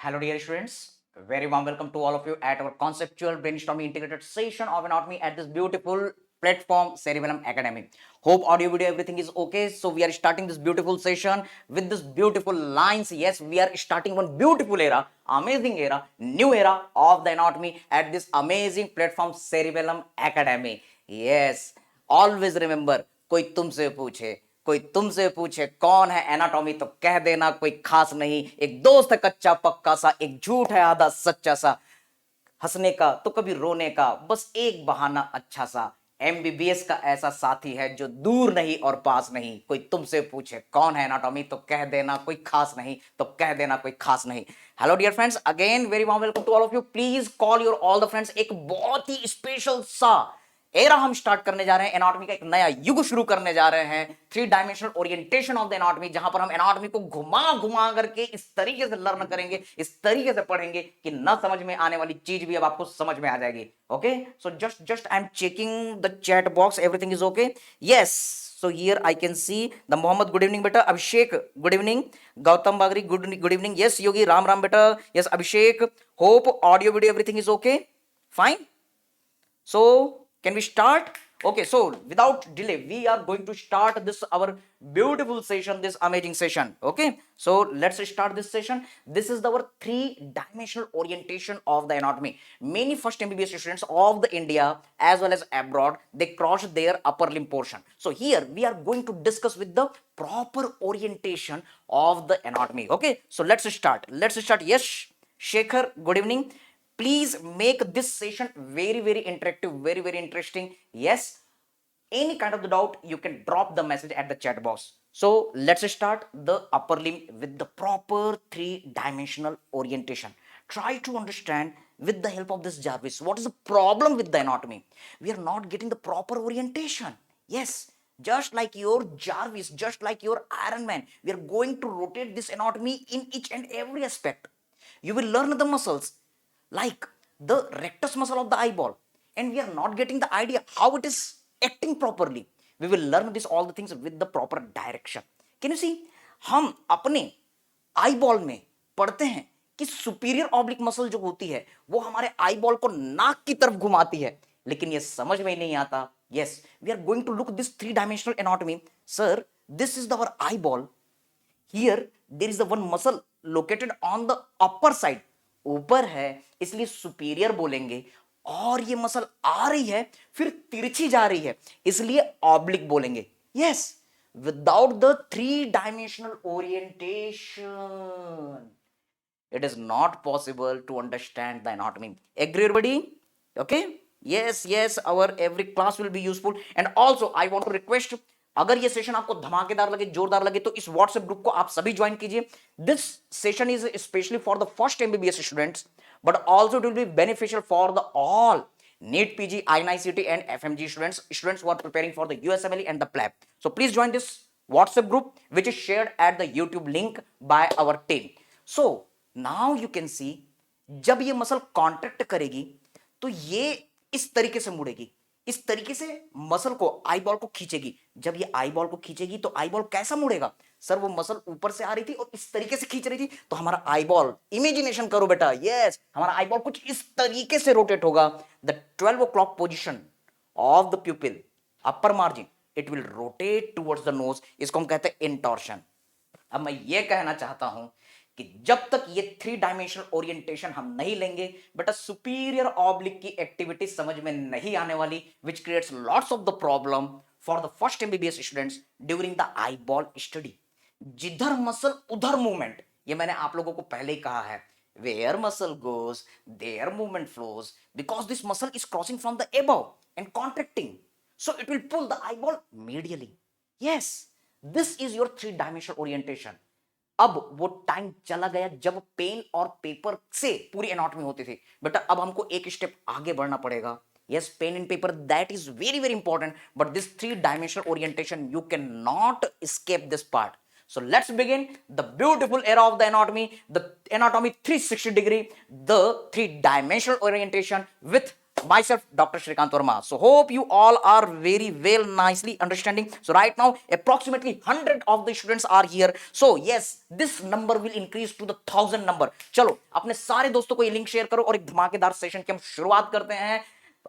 Hello, dear students. Very warm welcome to all of you at our conceptual brainstorming integrated session of anatomy at this beautiful platform, Cerebellum Academy. Hope audio, video, everything is okay. So we are starting this beautiful session with this beautiful lines. Yes, we are starting one beautiful era, amazing era, new era of the anatomy at this amazing platform, Cerebellum Academy. Yes, always remember, कोई तुमसे पूछे कोई तुमसे पूछे कौन है anatomy तो कह देना कोई खास नहीं, एक दोस्त है कच्चा पक्का सा, एक झूठ है आधा सच्चा सा, हंसने का तो कभी रोने का, बस एक बहाना अच्छा सा। एमबीबीएस का ऐसा साथी है जो दूर नहीं और पास नहीं, कोई तुमसे पूछे कौन है एनाटॉमी तो कह देना कोई खास नहीं, तो कह देना कोई खास नहीं। Hello dear friends, again very warm welcome to all of you. Please call your all the friends. एक बहुत ही स्पेशल सा एरा हम स्टार्ट करने जा रहे हैं, एनाटॉमी का एक नया युग शुरू करने जा रहे हैं, three dimensional orientation of the anatomy, जहां पर हम एनाटॉमी को घुमा घुमा करके इस तरीके से लर्न करेंगे, इस तरीके से पढ़ेंगे कि ना समझ में आने वाली चीज भी अब आपको समझ में आ जाएगी। Okay, so just I am checking the chat box, everything is okay. Yes, so here I can see the Mohammed, good evening beta. Abhishek, good evening. Gautam Bagri, good evening. Yes Yogi, Ram beta. Yes Abhishek, hope audio video everything is okay, fine. So can we start? Okay, so without delay we are going to start this our beautiful session, this amazing session. Okay, so let's start this session. This is our three dimensional orientation of the anatomy. Many first MBBS students of the India as well as abroad, they cross their upper limb portion. So here we are going to discuss with the proper orientation of the anatomy. Okay, so let's start. Yes Shekhar, good evening. Please make this session very interactive, very interesting. Yes, any kind of the doubt you can drop the message at the chat box. So let's start the upper limb with the proper three dimensional orientation. Try to understand with the help of this Jarvis what is the problem with the anatomy. We are not getting the proper orientation. Yes, just like your Jarvis, just like your Iron Man, we are going to rotate this anatomy in each and every aspect. You will learn the muscles like the rectus muscle of the eyeball, and we are not getting the idea how it is acting properly. We will learn this all the things with the proper direction. Can you see, हम अपने eyeball में पढ़ते हैं कि superior oblique muscle जो होती है वो हमारे आईबॉल को नाक की तरफ घुमाती है, लेकिन ये समझ में नहीं आता. Yes, we are going to look this three dimensional anatomy. Sir, this is our eyeball. Here there is the one muscle located on the upper side. ऊपर है इसलिए सुपीरियर बोलेंगे, और ये मसल आ रही है फिर तिरछी जा रही है इसलिए ऑब्लिक बोलेंगे. Yes, without the three dimensional orientation it is not possible to understand the anatomy. Agree everybody? Okay, yes, our every class will be useful. And also I want to request, अगर ये session आपको धमाकेदार लगे, जोरदार लगे, तो इस WhatsApp group को आप सभी ज्वाइन कीजिए. This session is specially for the first MBBS students, but also it will be beneficial for the all NEET PG, INICT and FMG students who are preparing for the USMLE and the PLAB. So please join this WhatsApp group which is shared at the YouTube link by our team. So now you can see, जब ये muscle contract करेगी तो ये इस तरीके से मुड़ेगी, इस तरीके से मसल को आईबॉल को खींचेगी. जब ये आईबॉल को खींचेगी तो आईबॉल कैसा मुड़ेगा? सर, वो मसल ऊपर से आ रही थी और इस तरीके से खींच रही थी, तो हमारा आईबॉल, इमेजिनेशन करो बेटा, यस, हमारा आईबॉल कुछ इस तरीके से रोटेट होगा. The 12 o'clock position of the प्यूपिल, upper margin, it will rotate towards the nose. इसको हम कहते हैं इंटॉर्शन. अब मैं ये कहना चाहता हूं कि जब तक ये थ्री डायमेंशनल ओरिएंटेशन हम नहीं लेंगे, बेटा सुपीरियर ऑब्लिक की एक्टिविटी समझ में नहीं आने वाली, which creates lots of the problem for the first MBBS students during the eyeball study. जिधर मसल उधर मूवमेंट, ये मैंने आप लोगों को पहले ही कहा है. Where muscle goes, there movement flows, because this muscle is crossing from the above and contracting, so it will pull the eyeball medially. Yes, this is your three dimensional orientation. अब वो टाइम चला गया जब pen और paper से पूरी anatomy होती थी. बेटा अब हमको एक स्टेप आगे बढ़ना पड़ेगा. Yes, pen and paper, that is very important, but this three dimensional orientation, you cannot escape this part. So let's begin the beautiful era of the anatomy, the anatomy 360 degree, the three dimensional orientation with myself, Dr. Shrikant Verma. So hope you all are very well, nicely understanding. So right now, approximately 100 of the students are here. So yes, this number will increase to the 1000 number. चलो अपने सारे दोस्तों को ये link share करो और एक धमाकेदार सेशन की हम शुरुआत करते हैं.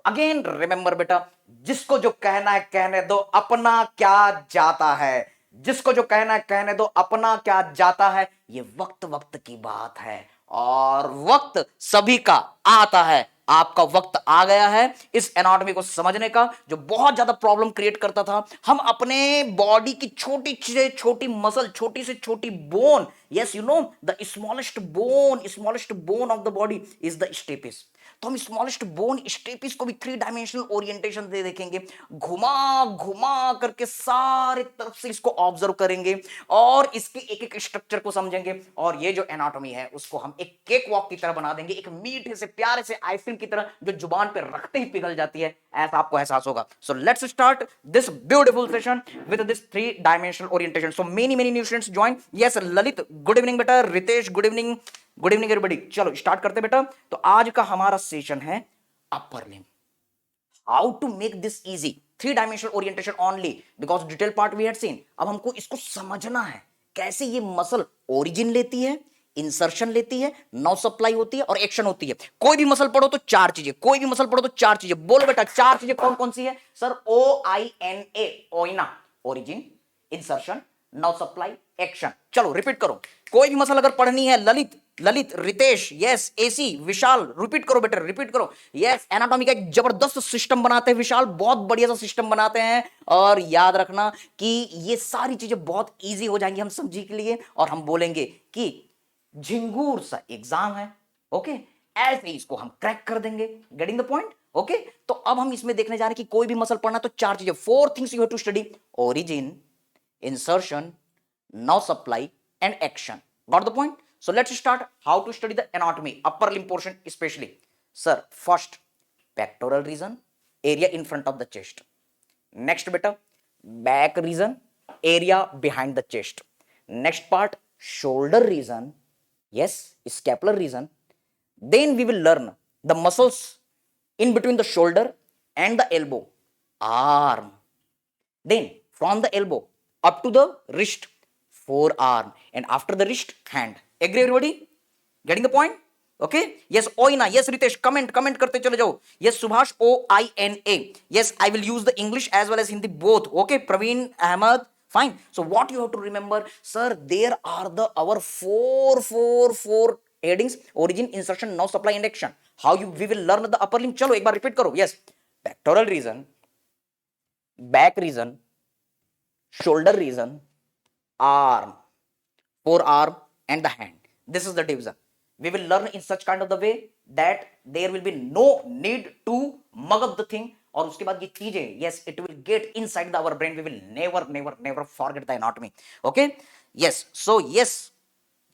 अगेन रिमेंबर बेटा, जिसको जो कहना है कहने दो, अपना क्या जाता है. जिसको जो कहना है कहने दो, अपना क्या जाता है. ये वक्त वक्त की बात है और वक्त सभी का आता है. आपका वक्त आ गया है इस एनाटॉमी को समझने का, जो बहुत ज्यादा प्रॉब्लम क्रिएट करता था. हम अपने बॉडी की छोटी से छोटी मसल, छोटी से छोटी bone, yes you know the smallest bone of the body is the stapes. तो हम स्मॉलेस्ट बोन स्टेपिस को भी 3 डायमेंशनल ओरिएंटेशन दे देखेंगे. घुमा घुमा करके सारे तरफ से इसको ऑब्जर्व करेंगे और इसके एक एक स्ट्रक्चर को समझेंगे. और ये जो एनाटॉमी है उसको हम एक केक वॉक की तरह बना देंगे, एक मीठे से प्यारे से आइसक्रीम की तरह जो जुबान पे रखते ही पिघल जाती है, ऐसा आपको एहसास होगा. So let's start this beautiful session with this 3 dimensional orientation. So many new students join. Yes Lalit, good evening बेटा. Ritesh, good evening. Good evening everybody. चलो स्टार्ट करते बेटा. तो आज का हमारा सेशन है upper limb. How to make this easy. 3 dimensional orientation only because detail part we had seen. अब हमको इसको समझना है कैसे ये मसल ओरिजिन लेती है, इंसर्शन लेती है, नौ सप्लाई होती है और एक्शन होती है. कोई भी मसल पढ़ो तो 4 चीजें, कोई भी मसल पढ़ो तो 4 चीजें. बोलो बेटा 4 चीजें कौन कौन सी है सर? OINA, ओइना, ओरिजिन, इंसर्शन, नौ सप्लाई, एक्शन. चलो रिपीट करो. कोई भी मसल अगर पढ़नी है, ललित, रितेश, यस, एसी, विशाल, रिपीट करो बेटा, रिपीट करो. यस, एनाटॉमी का एक जबरदस्त सिस्टम बनाते हैं विशाल, बहुत बढ़िया सा सिस्टम बनाते हैं. और याद रखना कि ये सारी चीजें बहुत इजी हो जाएंगी हम समझी के लिए. और हम बोलेंगे कि झिंगूर सा एग्जाम है, ओके, ऐसे ही इसको हम क्रैक कर देंगे. Getting the point? ओके. तो अब हम इसमें देखने जा रहे हैं कि कोई भी मसल पढ़ना तो 4 चीजें, 4 things you have to study: origin, insertion, now supply and action. Got the point? So let's start how to study the anatomy, upper limb portion especially. Sir, first pectoral region, area in front of the chest. Next beta, back region, area behind the chest. Next part, shoulder region, yes, scapular region. Then we will learn the muscles in between the shoulder and the elbow, arm. Then from the elbow up to the wrist, forearm, and after the wrist, hand. Agree everybody? Getting the point? Okay. Yes, oina. Yes, Ritesh, comment करते चले जाओ. Yes, Subhash, OINA. Yes, I will use the English as well as Hindi both. Okay, Praveen, Ahmed, fine. So what you have to remember, sir, there are the our four headings: origin, insertion, now supply and action. How we will learn the upper limb? चलो एक बार repeat करो. Yes, pectoral region, back region, shoulder region, arm, forearm, and the hand. This is the division. We will learn in such kind of the way that there will be no need to mug up the thing. और उसके बाद ये चीजें, yes, it will get inside the our brain. We will never forget the anatomy. Okay? Yes. So yes,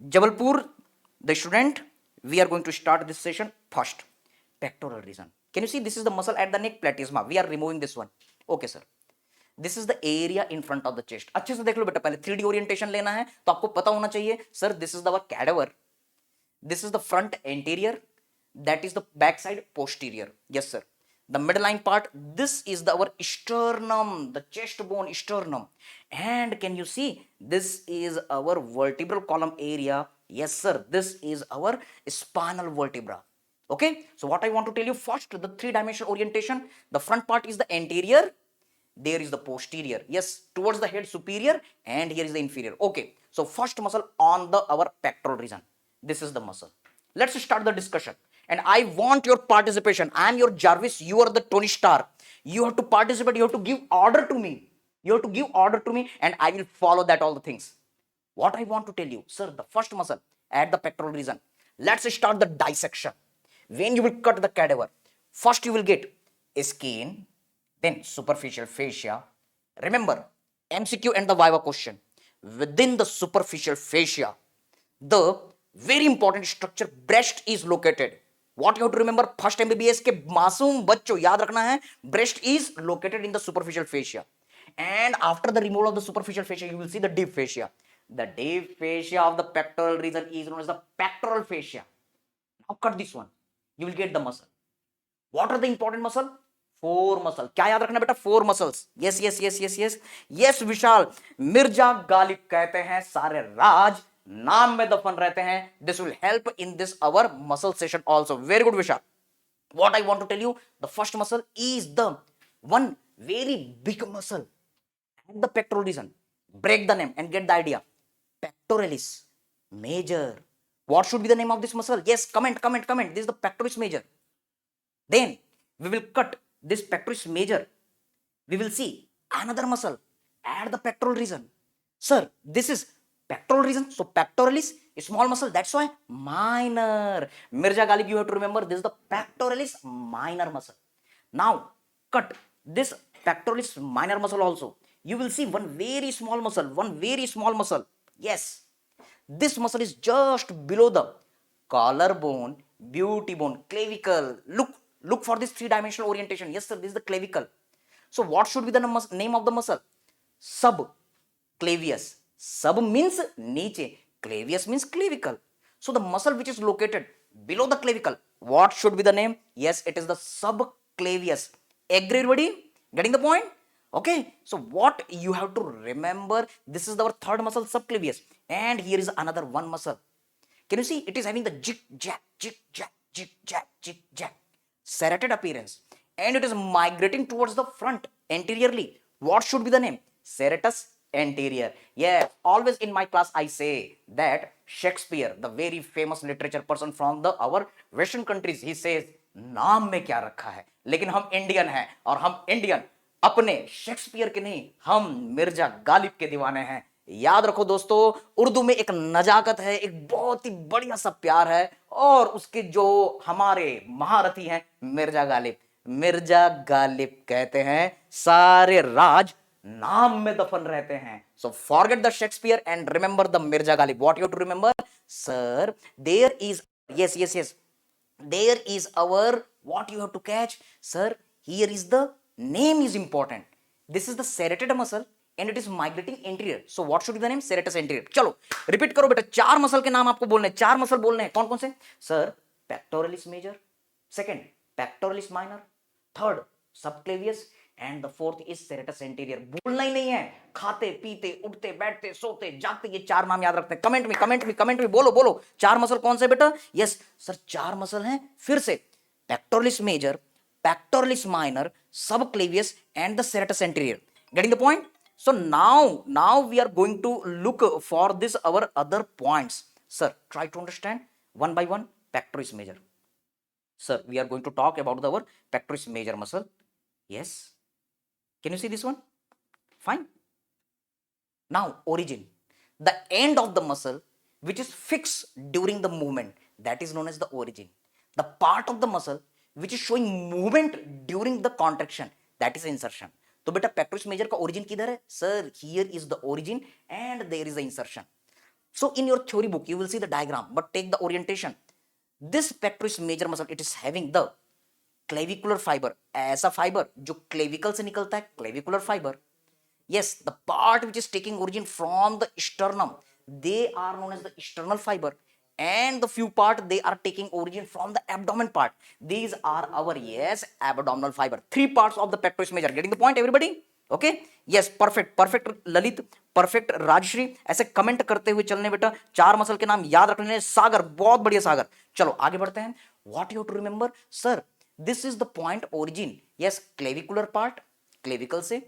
Jabalpur, the student, we are going to start this session first. Pectoral region. Can you see this is the muscle at the neck, platysma. We are removing this one. Okay, sir. This is the area in front of the chest. अच्छे से देख लो बेटा, पहले 3D orientation लेना है तो आपको पता होना चाहिए sir this is the cadaver, this is the front anterior, that is the back side posterior. Yes sir. The middle line part, this is the our sternum, the chest bone sternum. And can you see this is our vertebral column area. Yes sir, this is our spinal vertebra. Okay, so what I want to tell you first, the 3 dimensional orientation, the front part is the anterior, there is the posterior, yes, towards the head superior, and here is the inferior. Okay, so first muscle on the our pectoral region, this is the muscle. Let's start the discussion and I want your participation. I am your Jarvis, you are the Tony Stark. You have to participate, you have to give order to me, you have to give order to me and I will follow that all the things. What I want to tell you, sir, the first muscle at the pectoral region, let's start the dissection. When you will cut the cadaver, first you will get skin, then superficial fascia. Remember, MCQ and the Viva question. Within the superficial fascia, the very important structure breast is located. What you have to remember, first MBBS के मासूम बच्चों याद रखना है, breast is located in the superficial fascia. And after the removal of the superficial fascia, you will see the deep fascia. The deep fascia of the pectoral region is known as the pectoral fascia. Now cut this one. You will get the muscle. What are the important muscle? Four muscle. क्या याद रखना बेटा? Four muscles. Yes yes yes yes yes yes Vishal. Mirza Ghalib कहते हैं सारे राज नाम में दफन रहते हैं. This will help in this our muscle session also. Very good Vishal. What I want to tell you, the first muscle is the one very big muscle at the pectoral region. Break the name and get the idea. Pectoralis major. What should be the name of this muscle? Yes, comment, comment, comment. This is the pectoralis major. Then we will cut this pectoralis major. We will see another muscle at the pectoral region. Sir, this is pectoral region. So pectoralis is small muscle. That's why minor. Mirza Ghalib, you have to remember this is the pectoralis minor muscle. Now cut this pectoralis minor muscle also. You will see one very small muscle. One very small muscle. Yes, this muscle is just below the collarbone, beauty bone, clavicle. Look for this three-dimensional orientation. Yes, sir, this is the clavicle. So what should be the name of the muscle? Subclavius. Sub means niche. Clavius means clavicle. So the muscle which is located below the clavicle, what should be the name? Yes, it is the subclavius. Agree, everybody? Getting the point? Okay. So what you have to remember? This is our third muscle, subclavius, and here is another one muscle. Can you see? It is having the jig jack, jig jack, jig jack, jig jack, serrated appearance, and it is migrating towards the front anteriorly. What should be the name? Serratus anterior. Yes, always in my class I say that Shakespeare, the very famous literature person from the our Western countries, he says नाम में क्या रखा है, लेकिन हम Indian हैं और हम इंडियन अपने शेक्सपियर के नहीं, हम मिर्जा गालिब के दीवाने हैं. याद रखो दोस्तों, उर्दू में एक नजाकत है, एक बहुत ही बढ़िया सा प्यार है, और उसके जो हमारे महारथी हैं मिर्जा गालिब. मिर्जा गालिब कहते हैं सारे राज नाम में दफन रहते हैं. So forget the Shakespeare and remember the Mirza Ghalib. What you to remember? Sir, there is, yes yes yes, there is our, what you have to catch? Sir, here is the name is important. This is the serrated muscle and it is migrating anterior. So what should be the name? Serratus anterior. चलो repeat करो बेटा. चार muscle के नाम आपको बोलने हैं, चार मसल बोलने हैं. कौन कौन से? Sir, pectoralis major, second pectoralis minor, third subclavius, and the fourth is serratus anterior. भूलना ही नहीं है. खाते पीते उठते बैठते सोते जागते ये चार नाम याद रखते हैं. कमेंट में बोलो बोलो. चार मसल कौन से बेटा? यस सर, चार मसल हैं. फिर से pectoralis major, pectoralis minor, subclavius and the serratus anterior. Getting the point? So now we are going to look for this our other points. Sir, try to understand one by one. Pectoris major. Sir, we are going to talk about our pectoris major muscle. Yes. Can you see this one? Fine. Now origin. The end of the muscle which is fixed during the movement, that is known as the origin. The part of the muscle which is showing movement during the contraction, that is insertion. तो बेटा pectoris major का origin किधर है? Sir, here is the origin and there is the insertion. So in your theory book you will see the diagram, but take the orientation. This pectoris major muscle, it is having the clavicular fibre. ऐसा fibre जो clavicle से निकलता है, clavicular fibre. Yes, the part which is taking origin from the sternum, they are known as the sternal fiber, and the few part they are taking origin from the abdomen part. These are our, yes, abdominal fiber. Three parts of the pectoris major. Getting the point, everybody? Okay? Yes, perfect Lalit, perfect Rajashree. ऐसे comment करते हुए चलने बेटा. चार muscle के नाम याद रखने. सागर, बहुत बढ़िया सागर. चलो आगे बढ़ते हैं. What you have to remember? Sir, this is the point origin. Yes, clavicular part, clavicle से,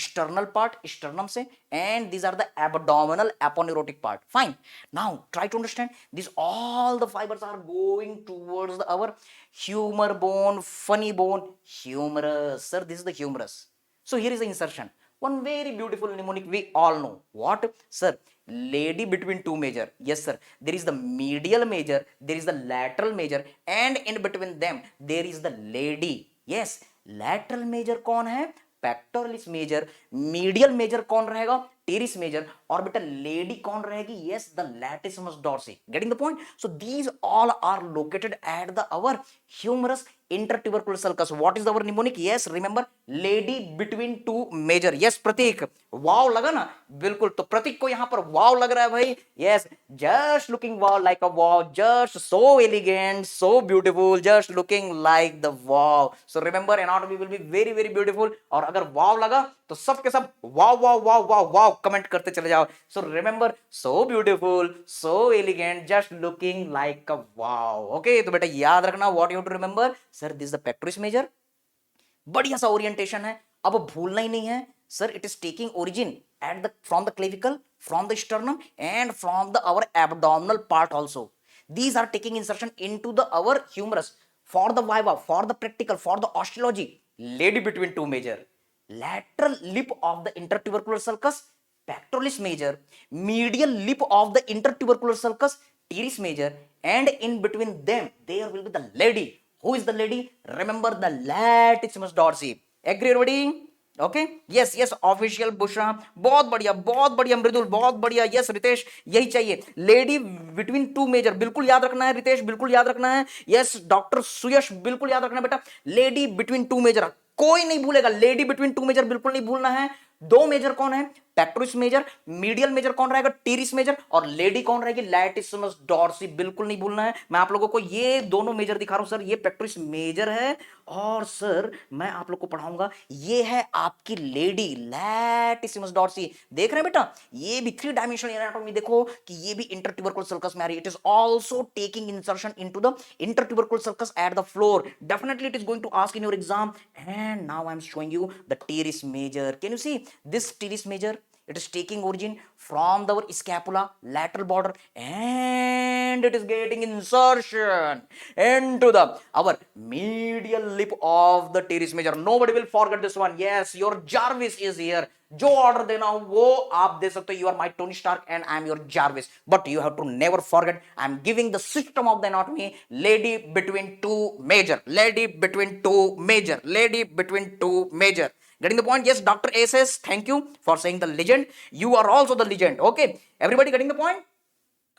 sternal part, sternum से, and these are the abdominal aponeurotic part. Fine. Now try to understand these, all the fibers are going towards our humor bone, funny bone, humerus. Sir, this is the humerus. So here is the insertion. One very beautiful mnemonic we all know. What? Sir, lady between two major. Yes sir, there is the medial major, there is the lateral major, and in between them there is the lady. Yes, lateral major कौन है? Pectoralis major. Medial major कौन रहेगा? Teres major. और बेटा lady कौन रहेगी? Yes, the latissimus dorsi. Getting the point? So these all are located at the our humerus intertubercular sulcus. What is our mnemonic? Yes, remember, lady between two major. Yes, प्रतीक, वाव लगा ना? बिल्कुल, तो प्रतीक को यहां पर वाव लग रहा है भाई। Yes, just looking wow like a wow, just so elegant, so beautiful, just looking like the wow. So remember, anatomy will be very very beautiful. और अगर वाव लगा तो सब के सब वाव वाव वाव वाव वाव कमेंट करते चले जाओ। So remember, so beautiful, so elegant, just looking like a wow. Okay, तो बेटा याद रखना, what you have to remember, sir this the pectoris major. बढ़िया सा ओरिएंटेशन है, अब भूलना ही नहीं है sir. It is taking origin at the from the clavicle, from the sternum and from the our abdominal part also. These are taking insertion into the our humerus for the viva, for the practical, for the osteology. Lady between two major, lateral lip of the intertubercular sulcus, pectoralis major, medial lip of the intertubercular sulcus, teres major, and in between them there will be the lady. Who is the lady? Remember, the latissimus dorsi. Agree everybody? Okay, yes yes, official Bushra, बहुत बढ़िया मृदुल, बहुत बढ़िया। Yes Ritesh, यही चाहिए, lady between two major, बिल्कुल याद रखना है रितेश, बिल्कुल याद रखना है। यस डॉक्टर सुयश, बिल्कुल याद रखना है बेटा, लेडी बिटवीन टू मेजर, कोई नहीं भूलेगा, लेडी बिटवीन टू मेजर बिल्कुल नहीं भूलना है। दो मेजर कौन है? Pectoris major. मीडियल मेजर कौन रहेगा? Teres major. और लेडी कौन रहेगी? लैटिसिमस डॉर्सी, बिल्कुल नहीं भूलना है। मैं आप लोगों को ये दोनों मेजर दिखा रहा हूं सर, ये पेक्टोरिस मेजर है, और सर मैं आप लोग को पढ़ाऊंगा, ये है आपकी लेडी लैटिसिमस डॉर्सी। देख रहे हैं बेटा, ये भी थ्री डायमेंशनल एनाटॉमी, देखो कि ये भी इंटरट्यूबरकुलर सर्कस में आ रही है। It is also taking insertion into the intertubercular sulcus at the floor. Definitely it is going to ask in your exam. And now I am showing you the teres major. Can you see this teres major? It is taking origin from the scapula, lateral border, and it is getting insertion into the our medial lip of the teres major. Nobody will forget this one. Yes, your Jarvis is here. जो order देना हो वो आप दे सकते हो। You are my Tony Stark and I am your Jarvis, but you have to never forget, I am giving the system of the anatomy. Lady between two major, lady between two major, lady between two major. Getting the point? Yes, Dr. SS, thank you for saying the legend. You are also the legend. Okay, everybody getting the point?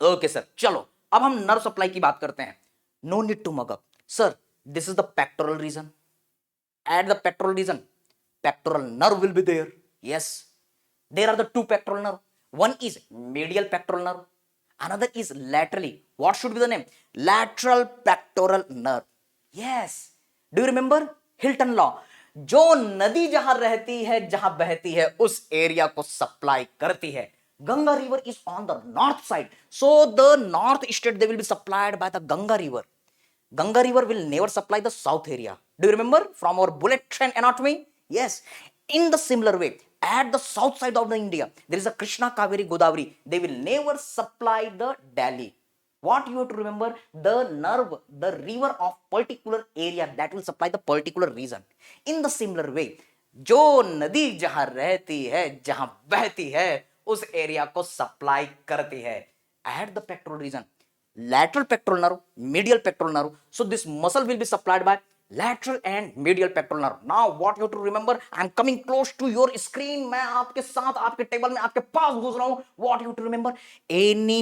Okay, sir. चलो, अब हम nerve supply की बात करते हैं। No need to mug up. Sir, this is the pectoral region. At the pectoral region, pectoral nerve will be there. Yes, there are the two pectoral nerve. One is medial pectoral nerve. Another is laterally. What should be the name? Lateral pectoral nerve. Yes. Do you remember Hilton law? जो नदी जहां रहती है, जहां बहती है, उस area को सप्लाई करती है। Ganga river is on the north side, so the north state they will be supplied by the Ganga river. Ganga river will never supply the south area. Do you remember from our bullet train anatomy? Yes. In the similar way, at the south side of the India, there is a Krishna, Kaveri, Godavari. They will never supply the Delhi. What you have to remember, the nerve, the river of particular area that will supply the particular region. In the similar way, जो नदी जहां रहती है, जहां बहती है, उस area को सप्लाई करती है. At the pectoral region, lateral pectoral nerve, medial pectoral nerve. So this muscle will be supplied by lateral and medial pectoral nerve. Now what you have to remember, I am coming close to your screen. मैं आपके साथ आपके table में आपके पास घुस रहा हूं. What you have to remember, any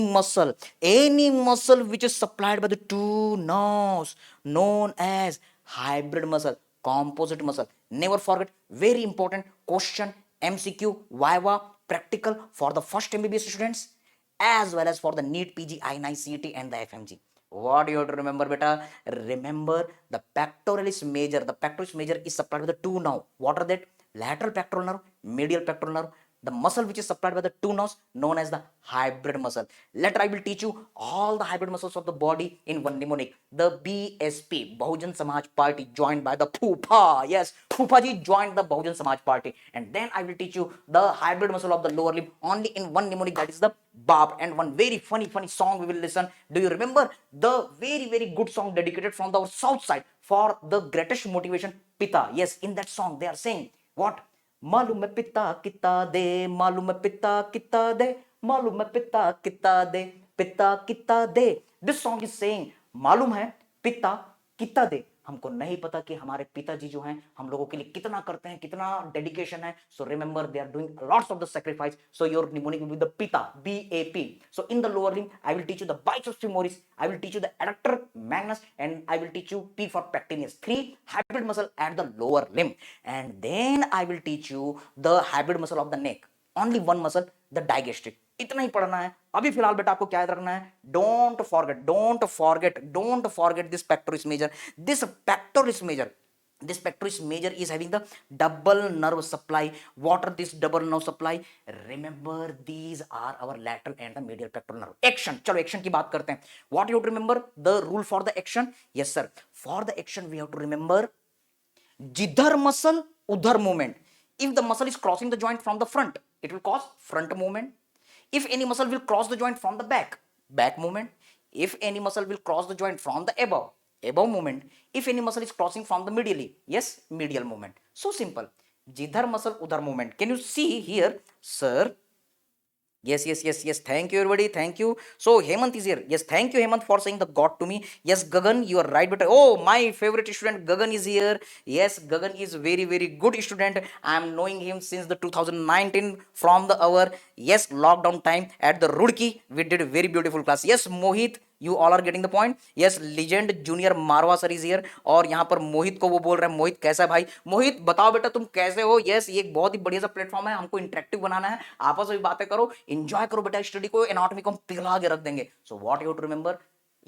muscle which is supplied by the two nerves known as hybrid muscle, composite muscle. Never forget, very important question, MCQ, Viva, practical for the first MBBS students as well as for the NEET, PG, I9, CET and the FMG. What you have to remember, beta? Remember the pectoralis major. The pectoralis major is supplied with the two nerve. What are that? Lateral pectoral nerve, medial pectoral nerve. The muscle which is supplied by the two nerves known as the hybrid muscle. Later I will teach you all the hybrid muscles of the body in one mnemonic. The BSP, Bahujan Samaj Party, joined by the Poopa. Yes, Poopa ji joined the Bahujan Samaj Party. And then I will teach you the hybrid muscle of the lower limb only in one mnemonic, that is the BAP. And one very funny song we will listen. Do you remember the very good song dedicated from our south side for the greatest motivation, Pita? Yes, in that song they are saying what? मालूम है पिता किता दे, मालूम है पिता किता दे, मालूम है पिता किता दे, पिता किता दे. This song is saying मालूम है पिता किता दे, हमको नहीं पता कि हमारे पिताजी जो हैं हम लोगों के लिए कितना करते हैं, कितना डेडिकेशन है. So remember they are doing lots of the sacrifice. So your mnemonic will be the pita, BAP. So in the lower limb I will teach you the biceps femoris, I will teach you the adductor magnus, and I will teach you P for pectineus, three hybrid muscle at the lower limb. And then I will teach you the hybrid muscle of the neck, only one muscle, the digastric. इतना ही पढ़ना है अभी फिलहाल. बेटा आपको क्या याद रखना है? Don't forget, don't forget, don't forget this pectoris major. This pectoris major, this pectoris major is having the double nerve supply. What are this double nerve supply? Remember, these are our lateral and the medial pectoral nerve. Action, चलो action की बात करते हैं. What you have to remember? The rule for the action? Yes sir, for the action we have to remember जिधर muscle उधर movement. If the muscle is crossing the joint from the front, it will cause front movement. If any muscle will cross the joint from the back, back movement. If any muscle will cross the joint from the above, above movement. If any muscle is crossing from the medially, yes, medial movement. So simple. Jidhar muscle udhar movement. Can you see here, sir? Yes, yes, yes, yes. Thank you, everybody. Thank you. So Hemant is here. Yes, thank you, Hemant, for saying the God to me. Yes, Gagan, you are right. But oh, my favorite student Gagan is here. Yes, Gagan is very, very good student. I am knowing him since the 2019 from the our yes lockdown time at the Rudki. We did a very beautiful class. Yes, Mohit, you all are getting the point. Yes, legend junior Marwa sir is here. और यहाँ पर मोहित को वो बोल रहे हैं. मोहित कैसा है भाई? मोहित बताओ बेटा तुम कैसे हो? यस, ये एक बहुत ही बढ़िया सा प्लेटफॉर्म है, हमको इंटरेक्टिव बनाना है, आपस में बातें करो, एंजॉय करो बेटा स्टडी को. एनाटॉमी को हम पिघला के रख देंगे. So what you to remember?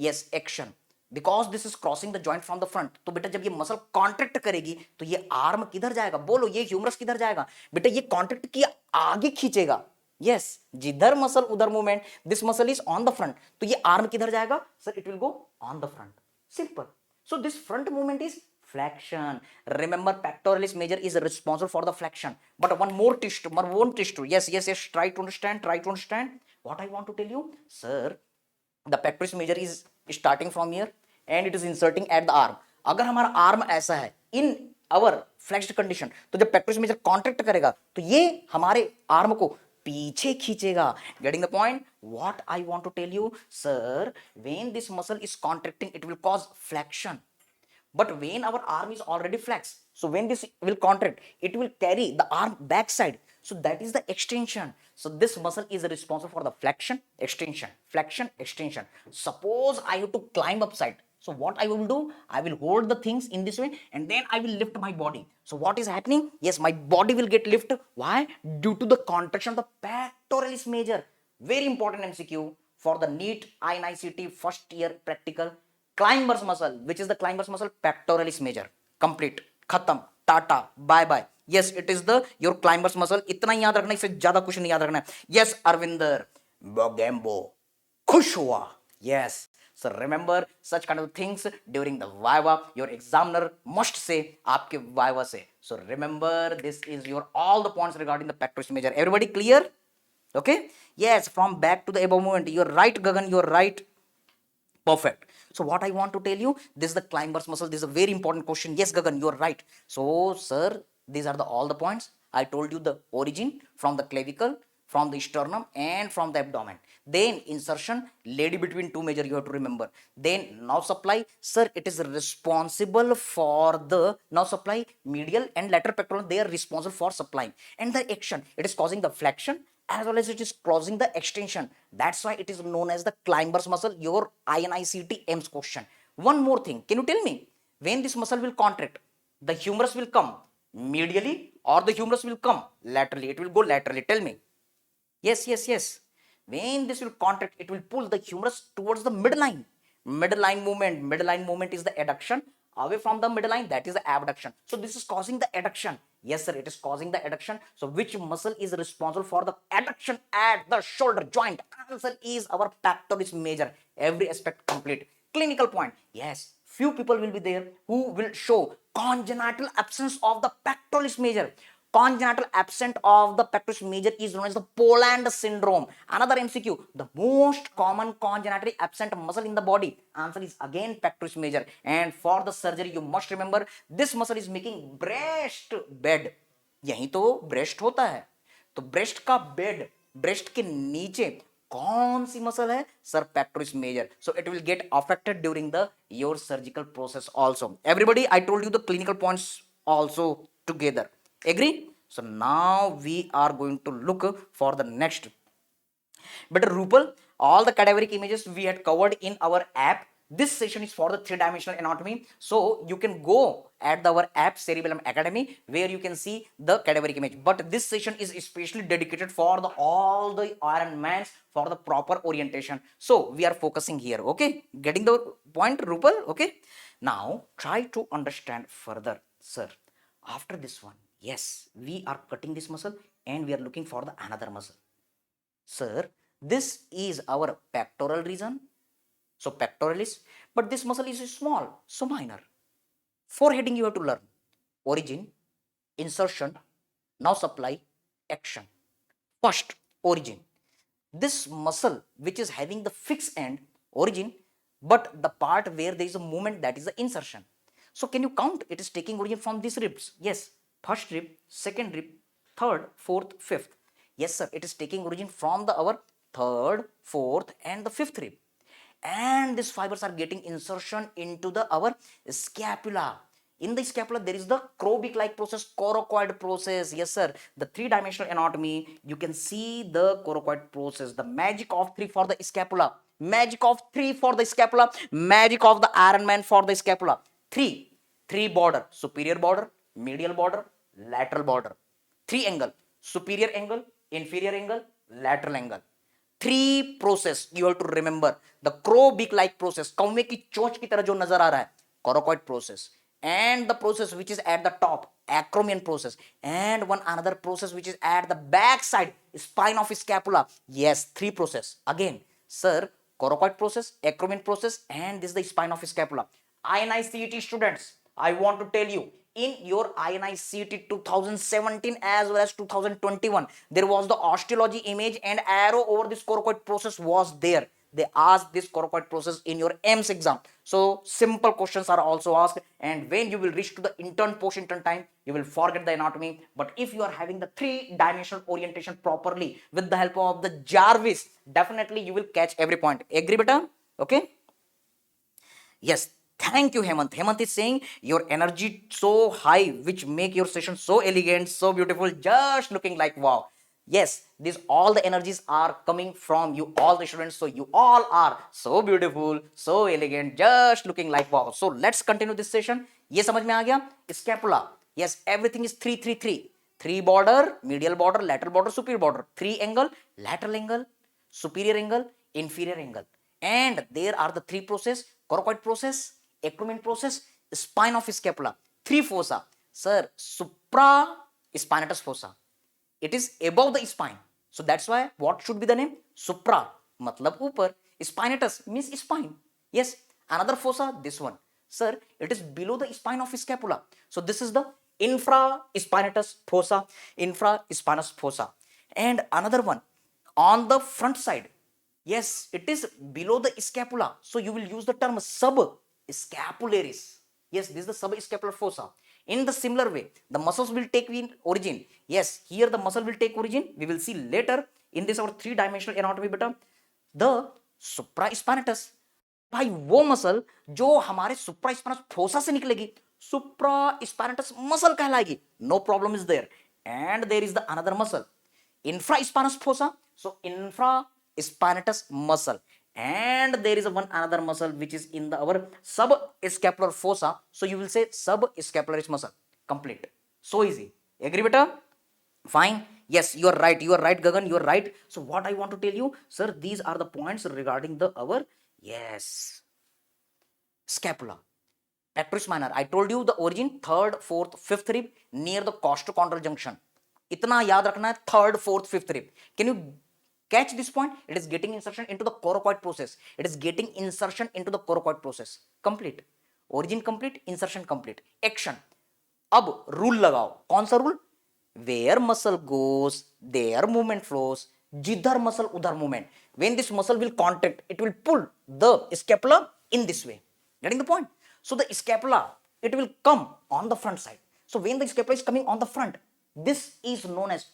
Yes, action. Because this is crossing the joint from the front. तो बेटा जब ये मसल कॉन्ट्रैक्ट करेगी तो ये आर्म किधर जाएगा? बोलो, ये ह्यूमरस किधर जाएगा? बेटा ये कॉन्ट्रैक्ट किया आगे खींचेगा. यस, जिधर मसल उधर movement. This muscle is on the front, तो ये आर्म किधर जाएगा? Sir it will go on the front. Simple. So this front movement is flexion. Remember, pectoralis major is responsible for the flexion. But one more twist. Yes, yes, yes. Try to understand. Try to understand. What I want to tell you, sir, the pectoralis major is starting from here and it is inserting at the arm. अगर हमारा arm ऐसा है in our flexed condition, तो जब pectoralis major contract करेगा तो ये हमारे आर्म को पीछे खींचेगा. Getting the point? What I want to tell you, sir, when this muscle is contracting, it will cause flexion. But when our arm is already flexed, so when this will contract, it will carry the arm backside. So that is the extension. So this muscle is responsible for the flexion, extension, flexion, extension. Suppose I have to climb upside. So what I will do? I will hold the things in this way and then I will lift my body. So what is happening? Yes, my body will get lifted. Why? Due to the contraction of the pectoralis major. Very important MCQ for the NEET INICT first year practical. Climbers muscle. Which is the climbers muscle? Pectoralis major. Complete. Khatam. Tata. Bye bye. Yes, it is the your climbers muscle. इतना ही याद रखना, इससे ज्यादा कुछ नहीं याद रखना है. Yes, Arvinder. Bogembo. खुश हुआ. Yes. So remember such kind of things during the Viva. Your examiner must say आपके Viva से. So remember this is your all the points regarding the pectoralis major. Everybody clear? Okay. Yes. From back to the above movement. You're right, Gagan. You're right. Perfect. So what I want to tell you, this is the climbers muscle. This is a very important question. Yes, Gagan, you are right. So, sir, these are all the points. I told you the origin from the clavicle, from the sternum, and from the abdomen. Then insertion, lady between two major, you have to remember. Then nerve supply, sir, it is responsible for the nerve supply, medial and lateral pectoral. They are responsible for supplying. And the action, it is causing the flexion, as well as it is causing the extension. That's why it is known as the climbers muscle, your INICT AIMS question. One more thing, can you tell me, when this muscle will contract, the humerus will come medially or the humerus will come laterally? It will go laterally. Tell me. Yes, yes, yes. When this will contract, it will pull the humerus towards the midline. Midline movement. Midline movement is the adduction. Away from the midline, that is the abduction. So this is causing the adduction. Yes, sir, it is causing the adduction. So which muscle is responsible for the adduction at the shoulder joint? Answer is our pectoralis major. Every aspect complete. Clinical point. Yes, few people will be there who will show congenital absence of the pectoralis major. Congenital absent of the pectoralis major is known as the Poland syndrome. Another MCQ, the most common congenitally absent muscle in the body. Answer is again pectoralis major. And for the surgery, you must remember this muscle is making breast bed. यही तो breast होता है. तो breast का bed, breast के नीचे कौन सी मसल है sir? Pectoralis major. So it will get affected during the your surgical process also. Everybody, I told you the clinical points also together. Agree? So now we are going to look for the next. But Rupal, all the cadaveric images we had covered in our app. This session is for the three-dimensional anatomy. So you can go at our app Cerebellum Academy where you can see the cadaveric image. But this session is especially dedicated for the all the Iron Mans for the proper orientation. So we are focusing here. Okay, getting the point, Rupal? Okay. Now try to understand further, sir. After this one, yes, we are cutting this muscle and we are looking for the another muscle. Sir, this is our pectoral region. So pectoralis, but this muscle is small, so minor. For heading you have to learn origin, insertion, now supply, action. First, origin. This muscle which is having the fixed end, origin, but the part where there is a movement, that is the insertion. So can you count? It is taking origin from these ribs. Yes, first rib, second rib, third, fourth, fifth. Yes sir, it is taking origin from the our third, fourth and the fifth rib. And these fibers are getting insertion into the our scapula. In the scapula there is the crow-beak like process, coracoid process. Yes sir, the three-dimensional anatomy, you can see the coracoid process. The magic of three for the scapula, magic of three for the scapula, magic of the Iron Man for the scapula. Three border, superior border, medial border, lateral border. Three angle, superior angle, inferior angle, lateral angle. Three process you have to remember. The crow beak like process, कौवे की चोंच की तरह जो नजर आ रहा है, coracoid process. And the process which is at the top, acromion process. And one another process which is at the back side, spine of scapula. Yes, three process. Again, sir, coracoid process, acromion process, and this is the spine of scapula. INI-CET students, I want to tell you, in your INI-CET 2017 as well as 2021, there was the osteology image and arrow over this coracoid process was there. They asked this coracoid process in your EMS exam. So simple questions are also asked, and when you will reach to the intern post-intern time, you will forget the anatomy. But if you are having the three-dimensional orientation properly with the help of the Jarvis, definitely you will catch every point. Agree, beta? Okay. Yes, thank you, Hemant. Hemant is saying your energy so high, which make your session so elegant, so beautiful, just looking like wow. Yes, these all the energies are coming from you, all the students. So you all are so beautiful, so elegant, just looking like wow. So let's continue this session. ये समझ में आ गया? Scapula. Yes, everything is three, three, three. Three border, medial border, lateral border, superior border. Three angle, lateral angle, superior angle, inferior angle. And there are the three process: coracoid process, acromion process, spine of scapula. Three fossa. Sir, supraspinatus fossa. It is above the spine. So that's why what should be the name? Supra. Matlab upar. Spinatus means spine. Yes. Another fossa, this one. Sir, it is below the spine of scapula. So this is the infraspinatus fossa, infraspinous fossa. And another one on the front side. Yes, it is below the scapula. So you will use the term subscapularis. Yes, this is the subscapular fossa. In the similar way, the muscles will take origin. Yes, here the muscle will take origin. We will see later in this our three-dimensional anatomy beta. The supraspinatus. भाई वो muscle जो हमारे सुप्रास्पाइनस fossa से निकलेगी, supraspinous muscle कहलाएगी. No problem is there. And there is the another muscle, infraspinous fossa. So infraspinatus muscle, and there is one another muscle which is in the our subscapular fossa. So you will say subscapularis muscle. Complete. So easy. Agree, beta? Fine. Yes, you are right. You are right, Gagan. You are right. So what I want to tell you, sir, these are the points regarding the our scapula. Pectoris minor. I told you the origin third, fourth, fifth rib near the costochondral junction. इतना याद रखना है, third, fourth, fifth rib. Can you catch this point? It is getting insertion into the coracoid process. It is getting insertion into the coracoid process. Complete. Origin complete, insertion complete. Action. अब rule लगाओ. कौन सा rule? Where muscle goes, there movement flows. जिधर muscle उधर movement. When this muscle will contract, it will pull the scapula in this way. Getting the point? So the scapula, it will come on the front side. So when the scapula is coming on the front, this is known as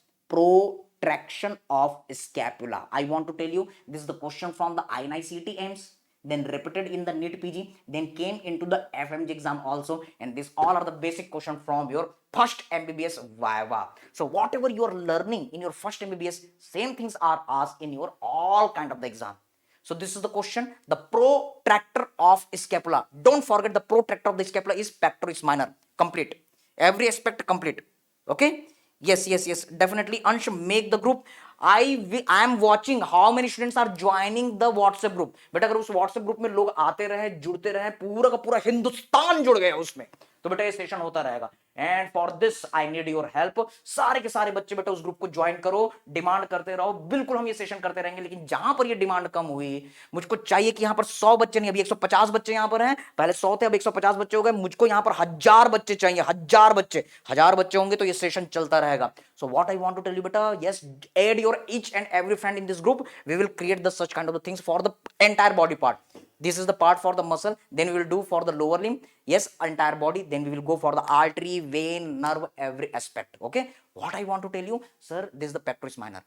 protraction of scapula. I want to tell you, this is the question from the INI-CET AIMS, then repeated in the NEET PG, then came into the FMG exam also, and these all are the basic question from your first MBBS Viva. So whatever you are learning in your first MBBS, same things are asked in your all kind of the exam. So this is the question, the protractor of scapula. Don't forget the protractor of the scapula is pectoris minor. Complete. Every aspect complete. Okay? Yes, yes, yes. Definitely. Ansh, make the group. I am watching how many students are joining the WhatsApp group. बेटा अगर उस WhatsApp group में लोग आते रहे, जुड़ते रहे, पूरा का पूरा हिंदुस्तान जुड़ गया उसमें, तो बेटा ये सेशन होता रहेगा. And for this I need your help. सारे के सारे बच्चे बेटा उस ग्रुप को ज्वाइन करो, डिमांड करते रहो. बिल्कुल हम ये सेशन करते रहेंगे, लेकिन जहां पर ये डिमांड कम हुई, मुझको चाहिए कि यहां पर 100 बच्चे नहीं, अभी 150 बच्चे यहां पर हैं. पहले 100 थे, अब 150 बच्चे हो गए. मुझको यहां पर 1000 बच्चे चाहिए. 1000 बच्चे, 1000 बच्चे होंगे तो ये सेशन चलता रहेगा. So what I want to tell you बेटा, yes, add your each and every friend in this group. We will create the such kind of the things for the entire body part. This is the part for the muscle, then we will do for the lower limb, yes, entire body, then we will go for the artery, vein, nerve, every aspect. Okay, what I want to tell you, sir, this is the pectoris minor.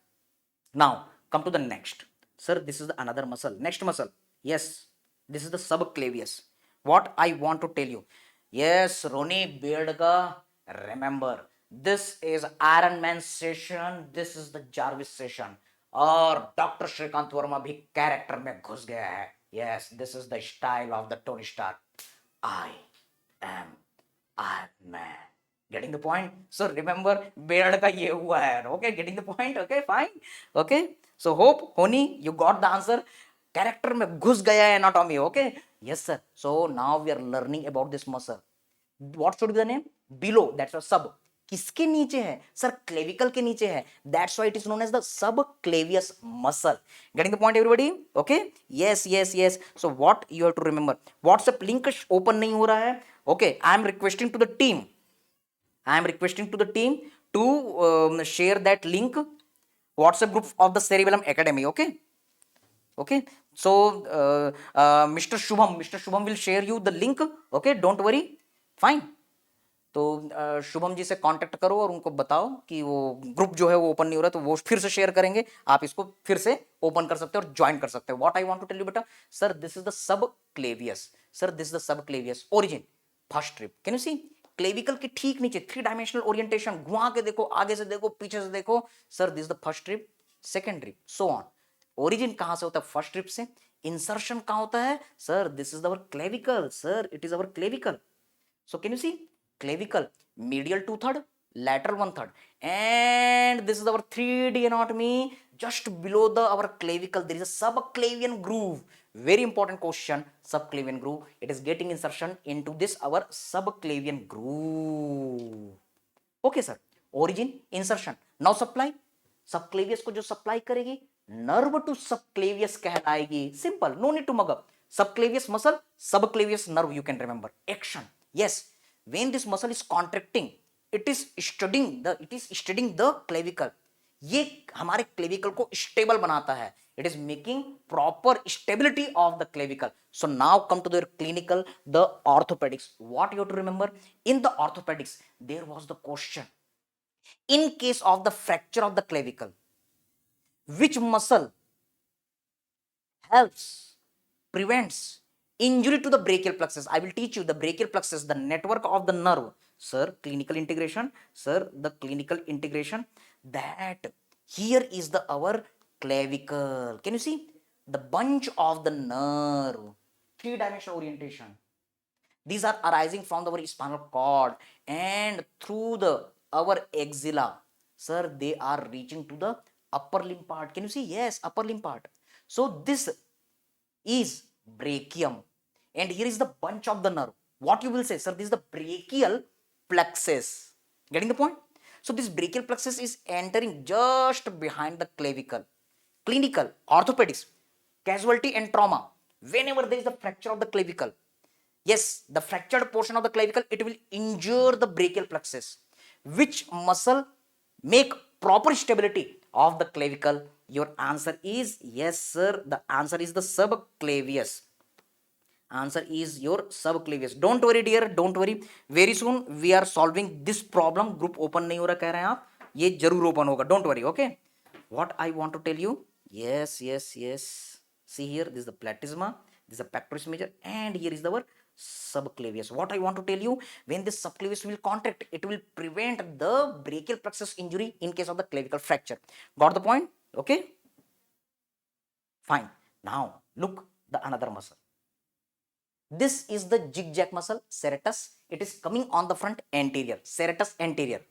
Now come to the next, sir, this is the another muscle, next muscle, yes, this is the subclavius. What I want to tell you, yes, Roni Beardga, remember, this is Iron Man session, this is the Jarvis session, और doctor Shrikant Verma भी character में घुस गया है. Yes, this is the style of the Tony Stark. I am Iron Man. Getting the point? So remember, beard का ये हुआ है. Okay, getting the point? Okay, fine. Okay. So hope, Honi, you got the answer. Character में घुस गया है anatomy. Okay. Yes, sir. So now we are learning about this muscle. What should be the name? Below. That's a sub. किसके नीचे है sir? Clavicle के नीचे है. That's why it is known as the subclavius muscle. Getting the point everybody? Okay, yes yes yes. So what you have to remember, WhatsApp link open नहीं हो रहा है. Okay, I am requesting to the team, I am requesting to the team to share that link, WhatsApp group of the Cerebellum Academy. Okay, okay. So Mr. Shubham will share you the link. Okay, don't worry, fine. तो शुभम जी से contact करो और उनको बताओ कि वो group जो है वो ओपन नहीं हो रहा, तो वो फिर से शेयर करेंगे, आप इसको फिर से ओपन कर सकते हो और ज्वाइन कर सकते हो. What I want to tell you बेटा, sir this is the subclavius, sir this is the subclavius. Origin first rib, can you see? Clavicle के ठीक नीचे 3 डायमेंशनल ओरिएंटेशन, घुमा के देखो, आगे से देखो, पीछे से देखो, sir this the first trip, second trip, so on. Origin कहां से होता है? फर्स्ट ट्रिप से. इंसर्शन कहां होता है? Sir this is our clavicle, sir it is our clavicle. So can you see? Clavicle, medial 2/3, lateral 1/3, and this is our 3D anatomy. Just below the our clavicle there is a subclavian groove. Very important question, subclavian groove. It is getting insertion into this our subclavian groove. Okay sir, origin, insertion. Now supply, subclavius को जो supply करेगी, nerve to subclavius कहलाएगी. Simple, no need to mug up. Subclavius muscle, subclavius nerve, you can remember. Action, yes. When this muscle is contracting, it is studying the clavicle. ये हमारे clavicle को stable बनाता है. It is making proper stability of the clavicle. So now come to the clinical, the orthopedics. What you have to remember? In the orthopedics, there was the question. In case of the fracture of the clavicle, which muscle helps, prevents injury to the brachial plexus? I will teach you the brachial plexus, the network of the nerve. Sir, clinical integration. Sir, the clinical integration. That here is the our clavicle. Can you see? The bunch of the nerve. 3-dimensional orientation. These are arising from our spinal cord and through the our axilla. Sir, they are reaching to the upper limb part. Can you see? Yes, upper limb part. So this is brachium, and here is the bunch of the nerve. What you will say, sir? This is the brachial plexus. Getting the point? So this brachial plexus is entering just behind the clavicle. Clinical, orthopedics, casualty and trauma. Whenever there is the fracture of the clavicle, yes, the fractured portion of the clavicle, it will injure the brachial plexus. Which muscle make proper stability of the clavicle? Your answer is yes, sir. The answer is the subclavius. Answer is your subclavius. Don't worry dear, don't worry. Very soon we are solving this problem. Group open नहीं हो रहा कह रहे हैं आप, ये जरूर open होगा. Don't worry. Okay. what I want to tell you, yes, yes, yes. See here, this is the platysma, this is the pectoris major, and here is our subclavius. What I want to tell you, when this subclavius will contract, it will prevent the brachial plexus injury in case of the clavicle fracture. Got the point? Okay. Fine. Now look the another muscle. This is the zigzag muscle, serratus. It is coming on the front anterior, serratus anterior.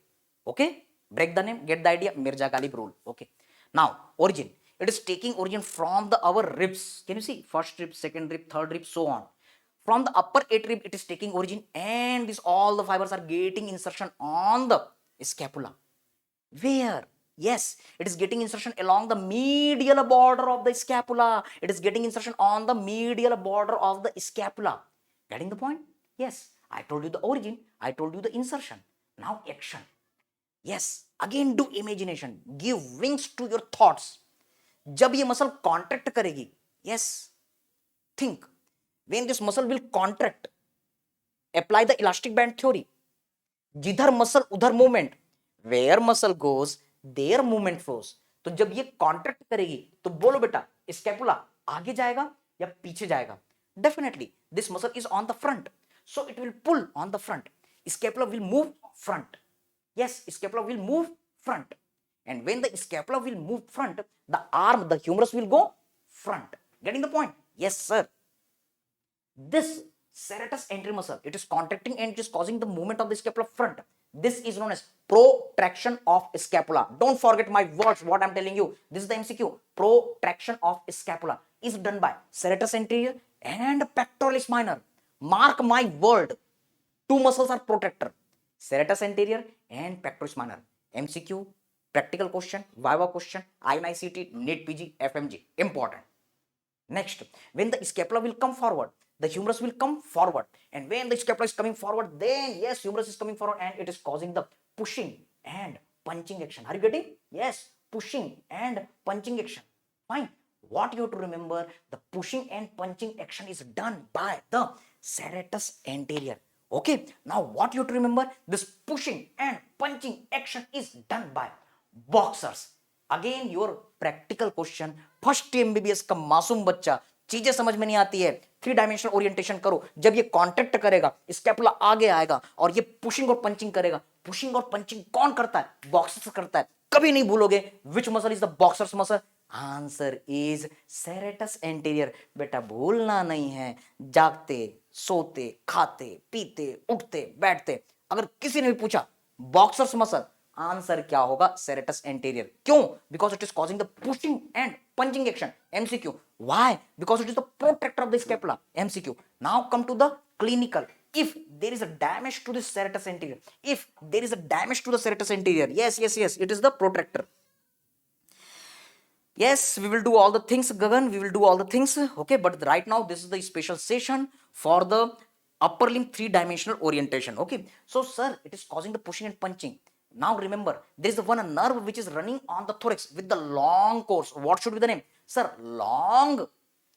Okay. Break the name, get the idea. Mirza-Ghalib rule. Okay. Now origin. It is taking origin from the our ribs. Can you see? First rib, second rib, third rib, so on. From the upper eight rib, it is taking origin, and this all the fibers are getting insertion on the scapula. Where? Yes, it is getting insertion along the medial border of the scapula. It is getting insertion on the medial border of the scapula. Getting the point? Yes, I told you the origin, I told you the insertion. Now action. Yes, again do imagination. Give wings to your thoughts. जब ये muscle contract करेगी, yes, think when this muscle will contract, apply the elastic band theory. जिधर muscle उधर movement, where muscle goes there movement flows. तो जब ये contract करेगी तो बोलो बेटा स्कैपुला आगे जाएगा या पीछे जाएगा? Definitely this muscle is on the front, so it will pull on the front. Scapula will move front. yes, scapula will move front, and when the scapula will move front, the arm, the humerus will go front. Getting the point? Yes sir. This serratus anterior muscle, it is contracting and it is causing the movement of the scapula front. This is known as protraction of scapula. Don't forget my words, what I'm telling you. This is the MCQ. Protraction of scapula is done by serratus anterior and pectoralis minor. Mark my word, two muscles are protractor, serratus anterior and pectoralis minor. MCQ, practical question, viva question, INICT, NEET PG, FMG. Important. Next, when the scapula will come forward, the humerus will come forward, and when the scapula is coming forward, then yes, humerus is coming forward and it is causing the pushing and punching action. Are you getting? Yes, pushing and punching action. Fine. What you have to remember, the pushing and punching action is done by the serratus anterior. Okay, now what you have to remember, this pushing and punching action is done by boxers. Again your practical question, first MBBS का मासूम बच्चा, चीजें समझ में नहीं आती है, three dimensional orientation करो. जब ये कॉन्ट्रैक्ट करेगा, स्कैपुला आगे आएगा और ये पुशिंग और पंचिंग करेगा. पुशिंग और पंचिंग कौन करता है? बॉक्सर्स करता है. कभी नहीं भूलोगे which muscle is the boxer's muscle. Answer is serratus anterior. बेटा भूलना नहीं है. जागते, सोते, खाते, पीते, उठते, बैठते, अगर किसी ने भी पूछा बॉक्सर्स मसल, आंसर क्या होगा? Serratus anterior. क्यों? Because it is causing the pushing and punching action. MCQ. Why? Because it is the protector of the scapula. MCQ. Now come to the clinical. If there is a damage to the serratus anterior, if there is a damage to the serratus anterior, yes, it is the protractor. Yes, we will do all the things, Gagan, we will do all the things. Okay, but right now this is the special session for the upper limb three-dimensional orientation. Okay, so sir, it is causing the pushing and punching. Now remember, there is the one nerve which is running on the thorax with the long course. What should be the name? Sir, long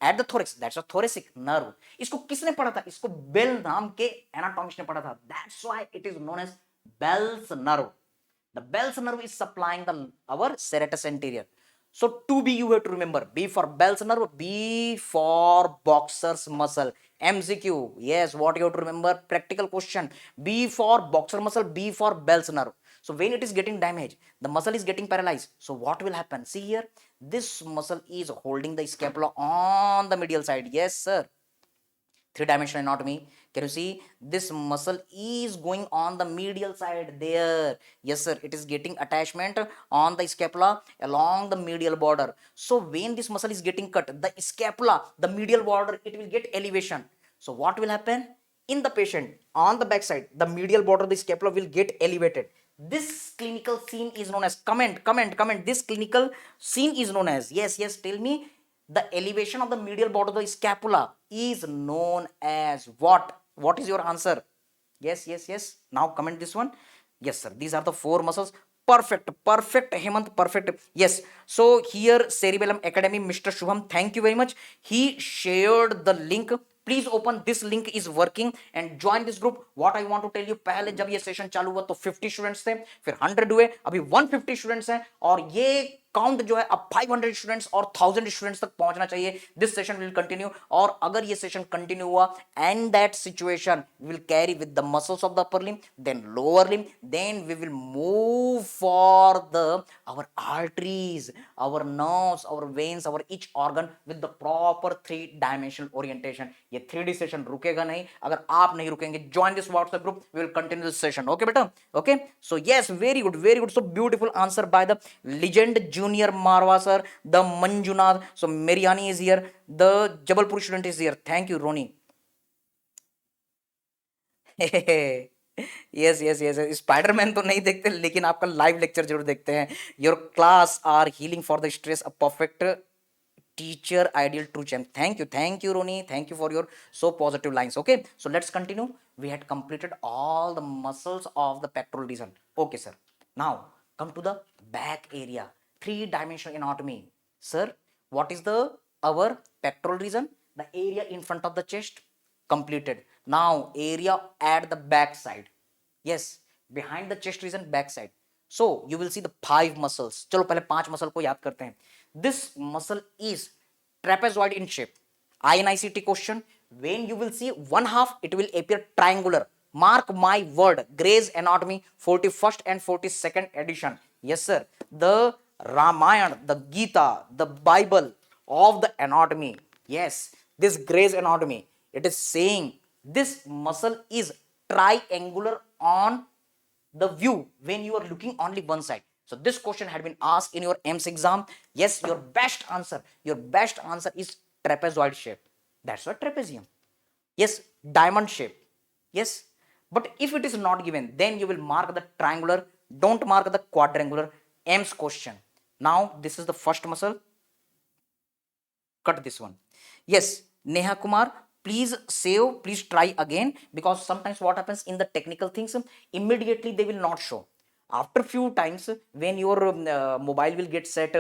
at the thorax. That's a thoracic nerve. इसको किसने पढ़ा था? इसको bell नाम के एनाटॉमिस्ट ने पढ़ा था. That's why it is known as Bell's nerve. The Bell's nerve is supplying the our serratus anterior. So 2B you have to remember. B for Bell's nerve, B for boxer's muscle. MCQ. Yes, what you have to remember? Practical question. B for boxer muscle, B for Bell's nerve. So when it is getting damaged, the muscle is getting paralyzed. So what will happen? See here, this muscle is holding the scapula on the medial side. Yes, sir. Three-dimensional anatomy. Can you see? This muscle is going on the medial side there. Yes, sir. It is getting attachment on the scapula along the medial border. So when this muscle is getting cut, the scapula, the medial border, it will get elevation. So what will happen? In the patient, on the back side, the medial border of the scapula will get elevated. This clinical scene is known as, comment. This clinical scene is known as, yes, tell me, the elevation of the medial border of the scapula is known as what? What is your answer? Yes. Now comment this one. Yes, sir. These are the four muscles. Perfect, Hemant, perfect. Yes. So here, Cerebellum Academy, Mr. Shubham, thank you very much. He shared the link. Please open this link is working and join this group. What I want to tell you, पहले जब ये session चालू हुआ तो 50 students थे, फिर 100 हुए, अभी 150 स्टूडेंट्स हैं और ये काउंट जो है अब 500 स्टूडेंट्स और 1000 स्टूडेंट्स तक पहुंचना चाहिए. This session will continue. और अगर ये सेशन कंटिन्यू हुआ and that situation will carry with the muscles of the upper limb, then lower limb, then we will move for the our arteries, our nerves, our veins, our each organ with the proper 3 dimensional orientation. ये 3D session रुकेगा नहीं. अगर आप नहीं रुकेंगे, join this WhatsApp group, we will continue this session. Okay बेटा? Okay, so yes, very good, very good. So beautiful answer by the legend junior Marwa sir, the Manjunath. So Mariani is here, the Jabalpur student is here. Thank you Roni. Yes yes yes, Spiderman तो नहीं देखते लेकिन आपका live lecture जरूर देखते हैं. Your class are healing for the stress, a perfect teacher, ideal true champ. Thank you Roni, thank you for your so positive lines. Okay, so let's continue. We had completed all the muscles of the pectoral region. Okay sir, now come to the back area, 3 dimensional anatomy. Sir, what is the our pectoral region? The area in front of the chest completed. Now area at the back side. Yes, behind the chest region, back side. So you will see the 5 muscles. चलो पहले 5 muscle को याद करते हैं. This muscle is trapezoid in shape. INICT question. When you will see one half, it will appear triangular. Mark my word. Gray's Anatomy, 41st and 42nd edition. Yes sir. The Ramayana, the Gita, the Bible of the anatomy. Yes, this Gray's Anatomy, it is saying this muscle is triangular on the view when you are looking only one side. So this question had been asked in your EAMS exam. Yes, your best answer is trapezoid shape. That's why trapezium. Yes, diamond shape. Yes, but if it is not given, then you will mark the triangular. Don't mark the quadrangular. EAMS question. Now this is the first muscle. Cut this one. Yes, Neha Kumar, please save, please try again, because sometimes what happens in the technical things, immediately they will not show. After few times, when your mobile will get set,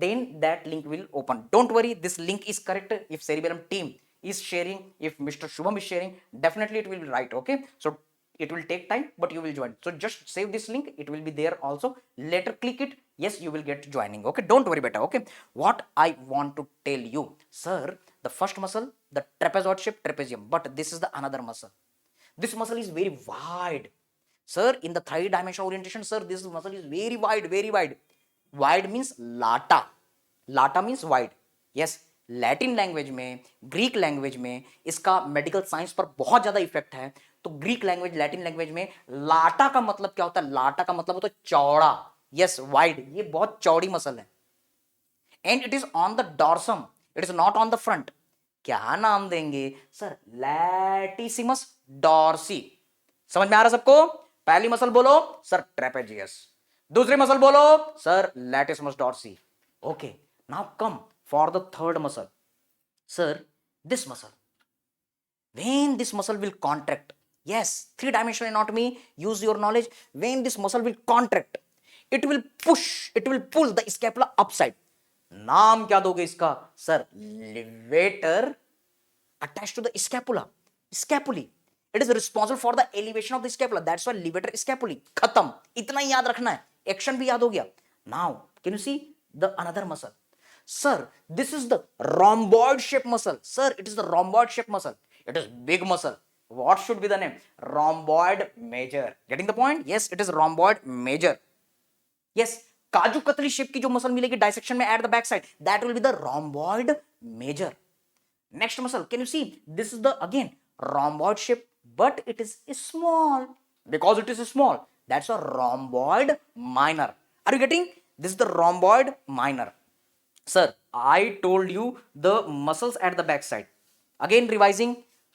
then that link will open. Don't worry, this link is correct. If Cerebellum team is sharing, if Mr. Shubham is sharing, definitely it will be right. Okay, so it will take time, but you will join. So just save this link, it will be there also. Later click it, yes, you will get joining. Okay, don't worry better. Okay, what I want to tell you, sir, the first muscle, the trapezoid shape, trapezium, but this is the another muscle. This muscle is very wide, sir. In the 3 dimensional orientation, sir, this muscle is very wide, very wide. Wide means lata. Lata means wide. Yes, Latin language में, Greek language में इसका medical science पर बहुत ज्यादा effect है. तो Greek language, Latin language में लाटा का मतलब क्या होता है? लाटा का मतलब होता है चौड़ा. Yes, wide. ये बहुत चौड़ी मसल है. And it is on the dorsum, it is not on the front. क्या नाम देंगे सर? Latissimus Dorsey. समझ में आ रहा सबको? पहली मसल बोलो सर ट्रेपेजियस, दूसरी मसल बोलो sir latissimus dorsi. Okay, now come for the third muscle. Sir, this muscle, when this muscle will contract, yes, 3 dimensional anatomy, use your knowledge. When this muscle will contract, it will push, it will pull the scapula upside. नाम क्या दोगे इसका? Sir levator attached to the scapula, scapulae. It is responsible for the elevation of the scapula. That's why levator scapulae. खत्म. इतना ही याद रखना है, action भी याद हो गया. Now can you see the another muscle? Sir, this is the rhomboid shaped muscle. Sir, it is the rhomboid shaped muscle. It is big muscle. What should be the name? Rhomboid major. Getting the point? Yes, it is rhomboid major. Yes, kaju katli shape की जो muscle मिलेगी dissection में at the back side, that will be the rhomboid major. Next muscle, can you see? This is the again rhomboid shape, but it is small. Because it is small, that's a rhomboid minor. Are you getting? This is the rhomboid minor. Sir, I told you the muscles at the back side. Again revising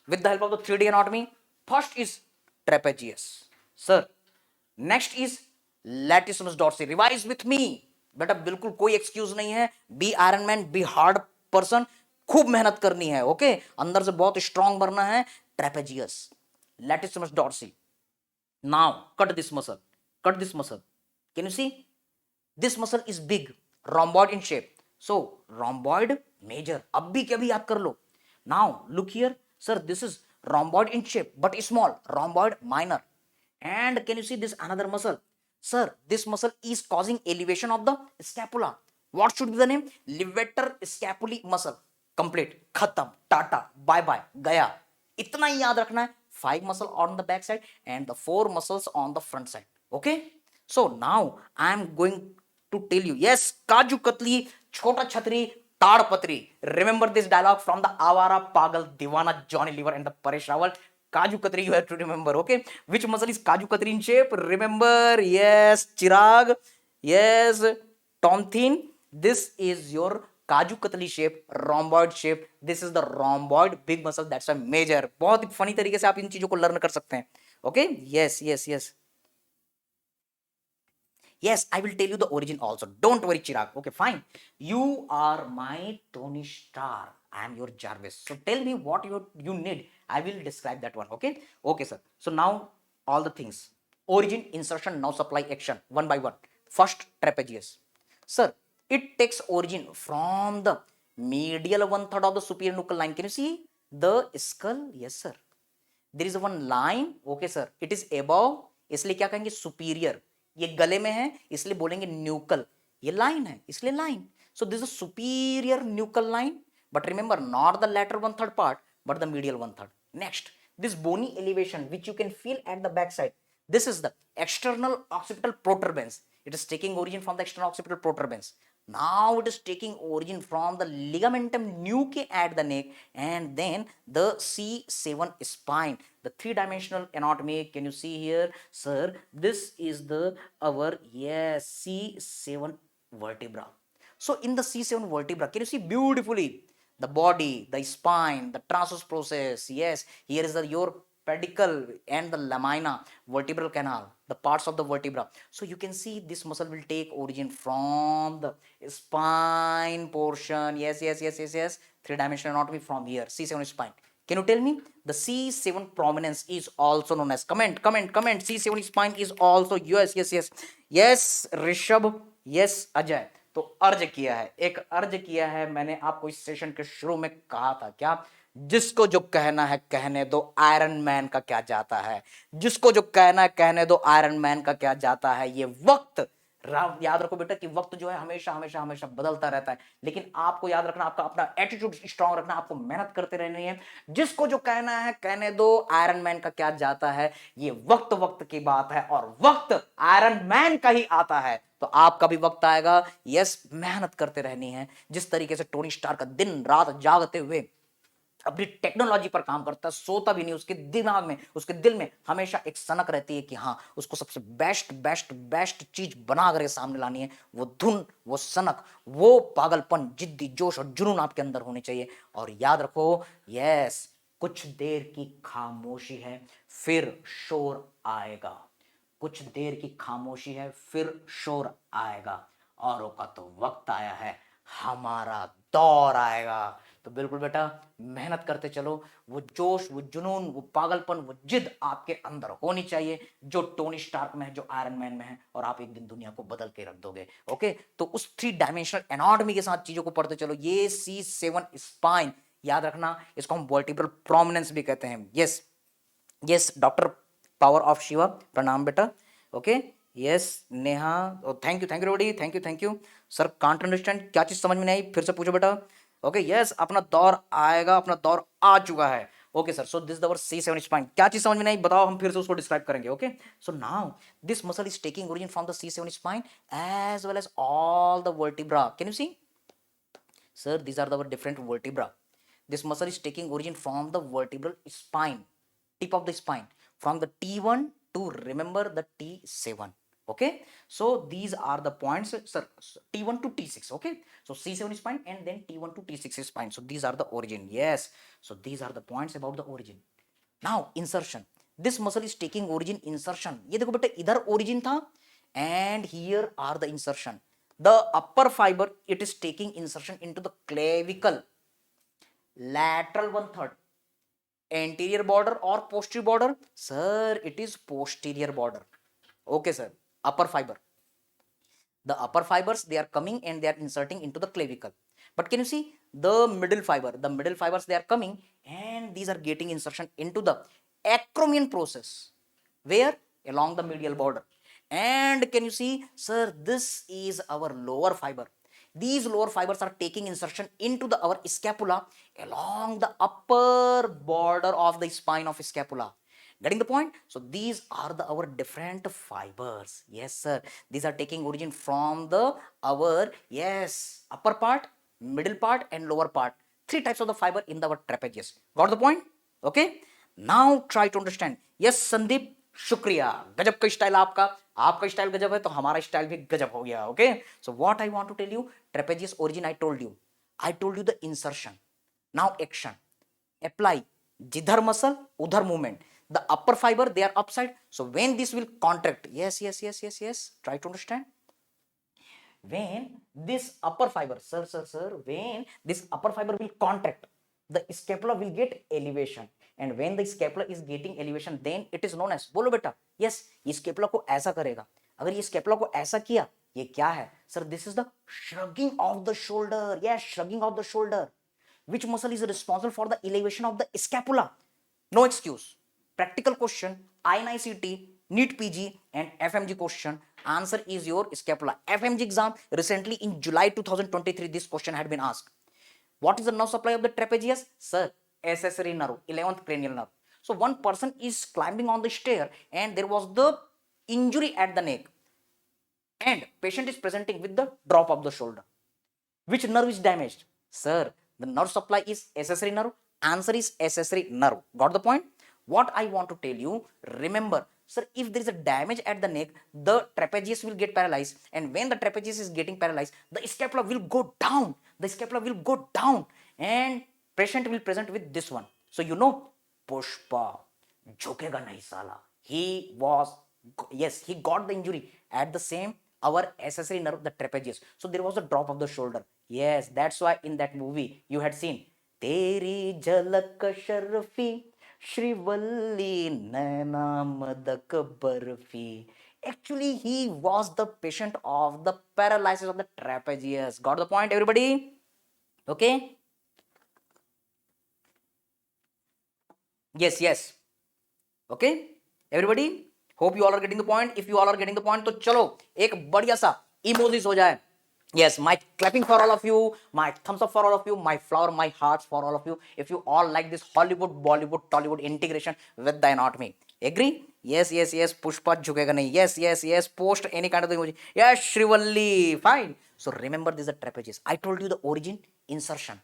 with the help of the 3D anatomy. First is trapezius. Sir, next is latissimus dorsi. Revise with me. बेटा बिल्कुल कोई excuse नहीं है. Be iron man, be hard person. खूब मेहनत करनी है. Okay, अंदर से बहुत स्ट्रांग बनना है. trapezius, latissimus dorsi. Now cut this muscle. Cut this muscle. Can you see? This muscle is big, rhomboid in shape. So rhomboid major. अब भी क्या भी याद कर लो. Now look here, sir. This is rhomboid in shape but small. Rhomboid minor. And can you see this another muscle? Sir, this muscle is causing elevation of the scapula. What should be the name? Levator scapulae muscle. Complete. खत्म. Tata. Bye bye. गया. इतना ही याद रखना है. 5 muscle on the back side and the 4 muscles on the front side. Okay? So now I am going to tell you. Yes, kaju katli, छोटा छतरी, ताड़पत्री. Remember this dialogue from the Avara Pagal Divana Johnny Lever and the Paresh Rawal. Kaju Katri, you have to remember. Okay, which muscle is Kaju Katri in shape? Remember, yes, Chirag, yes, Tonthin. This is your Kaju Katli shape, rhomboid shape. This is the rhomboid big muscle. That's a major. बहुत ही funny तरीके से आप इन चीजों को learn कर सकते हैं. Okay, yes, yes, yes. Yes, I will tell you the origin also. Don't worry, Chirag. Okay, fine. You are my Tony Stark. I am your Jarvis. So tell me what you need. I will describe that one. Okay. Okay, sir. So now all the things. Origin, insertion, now supply, action. One by one. First, trapezius. Sir, it takes origin from the medial one third of the superior nuchal line. Can you see the skull? Yes, sir. There is one line. Okay, sir. It is above. इसलिए क्या कहेंगे superior. ये गले में है इसलिए बोलेंगे nuchal. ये लाइन है इसलिए line. So this is superior nuchal line. But remember not the lateral one third part but the medial one third. Next, this bony elevation which you can feel at the back side. This is the external occipital protuberance. It is taking origin from the external occipital protuberance. Now it is taking origin from the ligamentum nuchae at the neck and then the C7 spine. The three-dimensional anatomy. Can you see here, sir? This is the our yes C7 vertebra. So in the C7 vertebra, can you see beautifully the body, the spine, the transverse process? Yes, here is the your pedicle and the lamina vertebral canal, the parts of the vertebra. So you can see this muscle will take origin from the spine portion. Yes, yes, yes, yes, yes. Three-dimensional anatomy from here, C7 spine. Can you tell me the C7 prominence is also known as, comment, C7 spine is also, yes, yes, yes, yes, Rishabh, yes, Ajay. तो अर्ज किया है, एक अर्ज किया है मैंने आपको इस सेशन के शुरू में कहा था क्या, जिसको जो कहना है कहने दो, आयरन मैन का क्या जाता है, जिसको जो कहना है कहने दो, आयरन मैन का क्या जाता है. ये वक्त याद रखो बेटा कि वक्त जो है हमेशा हमेशा हमेशा बदलता रहता है, लेकिन आपको याद रखना, आपका अपना एटीट्यूड स्ट्रांग रखना, आपको मेहनत करते रहनी है. जिसको जो कहना है कहने दो, आयरन मैन का क्या जाता है. ये वक्त वक्त की बात है और वक्त आयरन मैन का ही आता है. तो आपका भी वक्त आएगा. यस, मेहनत करते रहनी है. जिस तरीके से टोनी स्टार का दिन रात जागते हुए अपनी टेक्नोलॉजी पर काम करता है, सोता भी नहीं, उसके दिमाग में, उसके दिल में हमेशा एक सनक रहती है कि हाँ उसको सबसे बेस्ट बेस्ट बेस्ट चीज बना करके सामने लानी है. वो धुन, वो सनक, वो पागलपन, जिद्दी, जोश और जुनून आपके अंदर होने चाहिए. और याद रखो, यस, कुछ देर की खामोशी है फिर शोर आएगा. कुछ देर की खामोशी है फिर शोर आएगा. औरों का तो वक्त आया है, हमारा दौर आएगा. तो बिल्कुल बेटा मेहनत करते चलो. वो जोश, वो जुनून, वो पागलपन, वो जिद आपके अंदर होनी चाहिए जो टोनी स्टार्क में है, जो आयरन मैन में है, और आप एक दिन दुनिया को बदल के रख दोगे. ओके, तो उस थ्री डायमेंशनल एनाटॉमी के साथ चीजों को पढ़ते चलो. ये C7 स्पाइन याद रखना, इसको हम वर्टिब्रल प्रोमिनेंस भी कहते हैं. Yes yes, doctor power of Shiva, प्रणाम बेटा. Okay, yes Neha, thank you everybody, thank you sir. Can't understand, क्या चीज समझ में नहीं आई फिर से पूछो बेटा. ओके, यस, अपना दौर आएगा, अपना दौर आ चुका है. Okay sir, so this the C7 spine. क्या चीज समझ में नहीं बताओ, हम फिर से उसको डिस्क्राइब करेंगे. Okay, so now this muscle is taking origin from the C7 spine as well as all the vertebra. Can you see sir, these are the different vertebra. This muscle is taking origin from the vertebral spine, tip of the spine, from the T1 to, remember, the T7. Okay, so these are the points, sir. T1 to T6. Okay, so C7 spine and then T1 to T6 spine. So these are the origin. Yes, so these are the points about the origin. Now insertion. This muscle is taking origin insertion. ये देखो बेटा, इधर origin था and here are the insertion. The upper fiber, it is taking insertion into the clavicle, lateral one third, anterior border or posterior border. Sir, it is posterior border. Okay sir, upper fiber, the upper fibers, they are coming and they are inserting into the clavicle. But can you see the middle fiber, the middle fibers, they are coming and these are getting insertion into the acromion process, where along the medial border. And can you see, sir, this is our lower fiber. These lower fibers are taking insertion into the our scapula along the upper border of the spine of scapula. Getting the point? So these are the our different fibers. Yes, sir. These are taking origin from the our, yes, upper part, middle part, and lower part. Three types of the fiber in the our trapezius. Got the point? Okay. Now try to understand. Yes, Sandeep. शुक्रिया. गजब का style आपका. आपका style गजब है तो हमारा style भी गजब हो गया. Okay. So what I want to tell you, trapezius origin I told you. I told you the insertion. Now action. Apply. Jidhar muscle, udhar movement. The upper fiber, they are upside. So when this will contract, yes. Try to understand. When this upper fiber, sir, when this upper fiber will contract, the scapula will get elevation. And when the scapula is getting elevation, then it is known as, बोलो बेटा, yes, ये scapula को ऐसा करेगा. अगर ये scapula को ऐसा किया, ये क्या है? Sir, this is the shrugging of the shoulder. Yes, shrugging of the shoulder. Which muscle is responsible for the elevation of the scapula? No excuse. Practical question, INICT, NEET PG and FMG question. Answer is your scapula. FMG exam recently in July 2023 this question had been asked. What is the nerve supply of the trapezius? Sir, accessory nerve, 11th cranial nerve. So one person is climbing on the stair and there was the injury at the neck and patient is presenting with the drop of the shoulder. Which nerve is damaged? Sir, the nerve supply is accessory nerve. Answer is accessory nerve. Got the point? What I want to tell you, remember, sir, if there is a damage at the neck, the trapezius will get paralyzed. And when the trapezius is getting paralyzed, the scapula will go down. The scapula will go down. And patient will present with this one. So you know, Pushpa, jhukega nahi sala. He was, yes, he got the injury at the same our accessory nerve, the trapezius. So there was a drop of the shoulder. Yes, that's why in that movie you had seen Teri Jalak Sharfi Shrivalli Naina Madak Barfi. Actually, he was the patient of the paralysis of the trapezius. Got the point, everybody? Okay? Yes. Okay? Everybody? Hope you all are getting the point. If you all are getting the point, तो चलो एक बढ़िया सा emojis हो जाए. Yes, my clapping for all of you, my thumbs up for all of you, my flower, my hearts for all of you. If you all like this Hollywood, Bollywood, Tollywood integration with the anatomy. Agree? Yes. Pushpa jhukega nahi. Yes. Post any kind of emoji. Yes, Shrivalli. Fine. So remember this is a trapezius. I told you the origin, insertion.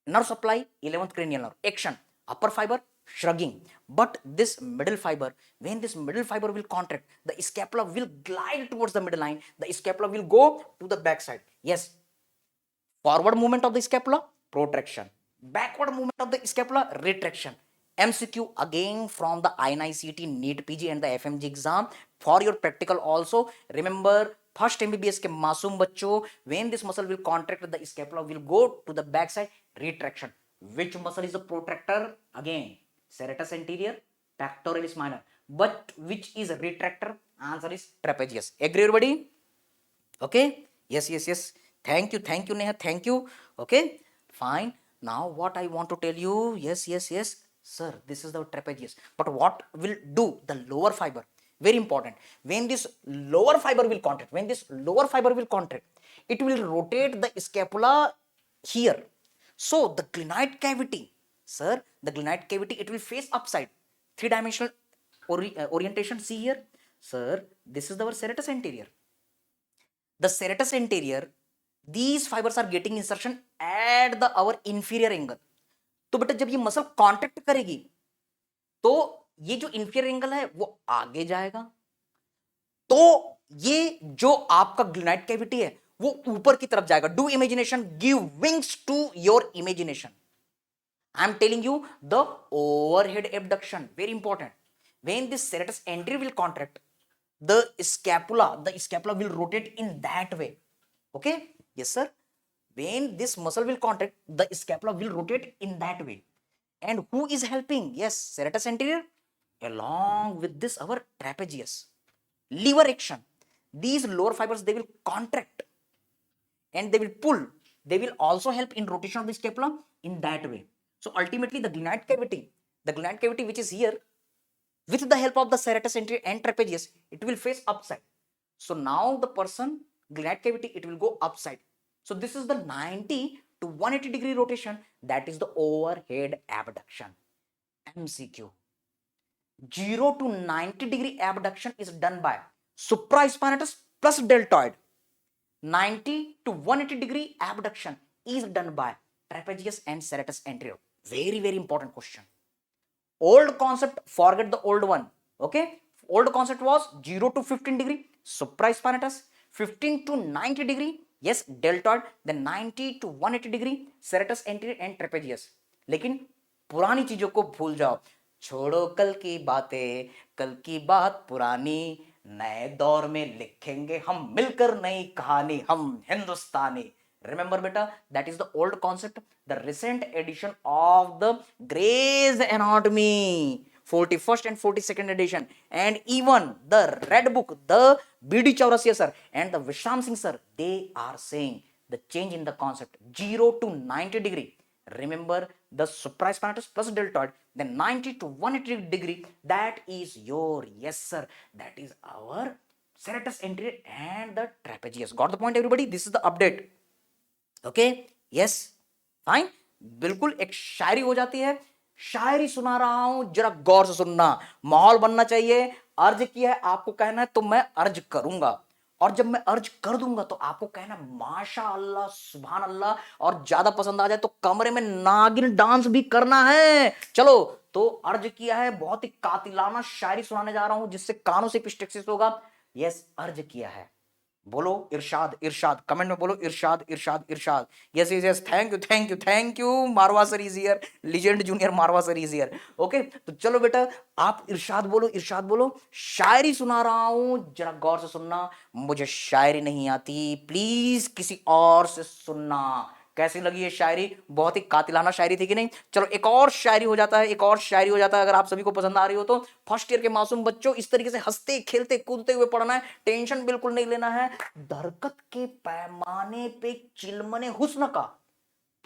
Nerve supply, 11th cranial nerve. Action, upper fiber, shrugging. But this middle fiber, when this middle fiber will contract, the scapula will glide towards the middle line. The scapula will go to the back side. Yes. Forward movement of the scapula, protraction. Backward movement of the scapula, retraction. MCQ again from the INICT, NEET PG and the FMG exam. For your practical also, remember first MBBS के मासूम बच्चों, when this muscle will contract, the scapula will go to the back side, retraction. Which muscle is the protractor? Again, serratus anterior, pectoralis minor. But which is a retractor? Answer is trapezius. Agree everybody? Okay? Yes. Thank you, Neha. Thank you. Okay? Fine. Now what I want to tell you, yes. Sir, this is the trapezius. But what will do the lower fiber? Very important. When this lower fiber will contract, it will rotate the scapula here. So the glenoid cavity, sir, it will face upside. Three-dimensional orientation. See here, sir. This is our serratus anterior. The serratus anterior, these fibers are getting insertion at the our inferior angle. तो बेटा जब ये muscle contract करेगी तो ये जो inferior angle है वो आगे जाएगा, तो ये जो आपका ग्लिनाइड कैविटी है वो ऊपर की तरफ जाएगा. Do imagination, give wings to your imagination. I am telling you the overhead abduction, very important. When this serratus anterior will contract, the scapula will rotate in that way. Okay? Yes, sir. When this muscle will contract, the scapula will rotate in that way. And who is helping? Yes, serratus anterior along with this our trapezius. Lever action. These lower fibers, they will contract and they will pull. They will also help in rotation of the scapula in that way. So ultimately the glenoid cavity which is here, with the help of the serratus anterior and trapezius, it will face upside. So now the person, glenoid cavity, it will go upside. So this is the 90 to 180 degree rotation. That is the overhead abduction. MCQ. 0 to 90 degree abduction is done by supraspinatus plus deltoid. 90 to 180 degree abduction is done by trapezius and serratus anterior. Very, very important question. Old concept, forget the old one. Okay, old concept was 0 to 15 degree supraspinatus, 15 to 90 degree yes deltoid, then 90 to 180 degree serratus anterior and trapezius. लेकिन पुरानी चीजों को भूल जाओ, छोड़ो कल की बातें, कल की बात पुरानी, नए दौर में लिखेंगे हम मिलकर नई कहानी, हम हिंदुस्तानी. Remember beta, that is the old concept. The recent edition of the Gray's Anatomy, 41st and 42nd edition, and even the red book, the BD Chaurasia sir and the Vishram Singh sir, they are saying the change in the concept 0 to 90 degree. Remember the supraspinatus plus deltoid, then 90 to 180 degree, that is your, yes sir, that is our serratus anterior and the trapezius. Got the point everybody? This is the update. Okay yes fine. बिल्कुल एक शायरी हो जाती है, शायरी सुना रहा हूं, जरा गौर से सुनना, माहौल बनना चाहिए. अर्ज किया है, आपको कहना है तो मैं अर्ज करूंगा, और जब मैं अर्ज कर दूंगा तो आपको कहना माशा अल्लाह सुभान अल्लाह, और ज्यादा पसंद आ जाए तो कमरे में नागिन डांस भी करना है. चलो तो अर्ज किया है, बहुत ही कातिलाना शायरी सुनाने जा रहा हूं जिससे कानों से पिस्टेक्सिस होगा. यस अर्ज किया है, बोलो इरशाद इरशाद, कमेंट में बोलो Irshad Irshad Irshad. Yes yes yes, thank you thank you thank you. Marwah sir is here, legend junior Marwa sir is here. Okay तो चलो बेटा आप इरशाद बोलो इरशाद बोलो. शायरी सुना रहा हूं, जरा गौर से सुनना. मुझे शायरी नहीं आती, प्लीज किसी और से सुनना. कैसी लगी ये शायरी? बहुत ही कातिलाना शायरी थी कि नहीं? चलो एक और शायरी हो जाता है, एक और शायरी हो जाता है. अगर आप सभी को पसंद आ रही हो तो फर्स्ट ईयर के मासूम बच्चों, इस तरीके से हंसते खेलते कूदते हुए पढ़ना है, टेंशन बिल्कुल नहीं लेना है. दरकत के पैमाने पे चिलमने हुस्न का,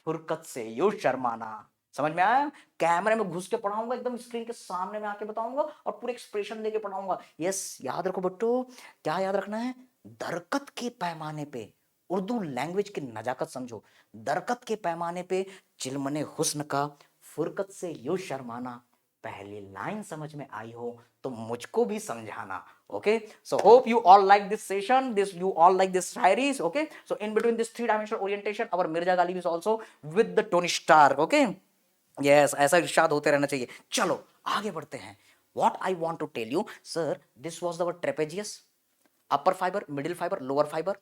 फुरकत से यूं शर्माना. समझ में आया? कैमरे में घुस के पढ़ाऊंगा, एकदम स्क्रीन के सामने में आके बताऊंगा और पूरे एक्सप्रेशन देके पढ़ाऊंगा. यस याद रखो बच्चों, क्या याद रखना है? दरकत के पैमाने पे, उर्दू लैंग्वेज की नजाकत समझो. दरकत के पैमाने पे चिलमने हुस्न का, फुरकत से यूं शर्माना. पहली लाइन समझ में आई हो तो मुझको भी समझाना. Okay, so hope you all like this session, you all like this shairis. Okay, so in between this three-dimensional orientation, our Mirza Ghalib is also with the Tony Stark. Okay, yes, ऐसा इरशाद होते रहना चाहिए. चलो आगे बढ़ते हैं. What I want to tell you, sir, this was our trapezius, upper fiber, middle fiber, lower fiber.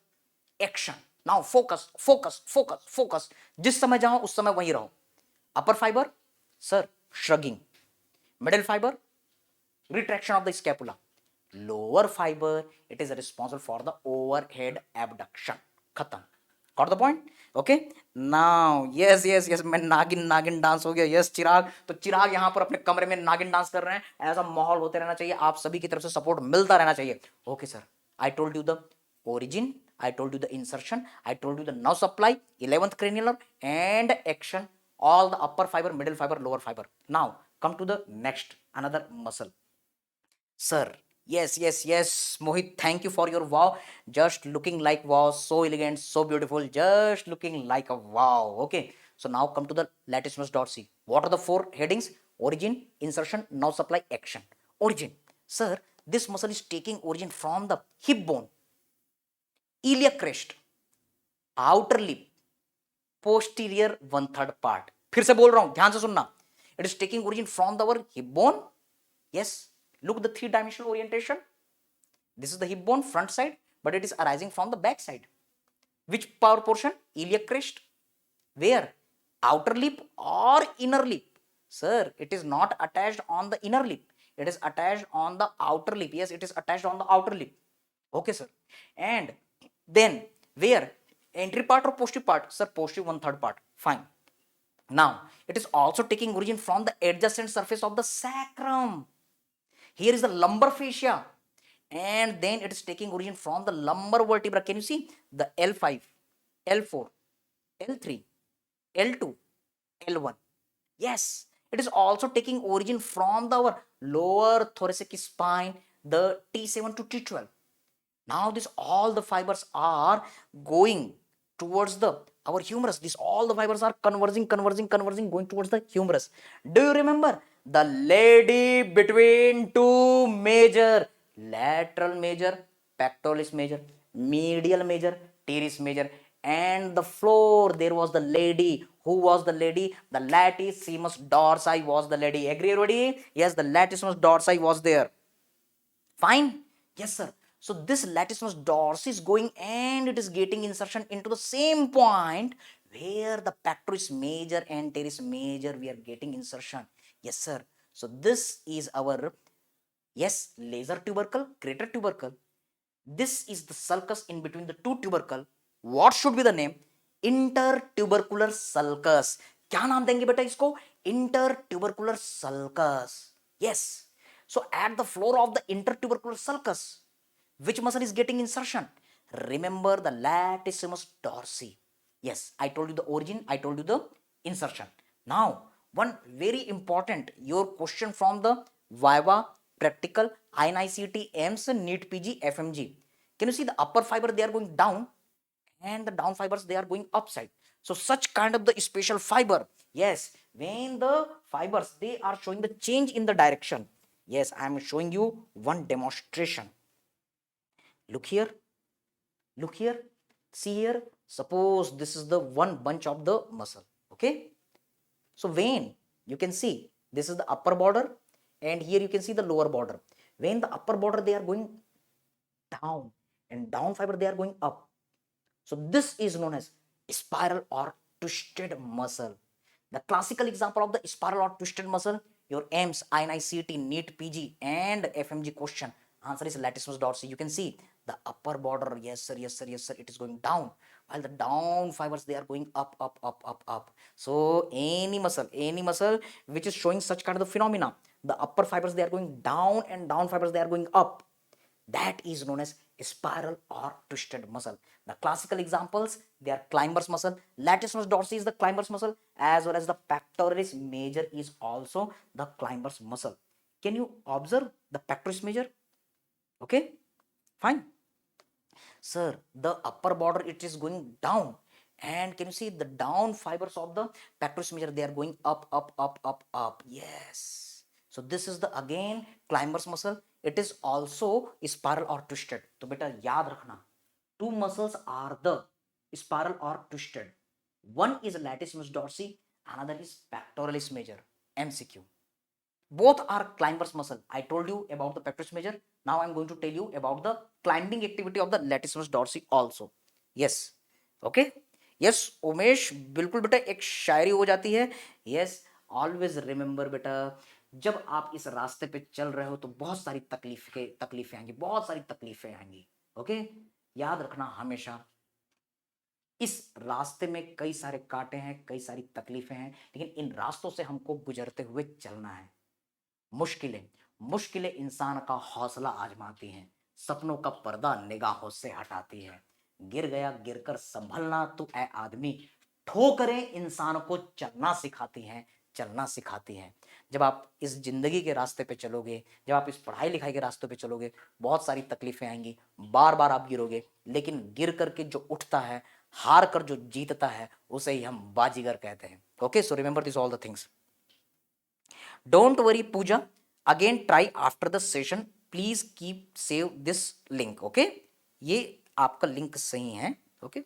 Action. Now focus, focus, focus, focus. जिस समय जाओ उस समय वहीं रहो. Upper fiber, sir, shrugging. Middle fiber, retraction of the scapula. Lower fiber, it is responsible for the overhead abduction. खत्म. Got the point? Okay. Now, yes, yes, yes. मैं नागिन नागिन डांस हो गया. Yes, चिराग. तो चिराग यहाँ पर अपने कमरे में नागिन डांस कर रहे हैं. ऐसा माहौल होते रहना चाहिए. आप सभी की तरफ से सपोर्ट मिलता रहना चाहिए. Okay, sir. I told you the origin. I told you the insertion. I told you the nerve supply, 11th cranial nerve, and action. All the upper fiber, middle fiber, lower fiber. Now, come to the next, another muscle. Sir, yes, yes, yes, Mohit, thank you for your wow. Just looking like wow, so elegant, so beautiful, just looking like a wow. Okay, so now come to the latissimus dorsi. What are the four headings? Origin, insertion, nerve supply, action. Origin. Sir, this muscle is taking origin from the hip bone, iliac crest, outer lip, posterior 1/3 part. फिर से बोल रहा हूं, ध्यान से सुनना. It is taking origin from the hip bone. Yes, look the three-dimensional orientation. This is the hip bone front side, but it is arising from the back side. Which power portion? Iliac crest. Where? Outer lip or inner lip? Sir, it is not attached on the inner lip. It is attached on the outer lip. Yes, it is attached on the outer lip. Okay, sir. And then where? Entry part or posterior part? Sir, posterior 1/3 part. Fine. Now, it is also taking origin from the adjacent surface of the sacrum. Here is the lumbar fascia, and then it is taking origin from the lumbar vertebra. Can you see the L5, L4, L3, L2, L1? Yes, it is also taking origin from the lower thoracic spine, the T7 to T12. Now this all the fibers are going towards the our humerus. This all the fibers are converging, going towards the humerus. Do you remember the lady between two major, lateral major, pectoralis major, medial major, teres major, and the floor there was the lady. Who was the lady? The latissimus dorsi was the lady. Agree everybody? Yes, the latissimus dorsi was there. Fine? Yes, sir. So this latissimus dorsi is going and it is getting insertion into the same point where the pectoris major and teres major we are getting insertion. Yes, sir. So this is our, yes, laser tubercle, greater tubercle. This is the sulcus in between the two tubercle. What should be the name? Intertubercular sulcus. क्या नाम देंगे बेटा इसको? Intertubercular sulcus. Yes. So at the floor of the intertubercular sulcus, which muscle is getting insertion? Remember the latissimus dorsi. Yes, I told you the origin, I told you the insertion. Now, one very important, your question from the Viva, practical, INICT, AIMS, NEET PG, FMG. Can you see the upper fiber, they are going down and the down fibers, they are going upside. So such kind of the special fiber, yes, when the fibers, they are showing the change in the direction. Yes, I am showing you one demonstration. Look here, look here, see here. Suppose this is the one bunch of the muscle. Okay, so when you can see this is the upper border and here you can see the lower border. When the upper border they are going down and down fiber they are going up. So this is known as spiral or twisted muscle. The classical example of the spiral or twisted muscle, your AIMS, INICT, NEET, PG and FMG question. Answer is latissimus dorsi. You can see the upper border, yes sir, yes sir, yes sir, it is going down, while the down fibers they are going up, up, up, up, up. So any muscle which is showing such kind of the phenomena, the upper fibers they are going down and down fibers they are going up, that is known as spiral or twisted muscle. The classical examples, they are climber's muscle. Latissimus dorsi is the climber's muscle, as well as the pectoralis major is also the climber's muscle. Can you observe the pectoralis major? Okay, fine. Sir, the upper border it is going down, and can you see the down fibers of the pectoralis major, they are going up, up, up, up, up. Yes. So this is the again climber's muscle. It is also spiral or twisted. तो बेटा याद रखना, two muscles are the spiral or twisted. One is latissimus dorsi, another is pectoralis major. MCQ. Both are climber's muscle. I told you about the pectoralis major. Now I am going to tell you about the climbing activity of the latissimus dorsi also. Yes. Okay. Yes, Umesh बिल्कुल बेटा एक शायरी हो जाती है. Yes, always remember बेटा, जब आप इस रास्ते पे चल रहे हो तो बहुत सारी तकलीफें आएंगी, बहुत सारी तकलीफें आएंगी. ओके, याद रखना हमेशा, इस रास्ते में कई सारे कांटे हैं, कई सारी तकलीफें हैं, लेकिन इन रास्तों से हमको गुजरते हुए चलना है. मुश्किलें मुश्किलें इंसान का हौसला आजमाती हैं, सपनों का पर्दा निगाहों से हटाती है. गिर गया गिरकर संभलना तू ए आदमी, ठोकरें इंसान को चलना सिखाती हैं, चलना सिखाती हैं. जब आप इस जिंदगी के रास्ते पे चलोगे, जब आप इस पढ़ाई लिखाई के रास्ते पे चलोगे, बहुत सारी तकलीफें आएंगी, बार बार आप गिरोगे, लेकिन गिर करके जो उठता है, हार कर जो जीतता है, उसे ही हम बाजीगर कहते हैं. Okay, so remember this all the things. Don't worry, Pooja. Again, try after the session. Please keep save this link. Okay? ये आपका लिंक सही है. Okay?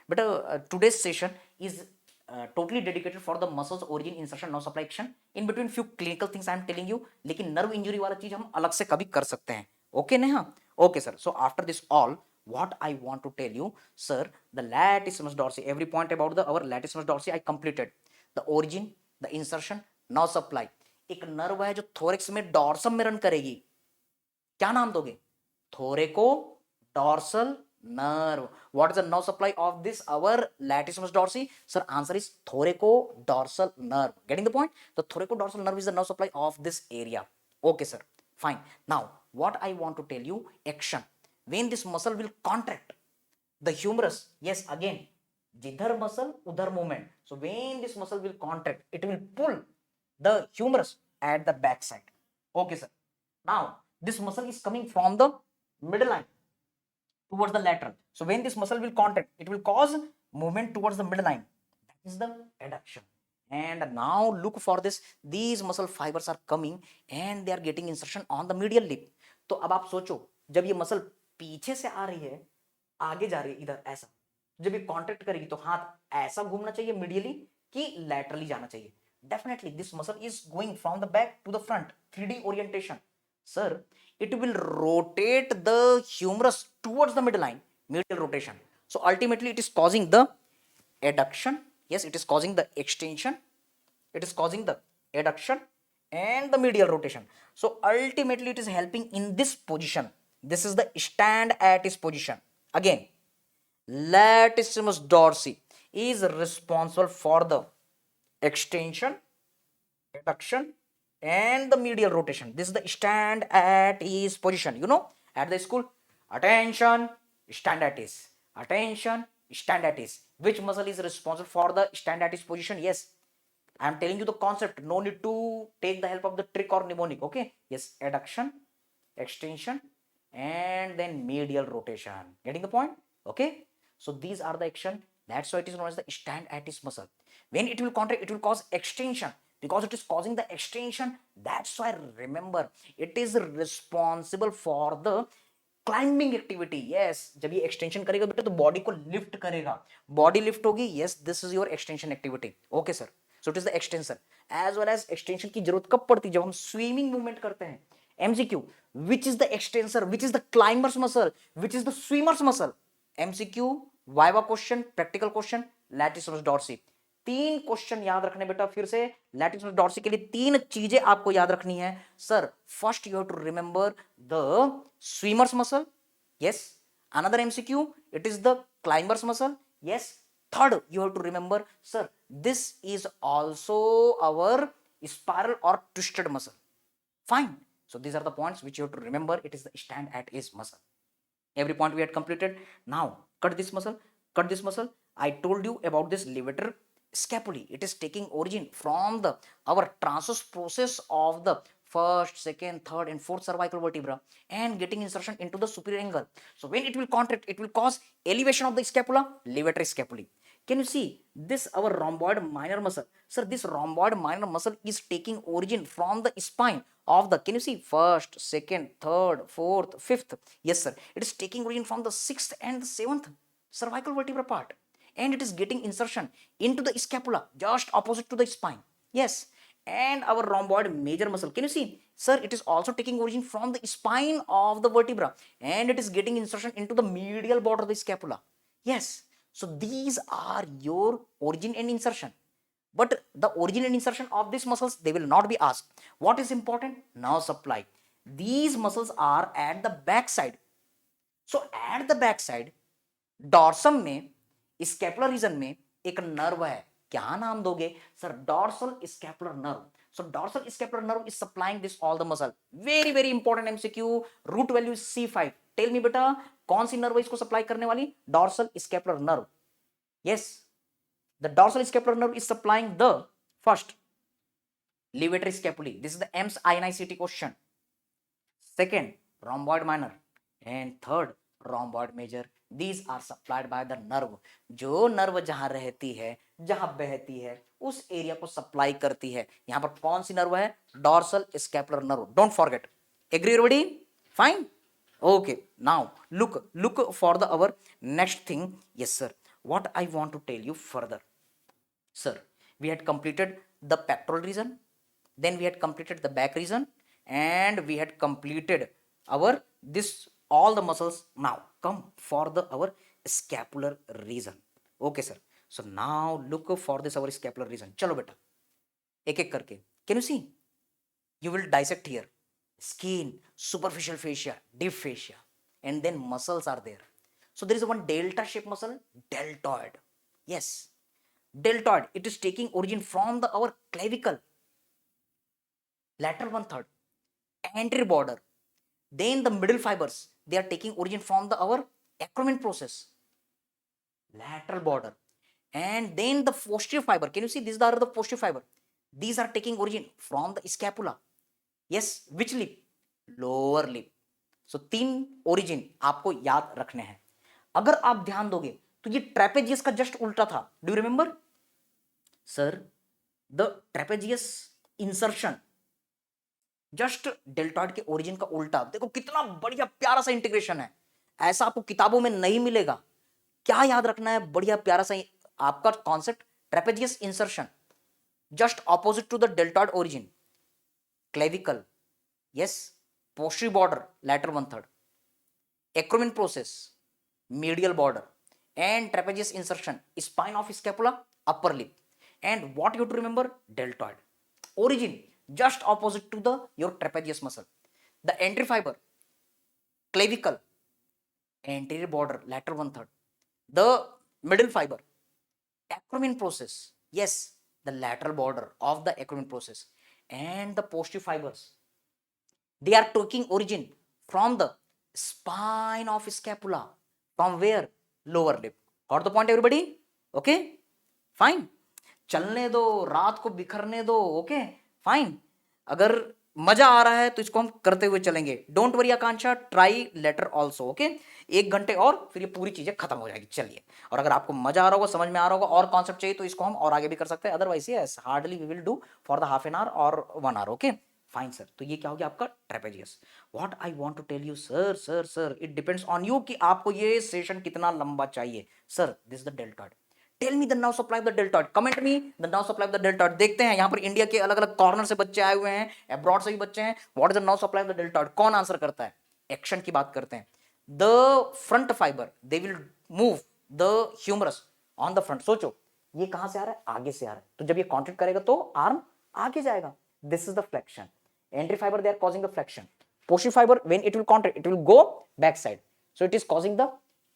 But today's session is totally dedicated for the muscles origin, insertion, nerve supply action. In between few clinical things I am telling you. लेकिन nerve injury वाला चीज हम अलग से कभी कर सकते हैं. Okay Neha? Okay sir. So after this all, what I want to tell you, sir, the latissimus dorsi. Every point about the our latissimus dorsi I completed. The origin, the insertion, nerve supply. एक nerve है जो thorax में dorsum में run करेगी. क्या नाम दोगे? थोरेको dorsal nerve. What is the nerve supply of this our latissimus dorsi? Sir, answer is thoraco dorsal nerve. Getting the point? The thoraco dorsal nerve is the nerve supply of this area. Okay sir, fine. Now what I want to tell you, action. When this muscle will contract the humerus, yes, again jidhar muscle udhar movement. So when this muscle will contract, it will pull the humerus at the back side. Okay sir. Now this muscle is coming from the middle line. towards the lateral. So when this muscle will contract, it will cause movement towards the midline. That is the adduction. And now look for this, these muscle fibers are coming and they are getting insertion on the medial lip. तो अब आप सोचो, जब ये muscle पीछे से आ रही है, आगे जा रही है इधर ऐसा, जब ये कॉन्ट्रैक्ट करेगी तो हाथ ऐसा घूमना चाहिए मीडियली कि लैटरली जाना चाहिए. Definitely this muscle is going from the back to the front, 3D orientation. Sir, it will rotate the humerus towards the midline, medial rotation. So ultimately it is causing the adduction. Yes, it is causing the extension. It is causing the adduction and the medial rotation. So ultimately it is helping in this position. This is the stand at its position. Again, latissimus dorsi is responsible for the extension, adduction and the medial rotation. This is the stand at ease position. You know, at the school, attention, stand at ease. Attention, stand at ease. Which muscle is responsible for the stand at ease position? Yes, I am telling you the concept. No need to take the help of the trick or mnemonic. Okay. Yes, adduction, extension and then medial rotation. Getting the point? Okay. So these are the action. That's why it is known as the stand at ease muscle. When it will contract, it will cause extension. Because it is causing the extension, that's why remember it is responsible for the climbing activity. Yes, जब ये extension करेगा बेटा तो body को lift करेगा, body lift होगी. Yes, this is your extension activity. Okay sir, so it is the extension. As well as extension की जरूरत कब पड़ती है? जब हम स्विमिंग मूवमेंट करते हैं. MCQ, which is the extensor, which is the climber's muscle, which is the swimmer's muscle. MCQ, viva question, practical question, latissimus dorsi. 3 question याद रखने बेटा. फिर से लैटिसिमस डॉर्सी के लिए 3 चीजें आपको याद रखनी है. Sir, first you have to remember the swimmer's muscle. Yes. Another MCQ, it is the climbers muscle. Yes. Third, you have to remember, sir, this is also our spiral or twisted muscle. Fine. So these are the points which you have to remember. It is the stand at ease muscle. Every point we had completed. Now cut this muscle. Cut this muscle. I told you about this levator scapulae. It is taking origin from the our transverse process of the first, second, third and fourth cervical vertebra and getting insertion into the superior angle. So when it will contract, it will cause elevation of the scapula, levator scapulae. Can you see this our rhomboid minor muscle? Sir, this rhomboid minor muscle is taking origin from the spine of the, can you see, first, second, third, fourth, fifth. Yes sir, it is taking origin from the 6th and the 7th cervical vertebra part and it is getting insertion into the scapula just opposite to the spine. Yes, and our rhomboid major muscle, can you see, sir, it is also taking origin from the spine of the vertebra and it is getting insertion into the medial border of the scapula. Yes, so these are your origin and insertion. But the origin and insertion of these muscles, they will not be asked. What is important? Nerve supply. These muscles are at the back side. So at the back side, dorsum में, scapular reason में एक nerve है. क्या नाम दोगे? Sir, dorsal scapular nerve. So dorsal scapular nerve is supplying this all the muscle. Very very important MCQ. Root value is C5. Tell me बेटा, कौन सी नर्व इसको सप्लाई करने वाली? Dorsal scapular nerve. Yes, the dorsal scapular nerve is supplying the first levator scapulae. This is the EMS INICT question. Second, rhomboid minor and third, rhomboid major. These are supplied by the nerve. जो nerve जहां रहती है, जहां बहती है, उस area को supply करती है. यहां पर कौन सी नर्व है? Dorsal scapular nerve. Don't forget. Agree everybody? Fine. Okay, now look for the our next thing. Yes sir, what I want to tell you further. Sir, we had completed the pectoral region, then we had completed the back region and we had completed our this all the muscles. Now come for the our scapular region. Okay sir, so now look for this our scapular region. चलो बेटा एक एक करके. Can you see? You will dissect here. Skin, superficial fascia, deep fascia, and then muscles are there. So there is one delta shaped muscle, deltoid. Yes, deltoid. It is taking origin from the our clavicle, lateral 1/3, anterior border. Then the middle fibers, they are taking origin from the our acromion process, lateral border, and then the posterior fiber. Can you see? These are the posterior fiber. These are taking origin from the scapula. Yes, which lip? Lower lip. So 3 origin आपको याद रखने हैं. अगर आप ध्यान दोगे तो ये ट्रेपेजियस का जस्ट उल्टा था। Do you remember sir? The trapezius insertion just deltoid के ओरिजिन का उल्टा। देखो कितना बढ़िया प्यारा सा इंटीग्रेशन है, ऐसा आपको किताबों में नहीं मिलेगा। क्या याद रखना है, बढ़िया प्यारा सा आपका concept, trapezius insertion just opposite to the deltoid origin, clavicle, yes, posterior border lateral one third, acromion process medial border, and trapezius insertion spine of scapula upper lip. And what you have to remember, deltoid origin just opposite to the your trapezius muscle, the entry fiber clavicle, anterior border lateral one third, the middle fiber acromion process, yes, the lateral border of the acromion process, and the posterior fibers, they are taking origin from the spine of scapula. From where? Lower lip. Got the point everybody? Okay, fine. चलने दो, रात को बिखरने दो। Okay fine. अगर मजा आ रहा है तो इसको हम करते हुए चलेंगे। Don't worry Akanksha, try later also. Okay, 1 घंटे और फिर ये पूरी चीजें खत्म हो जाएगी। चलिए, और अगर आपको मजा आ रहा होगा, समझ में आ रहा होगा और कॉन्सेप्ट चाहिए तो इसको हम और आगे भी कर सकते हैं। Otherwise yes, hardly we will do for the half an hour और 1 आवर। Okay fine sir. तो ये क्या हो गया आपका trapezius. What I want to tell you sir, it depends on you कि आपको ये सेशन कितना लंबा चाहिए। Sir this is the deltoid, tell me the nerve supply of the deltoid, comment me the nerve supply of the deltoid. देखते हैं यहाँ पर इंडिया के अलग अलग कॉर्नर से बच्चे आए हुए हैं, अब्रॉड से भी बच्चे हैं। What is the nerve supply of the deltoid, कौन आंसर करता है? एक्शन की बात करते हैं। The front fiber they will move the humerus on the front. सोचो ये कहां से आ रहा है? आगे से आ रहा है। तो जब ये कॉन्ट्रैक्ट करेगा तो आर्म आगे जाएगा। This is the flexion. Entry fiber, they are causing the flexion. Posterior fiber, when it will contract, it will go backside. So it is causing the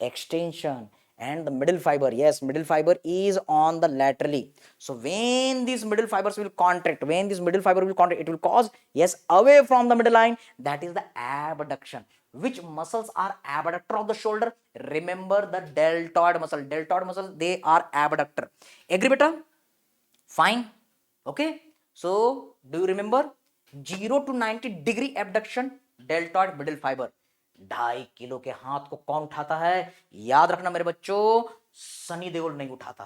extension. And the middle fiber, yes, middle fiber is on the laterally. So when these middle fibers will contract, it will cause, yes, away from the middle line. That is the abduction. Which muscles are abductor of the shoulder? Remember the deltoid muscle. Deltoid muscle, they are abductor. Agree, beta? Fine. Okay. So do you remember? 0 to 90 degree abduction, deltoid middle fibre. 2.5 kilo के हाथ को कौन उठाता है? याद रखना मेरे बच्चों, सनी देओल नहीं उठाता।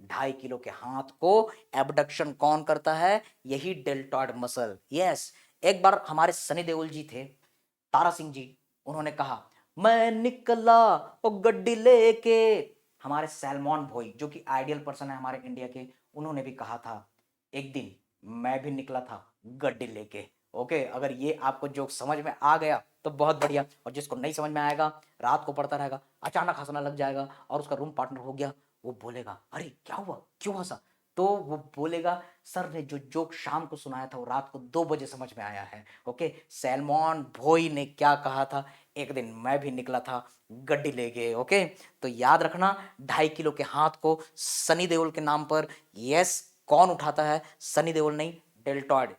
2.5 किलो के हाथ को एबडक्शन कौन करता है? यही डेल्टॉइड मसल। यस, एक बार हमारे सनी देओल जी थे, तारा सिंह जी, उन्होंने कहा मैं निकला ओ गड्डी लेके। हमारे सैलमॉन भोई जो कि आइडियल पर्सन है हमारे इंडिया के, उन्होंने भी कहा था एक दिन मैं भी निकला था गड्डी लेके। ओके, अगर ये आपको जोक समझ में आ गया तो बहुत बढ़िया, और जिसको नहीं समझ में आएगा रात को पढ़ता रहेगा, अचानक हंसना लग जाएगा और उसका रूम पार्टनर हो गया, वो बोलेगा अरे क्या हुआ, क्यों हंसा? तो वो बोलेगा सर ने जो जोक शाम को सुनाया था वो रात को 2 बजे समझ में आया है। ओके, सैलमॉन भोई ने क्या कहा था? एक दिन मैं भी निकला था गड्डी लेके। ओके, तो याद रखना 2.5 किलो के हाथ को सनी देओल के नाम पर, यस, कौन उठाता है? सनी देओल नहीं, डेल्टॉइड।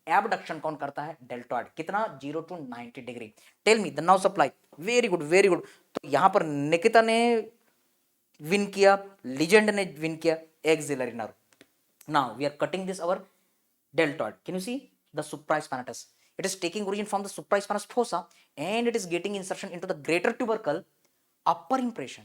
एबडक्शन कौन करता है? डेल्टॉइड। कितना? 0 to 90 degree. Tell me the nerve supply. Very good, very good. तो यहां पर निकिता ने विन किया, लीजेंड ने विन किया, axillary nerve. Now we are cutting this our deltoid. Can you see the supraspinatus? It is taking origin from the supraspinous fossa and it is getting insertion into the greater tubercle upper impression.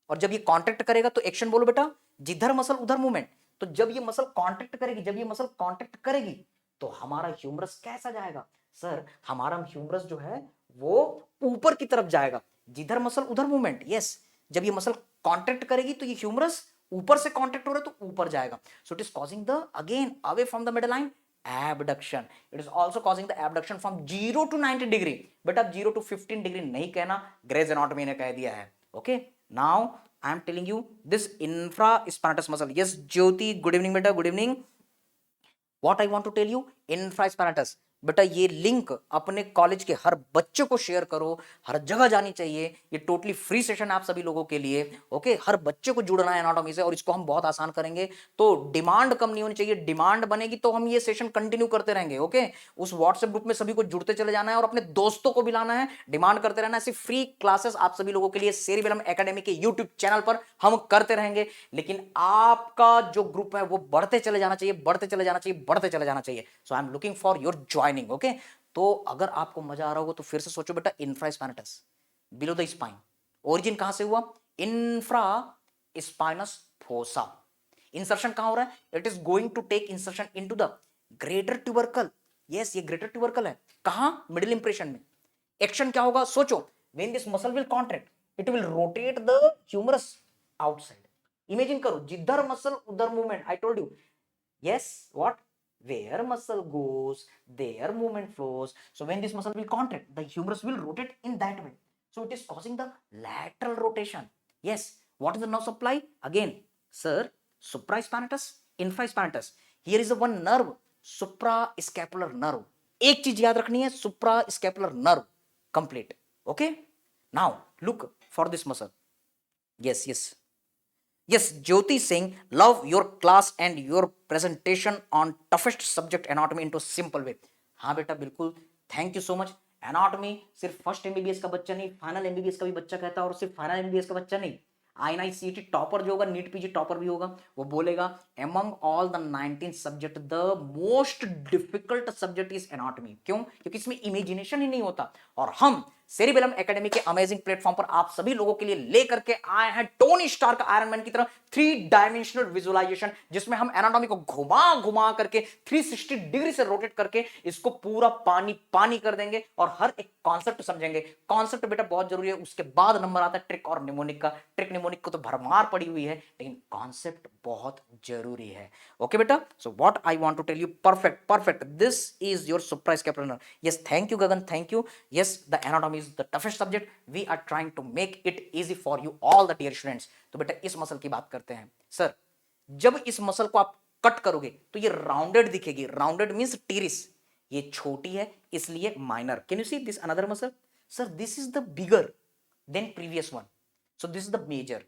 और जब ये contract करेगा तो action बोलो बेटा, जिधर muscle उधर movement. तो जब ये मसल कॉन्ट्रैक्ट करेगी, जब ये मसल कॉन्ट्रैक्ट करेगी तो हमारा ह्यूमरस कैसा जाएगा? सर हमारा ह्यूमरस जो है वो ऊपर की तरफ जाएगा। जिधर मसल उधर मूवमेंट। यस, जब ये मसल कॉन्ट्रैक्ट करेगी तो ये ह्यूमरस ऊपर से कॉन्ट्रैक्ट हो रहा है तो ऊपर जाएगा। सो it is causing the again away from the middle line abduction. It is also causing the abduction from 0 to 90 degree. But अब 0 to 15 डिग्री नहीं कहना, ग्रेज एनाटॉमी ने कह दिया है। Okay, now I am telling you this infraspinatus muscle. Yes, Jyoti, good evening बेटा, good evening. What I want to tell you, infraspinatus. बेटा ये लिंक अपने कॉलेज के हर बच्चे को शेयर करो, हर जगह जानी चाहिए। ये टोटली फ्री सेशन आप सभी लोगों के लिए। ओके, हर बच्चे को जुड़ना है एनाटॉमी से और इसको हम बहुत आसान करेंगे। तो डिमांड कम नहीं होनी चाहिए, डिमांड बनेगी तो हम ये सेशन कंटिन्यू करते रहेंगे। ओके, उस व्हाट्सएप ग्रुप में सभी को जुड़ते चले जाना है और अपने दोस्तों को भी लाना है, डिमांड करते रहना है। ऐसी फ्री क्लासेस आप सभी लोगों के लिए सेरिबेलम एकेडमी के यूट्यूब चैनल पर हम करते रहेंगे। लेकिन आपका जो ग्रुप है वो बढ़ते चले जाना चाहिए, बढ़ते चले जाना चाहिए, बढ़ते चले जाना चाहिए। So I am looking for your joining. Okay, तो अगर आपको मजा आ रहा होगा तो फिर से सोचो बेटा, infraspinatus below the spine. Origin कहां से हुआ? Infra spinous fossa. इंसर्शन कहां हो रहा है? It is going to take insertion into the greater tubercle. Yes, ये ग्रेटर ट्यूबरकल है। कहां? मिडिल इंप्रेशन में। एक्शन क्या होगा? सोचो, when this muscle will contract, it will rotate the humerus outside. Imagine करो, जिधर मसल उधर movement. I told you, yes, what? Where muscle goes, there movement flows. So when this muscle will contract, the humerus will rotate in that way. So it is causing the lateral rotation. Yes. What is the nerve supply? Again, sir, supraspinatus, infraspinatus. Here is the one nerve, suprascapular nerve. एक चीज याद रखनी है, suprascapular nerve. Complete. Okay. Now look for this muscle. Yes, yes. Yes, Jyoti Singh, love your class and your presentation on toughest subject anatomy into simple way. हाँ बेटा, बिल्कुल, thank you so much. Anatomy सिर्फ first MBBS का बच्चा नहीं, final MBBS का भी बच्चा कहता है, और सिर्फ फाइनल एमबीबीएस का बच्चा नहीं, आईएनआईसीटी टॉपर जो होगा, नीट पीजी टॉपर भी होगा, वो बोलेगा among all the 19 subject the most difficult subject is anatomy. क्यों? क्योंकि इसमें इमेजिनेशन ही नहीं होता। और हम सेरिबेलम एकेडमी के अमेजिंग प्लेटफॉर्म पर आप सभी लोगों के लिए लेकर के आए हैं टोनी स्टार्क आयरन मैन की तरह 3 डायमेंशनल विजुअलाइजेशन, जिसमें हम एनाटॉमी को घुमा घुमा करके 360 डिग्री से रोटेट करके इसको पूरा पानी पानी कर देंगे और हर एक कॉन्सेप्ट समझेंगे। कॉन्सेप्ट बेटा बहुत जरूरी है, उसके बाद नंबर आता है ट्रिक और निमोनिक का। ट्रिक निमोनिक को तो भरमार पड़ी हुई है, लेकिन कॉन्सेप्ट बहुत जरूरी है। ओके बेटा, so what I want to tell you, perfect perfect, this is your suprascapular nerve. Yes, thank you Gagan, thank you. Yes, the anatomy is the toughest subject, we are trying to make it easy for you all the dear students। तो बेटा इस muscle की बात करते हैं। Sir, जब इस muscle को आप कट करोगे तो ये राउंडेड दिखेगी। राउंडेड मींस टीरिस, ये छोटी है इसलिए minor. Can you see this another muscle? Sir, this is the bigger than previous one, so this is the major,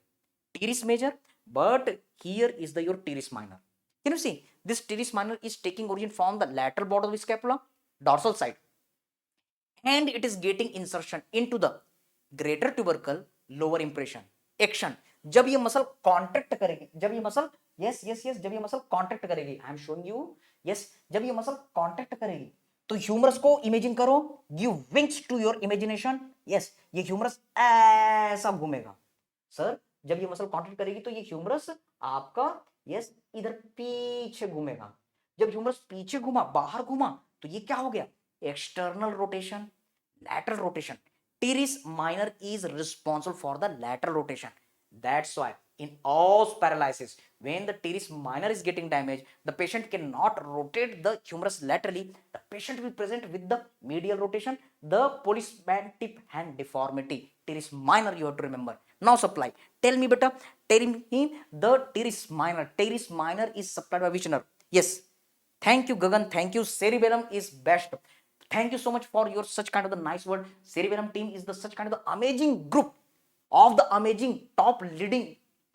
teres major, but here is the your teres minor। Can you see this teres minor is taking origin from the lateral border of the scapula, dorsal side, and it is getting insertion into the greater tubercle lower impression। Action, जब ये muscle contract करेगी, जब ये muscle, yes yes yes, जब ये muscle contract करेगी, आई am showing you, yes, जब ये मसल कॉन्ट्रैक्ट करेगी तो ह्यूमरस को इमेजिन करो, give wings to your imagination. Yes, ये ह्यूमरस ऐसा घूमेगा। सर, जब ये मसल कॉन्ट्रैक्ट करेगी तो ये ह्यूमरस आपका, यस, इधर पीछे घूमेगा। जब ह्यूमरस पीछे घूमा, बाहर घूमा, तो ये क्या हो गया? External rotation, lateral rotation। Teres minor is responsible for the lateral rotation। That's why in os paralysis, when the teres minor is getting damaged, the patient cannot rotate the humerus laterally, the patient will present with the medial rotation, the policeman tip hand deformity। Teres minor, you have to remember। Now supply, tell me beta, tell me the teres minor is supplied by which nerve? Yes, thank you Gagan, thank you, cerebellum is best। Thank you so much for your such kind of the nice word। Cerebellum team is the such kind of the amazing group of the amazing top leading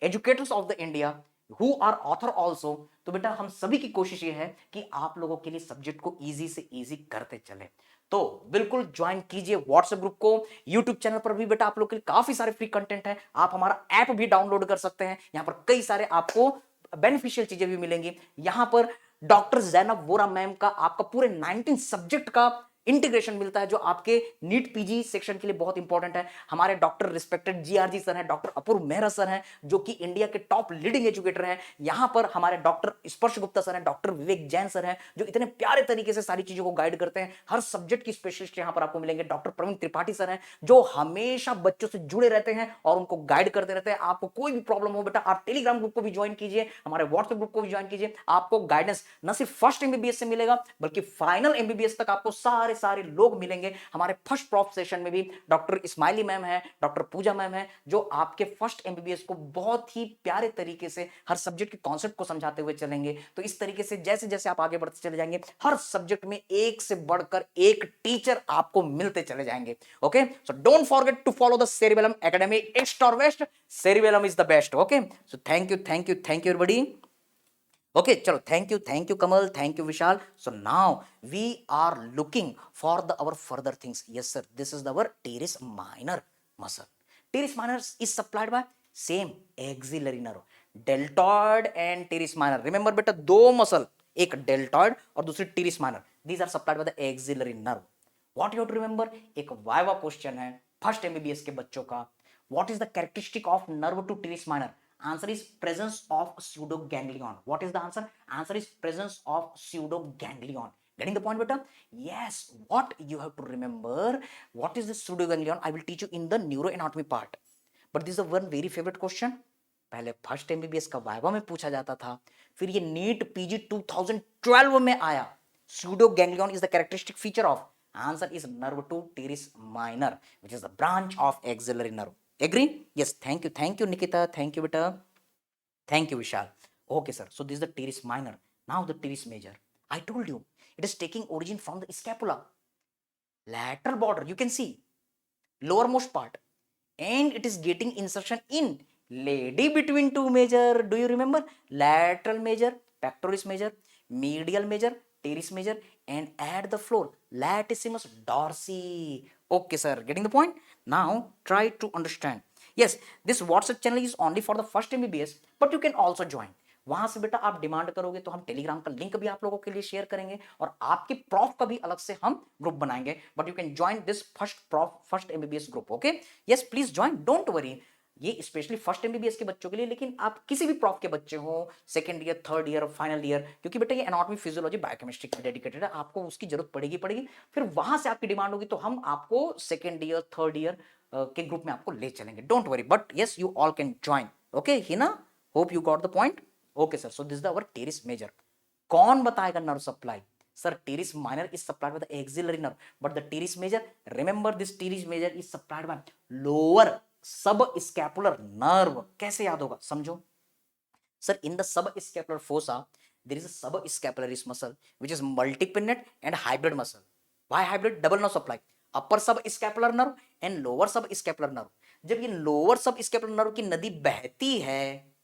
educators of the India who are author also। तो बेटा हम सभी की कोशिश ये है कि आप लोगों के लिए सब्जेक्ट को इजी से इजी करते चले। तो बिल्कुल ज्वाइन कीजिए व्हाट्सएप ग्रुप को। यूट्यूब चैनल पर भी बेटा आप लोग के लिए काफी सारे फ्री कंटेंट है, आप हमारा ऐप भी डाउनलोड कर सकते हैं। यहाँ पर कई सारे आपको बेनिफिशियल चीजें भी मिलेंगी। यहाँ पर डॉक्टर जैनब वोरा मैम का आपका पूरे 19 सब्जेक्ट का इंटीग्रेशन मिलता है, जो आपके नीट पीजी सेक्शन के लिए बहुत इंपॉर्टेंट है। हमारे डॉक्टर रिस्पेक्टेड जीआरजी सर हैं, डॉक्टर अपूर्व मेहरा सर हैं, जो कि इंडिया के टॉप लीडिंग एजुकेटर हैं। यहां पर हमारे डॉक्टर स्पर्श गुप्ता सर हैं, डॉक्टर विवेक जैन सर हैं, जो इतने प्यारे तरीके से सारी चीजों को गाइड करते हैं। हर सब्जेक्ट की स्पेशलिस्ट यहां पर आपको मिलेंगे। डॉक्टर प्रवीण त्रिपाठी सर हैं, जो हमेशा बच्चों से जुड़े रहते हैं और उनको गाइड करते रहते हैं। आपको कोई भी प्रॉब्लम हो बेटा, आप टेलीग्राम ग्रुप को भी ज्वाइन कीजिए, हमारे व्हाट्सएप ग्रुप को भी ज्वाइन कीजिए। आपको गाइडेंस न सिर्फ फर्स्ट एमबीबीएस से मिलेगा, बल्कि फाइनल एमबीबीएस तक आपको सारे सारे लोग मिलेंगे। हमारे फर्स्ट प्रॉफ सेशन में भी डॉक्टर इस्माइली मैम है, डॉक्टर पूजा मैम है, जो आपके फर्स्ट एमबीबीएस को बहुत ही प्यारे तरीके से हर सब्जेक्ट के कॉन्सेप्ट को समझाते हुए चलेंगे। तो इस तरीके से जैसे जैसे आप आगे बढ़ते चले जाएंगे, हर सब्जेक्ट में एक से बढ़कर एक टीचर आपको मिलते चले जाएंगे। Okay, so don't forget to follow the Cerebellum Academy, east और west, Cerebellum is the best. Okay, so thank you thank you thank you everybody. Okay, chalo, thank you Kamal, thank you Vishal। So now we are looking for the our further things। Yes sir, this is our teres minor muscle। Teres minor is supplied by same axillary nerve, deltoid and teres minor। remember बेटा दो muscle, एक deltoid और दूसरी teres minor, these are supplied by the axillary nerve। what you have to remember, एक viva question है first MBBS के बच्चों का, What is the characteristic of nerve to teres minor? Answer is presence of pseudoganglion. What is the answer? Answer is presence of pseudoganglion. Getting the point, beta? Yes. What you have to remember? What is the pseudoganglion? I will teach you in the neuroanatomy part. But this is one very favorite question. पहले first MBBS का viva में पूछा जाता था, फिर ये NEET PG 2012 में आया. Pseudo ganglion is the characteristic feature of. Answer is nerve to teres minor, which is the branch of axillary nerve. Agree? Yes. Thank you, Nikita. Thank you, beta. Thank you, Vishal. Okay, sir. So this is the teres minor. Now the teres major. I told you it is taking origin from the scapula, lateral border. You can see lowermost part, and it is getting insertion in lady between two major. Do you remember? Lateral major, pectoralis major, medial major, teres major, and at the floor latissimus dorsi. Okay, sir. Getting the point? Now try to understand. Yes, this WhatsApp channel is only for the first MBBS, but you can also join. वहां से बेटा आप demand करोगे तो हम Telegram का link भी आप लोगों के लिए शेयर करेंगे और आपके प्रॉफ का भी अलग से हम ग्रुप बनाएंगे. But you can join this first MBBS group. Okay, yes, please join, don't worry. ये स्पेशली फर्स्ट एमबीबीएस के बच्चों के लिए, लेकिन आप किसी भी प्रॉफ के बच्चे हो, सेकंड ईयर, थर्ड ईयर और फाइनल ईयर, क्योंकि बेटा ये एनाटॉमी, फिजियोलॉजी, बायोकेमिस्ट्री के डेडिकेटेड है, आपको उसकी जरूरत पड़ेगी. फिर वहां से आपकी डिमांड होगी तो हम आपको सेकंड ईयर, थर्ड ईयर के ग्रुप में आपको ले चलेंगे. Don't worry, but yes, you all can join. Okay Hina, hope you got the point. Okay sir, so this is our teres major. कौन बताएगा nerve supply? Sir, teres minor is supplied by the axillary nerve, but the teres major, remember this teres major is supplied by lower subscapular nerve. कैसे याद होगा, समझो. Sir, in the subscapular fossa there is a subscapularis muscle which is multipinnate and hybrid muscle. Why hybrid? Double nerve supply, upper subscapular nerve and lower subscapular nerve. जब ये lower subscapular nerve की नदी बहती है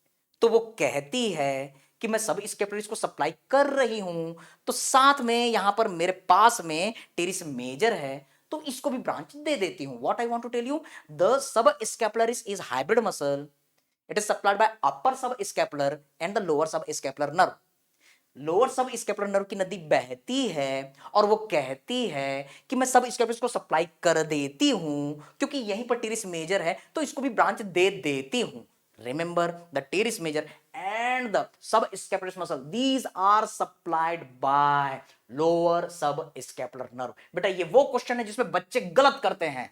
तो वो कहती है कि मैं सब स्केपुलरिस को सप्लाई कर रही हूं, तो साथ में यहां पर मेरे पास में टेरिस मेजर है तो इसको भी ब्रांच दे देती हूं. What I want to tell you, the subscapularis is hybrid muscle. It is supplied by upper subscapular and the lower subscapular nerve. Lower subscapular nerve की नदी बहती है और वो कहती है कि मैं सब स्केपुलरिस को सप्लाई कर देती हूं, क्योंकि यहीं पर टेरिस मेजर है तो इसको भी ब्रांच दे देती हूं. Remember, the teres major and the subscapularis muscle, these are supplied by lower subscapular nerve. बेटा ये वो क्वेश्चन है जिसमें बच्चे गलत करते हैं.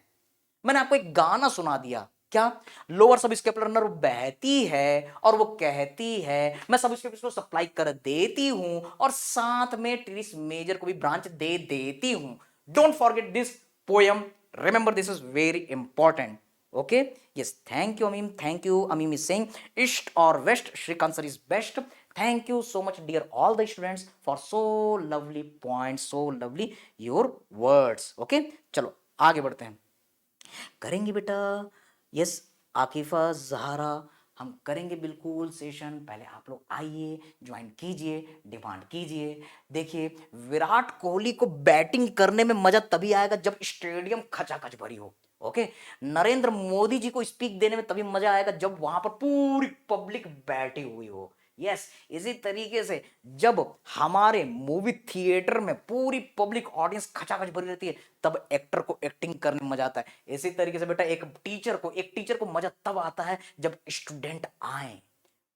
मैंने आपको एक गाना सुना दिया, क्या? लोअर सबस्कैपुलर नर्व बहती है और वो कहती है मैं सबस्कैपुलर को सप्लाई कर देती हूं और साथ में टेरिस मेजर को भी ब्रांच दे देती हूं. Don't forget this poem. Remember, this is very important. Okay, yes, thank you, Amim. Thank you. Amim is saying east or west, Shrikant sir is best. Thank you so much, dear all the students, for so lovely points, so lovely your words. Okay, चलो आगे बढ़ते हैं. करेंगे बेटा. Yes, आकिफा, जहारा, हम करेंगे बिल्कुल session. पहले आप लोग आइए, ज्वाइन कीजिए, डिमांड कीजिए. देखिए, विराट कोहली को बैटिंग करने में मजा तभी आएगा जब स्टेडियम खचाखच भरी हो. ओके, नरेंद्र मोदी जी को स्पीच देने में तभी मजा आएगा जब वहां पर पूरी पब्लिक बैठी हुई हो. यस, इसी तरीके से जब हमारे मूवी थिएटर में पूरी पब्लिक ऑडियंस खचाखच भरी रहती है तब एक्टर को एक्टिंग करने में मजा आता है. इसी तरीके से बेटा एक टीचर को मजा तब आता है जब स्टूडेंट आए,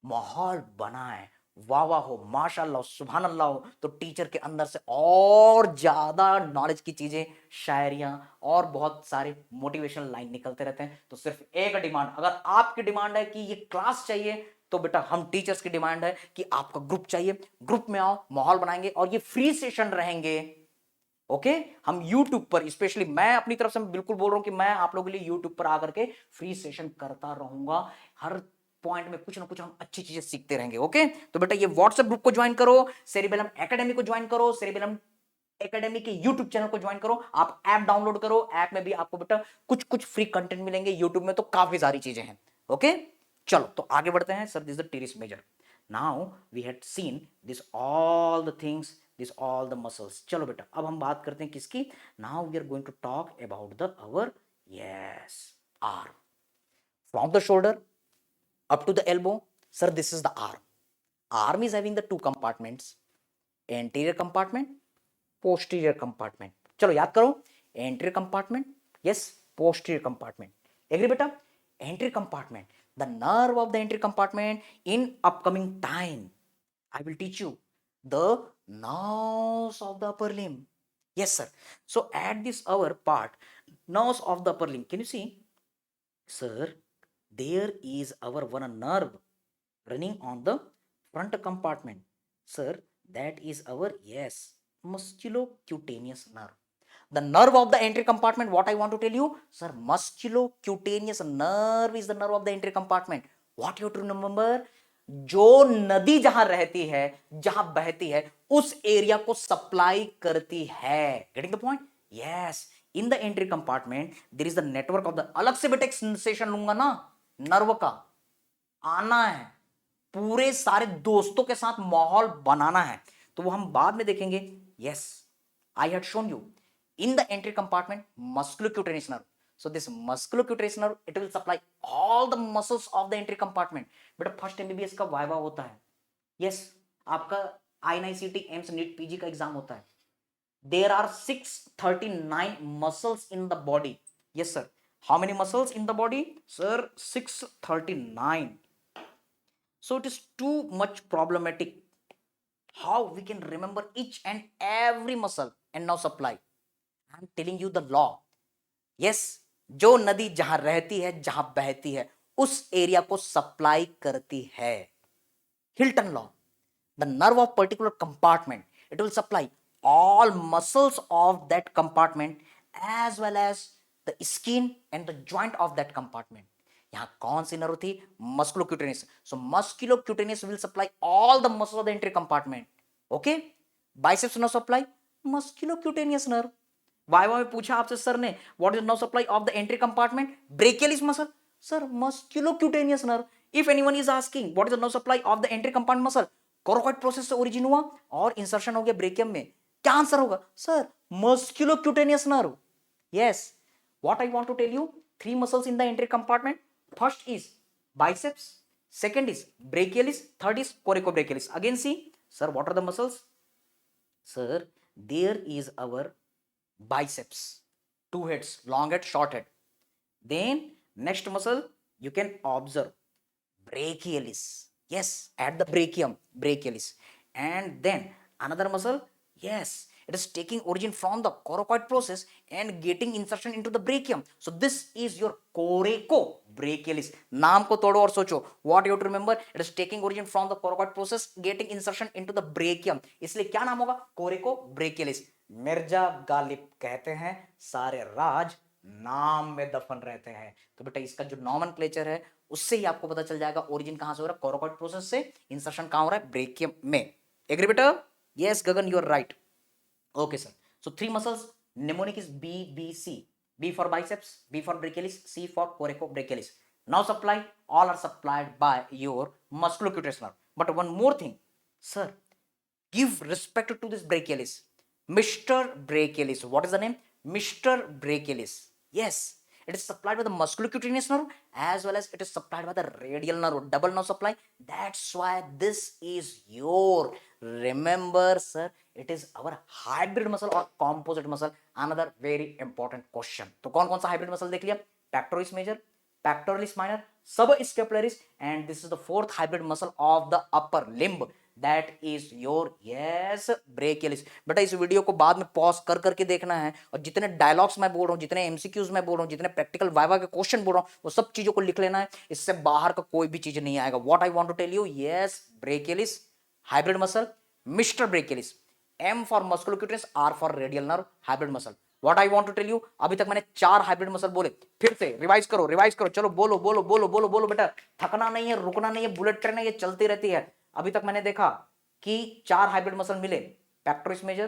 माहौल बनाए, वाह वाह हो, माशाल्लाह, सुभान अल्लाह हो, तो टीचर के अंदर से और ज्यादा नॉलेज की चीजें, शायरियां और बहुत सारे मोटिवेशनल लाइन निकलते रहते हैं. तो सिर्फ एक डिमांड, अगर आपकी डिमांड है कि ये क्लास चाहिए तो बेटा हम टीचर्स की डिमांड है कि आपका ग्रुप चाहिए. ग्रुप में आओ, माहौल बनाएंगे और ये फ्री सेशन रहेंगे. ओके, हम YouTube पर, स्पेशली मैं अपनी तरफ से बिल्कुल बोल रहा हूं कि मैं आप लोगों के लिए YouTube पर आकर के फ्री सेशन करता रहूंगा. हर पॉइंट में कुछ ना कुछ हम अच्छी चीजें सीखते रहेंगे. ओके, तो बेटा ये व्हाट्सएप ग्रुप को ज्वाइन करो, सेरिबेलम एकेडमी को ज्वाइन करो, सेरिबेलम एकेडमी के यूट्यूब चैनल को ज्वाइन करो. आप ऐप डाउनलोड करो, ऐप में भी आपको बेटा कुछ कुछ फ्री कंटेंट मिलेंगे. यूट्यूब में तो काफी सारी चीजें हैं. ओके, चलो तो आगे बढ़ते हैं. Sir, this is the teres major. Now we had seen this all the things, this all the muscles. चलो बेटा अब हम बात करते हैं किसकी. Now we are going to talk about the our, yes, arm. From the shoulder up to the elbow. Sir, this is the arm. Arm is having the two compartments, anterior compartment, posterior compartment. चलो याद करो, anterior compartment, yes, posterior compartment. Agree बेटा? entry compartment. The nerve of the entry compartment in upcoming time. I will teach you the nerves of the upper limb. Yes, sir. So at this our part, nerves of the upper limb. Can you see, sir? There is our one nerve running on the front compartment. Sir, that is our, yes, musculocutaneous nerve. The nerve of the entry compartment, what I want to tell you, sir, musculocutaneous nerve is the nerve of the entry compartment. What you have to remember, जो नदी जहां रहती है, जहां बहती है, उस area को सप्लाई करती है. Getting the point? Yes. In the entry compartment there is the network of the, अलग से बेटे एक सेंसेशन लूंगा ना नर्व का, आना है, पूरे सारे दोस्तों के साथ माहौल बनाना है, तो वो हम बाद में देखेंगे. Yes, I had shown you in the entry compartment musculocutaneous nerve. So this musculocutaneous nerve, it will supply all the muscles of the entry compartment. बेटा फर्स्ट एमबीबीएस का वाइवा होता है. यस, आपका आईएनआईसीटी एम्स नीट पीजी का exam होता है. There are 639 muscles in the body. Yes sir. How many muscles in the body? Sir 639. So it is too much problematic how we can remember each and every muscle and now supply. I'm telling you the law. Yes, जो नदी जहां रहती है, जहां बहती है, उस area को सप्लाई करती है. Hilton law. The nerve of particular compartment, it will supply all muscles of that compartment as well as the skin and the joint of that compartment. यहां कौन सी नर्व थी? Musculocutaneous. So musculocutaneous will supply all the muscles of the entry compartment. Okay. Biceps nerve supply musculocutaneous nerve. Viva में पूछा आपसे sir ने, what is nerve supply of the entry compartment? Brachialis muscle. Sir musculocutaneous nerve. If anyone is asking what is the nerve supply of the entry compartment muscle, coracoid process से origin हुआ और insertion हो गया brachium में, क्या answer होगा? Sir musculocutaneous nerve. Yes. What I want to tell you, three muscles in the entry compartment. First is biceps, second is brachialis, third is coracobrachialis. Again see, sir, what are the muscles? Sir, there is our biceps, two heads, long head, short head. Then next muscle you can observe brachialis. Yes, at the brachium, brachialis. And then another muscle, yes, it is taking origin from the coracoid process and getting insertion into the brachium. So this is your coracobrachialis. नाम को तोड़ो और सोचो. What you have to remember, it is taking origin from the coracoid process, getting insertion into the brachium. इसलिए क्या नाम होगा? coracobrachialis. Mirza Ghalib कहते हैं सारे राज नाम में दफन रहते हैं. तो बेटा इसका जो नॉमेनक्लेचर है उससे ही आपको पता चल जाएगा ओरिजिन कहां से हो रहा है. कोराकॉइड प्रोसेस से, इंसर्शन कहां हो रहा है? ब्रेकियम में. एग्री बेटा? Yes Gagan, you are right. Okay sir. So three muscles, mnemonic is BBC. B for biceps, B for brachialis, C for coracobrachialis. Now supply, all are supplied by your musculocutaneous nerve. But one more thing, sir, give respect to this brachialis. Mr. Brachialis. What is the name? Mr. Brachialis. Yes, it is supplied by the musculocutaneous nerve as well as it is supplied by the radial nerve. Double nerve supply. That's why this is your, remember sir, it is our hybrid muscle or composite muscle. Another very important question. तो कौन कौन सा hybrid muscle देख लिया? Pectoralis major, pectoralis minor, subscapularis, and this is the fourth hybrid muscle of the upper limb. That is your, yes, brachialis. बेटा इस video को बाद में पॉज कर करके देखना है और जितने डायलॉग्स मैं बोल रहा हूँ, जितने एमसीक्यूज मैं बोल रहा हूँ, जितने प्रैक्टिकल वाइवा के क्वेश्चन बोल रहा हूँ, वो सब चीजों को लिख लेना है. इससे बाहर का कोई भी चीज नहीं आएगा. What I want to tell you, yes, brachialis, hybrid muscle, mister brachialis. M for musculocutaneous, R for radial nerve, hybrid muscle. What I want to tell you, अभी तक मैंने 4 हाइब्रिड मसल बोले. फिर से रिवाइज करो, रिवाइज करो. चलो बोलो बोलो बोलो बोलो बोलो बेटा. थकना नहीं है, रुकना नहीं है, बुलेट ट्रेन है, ये चलती रहती है. अभी तक मैंने देखा कि 4 हाइब्रिड मसल मिले. Pectoralis major,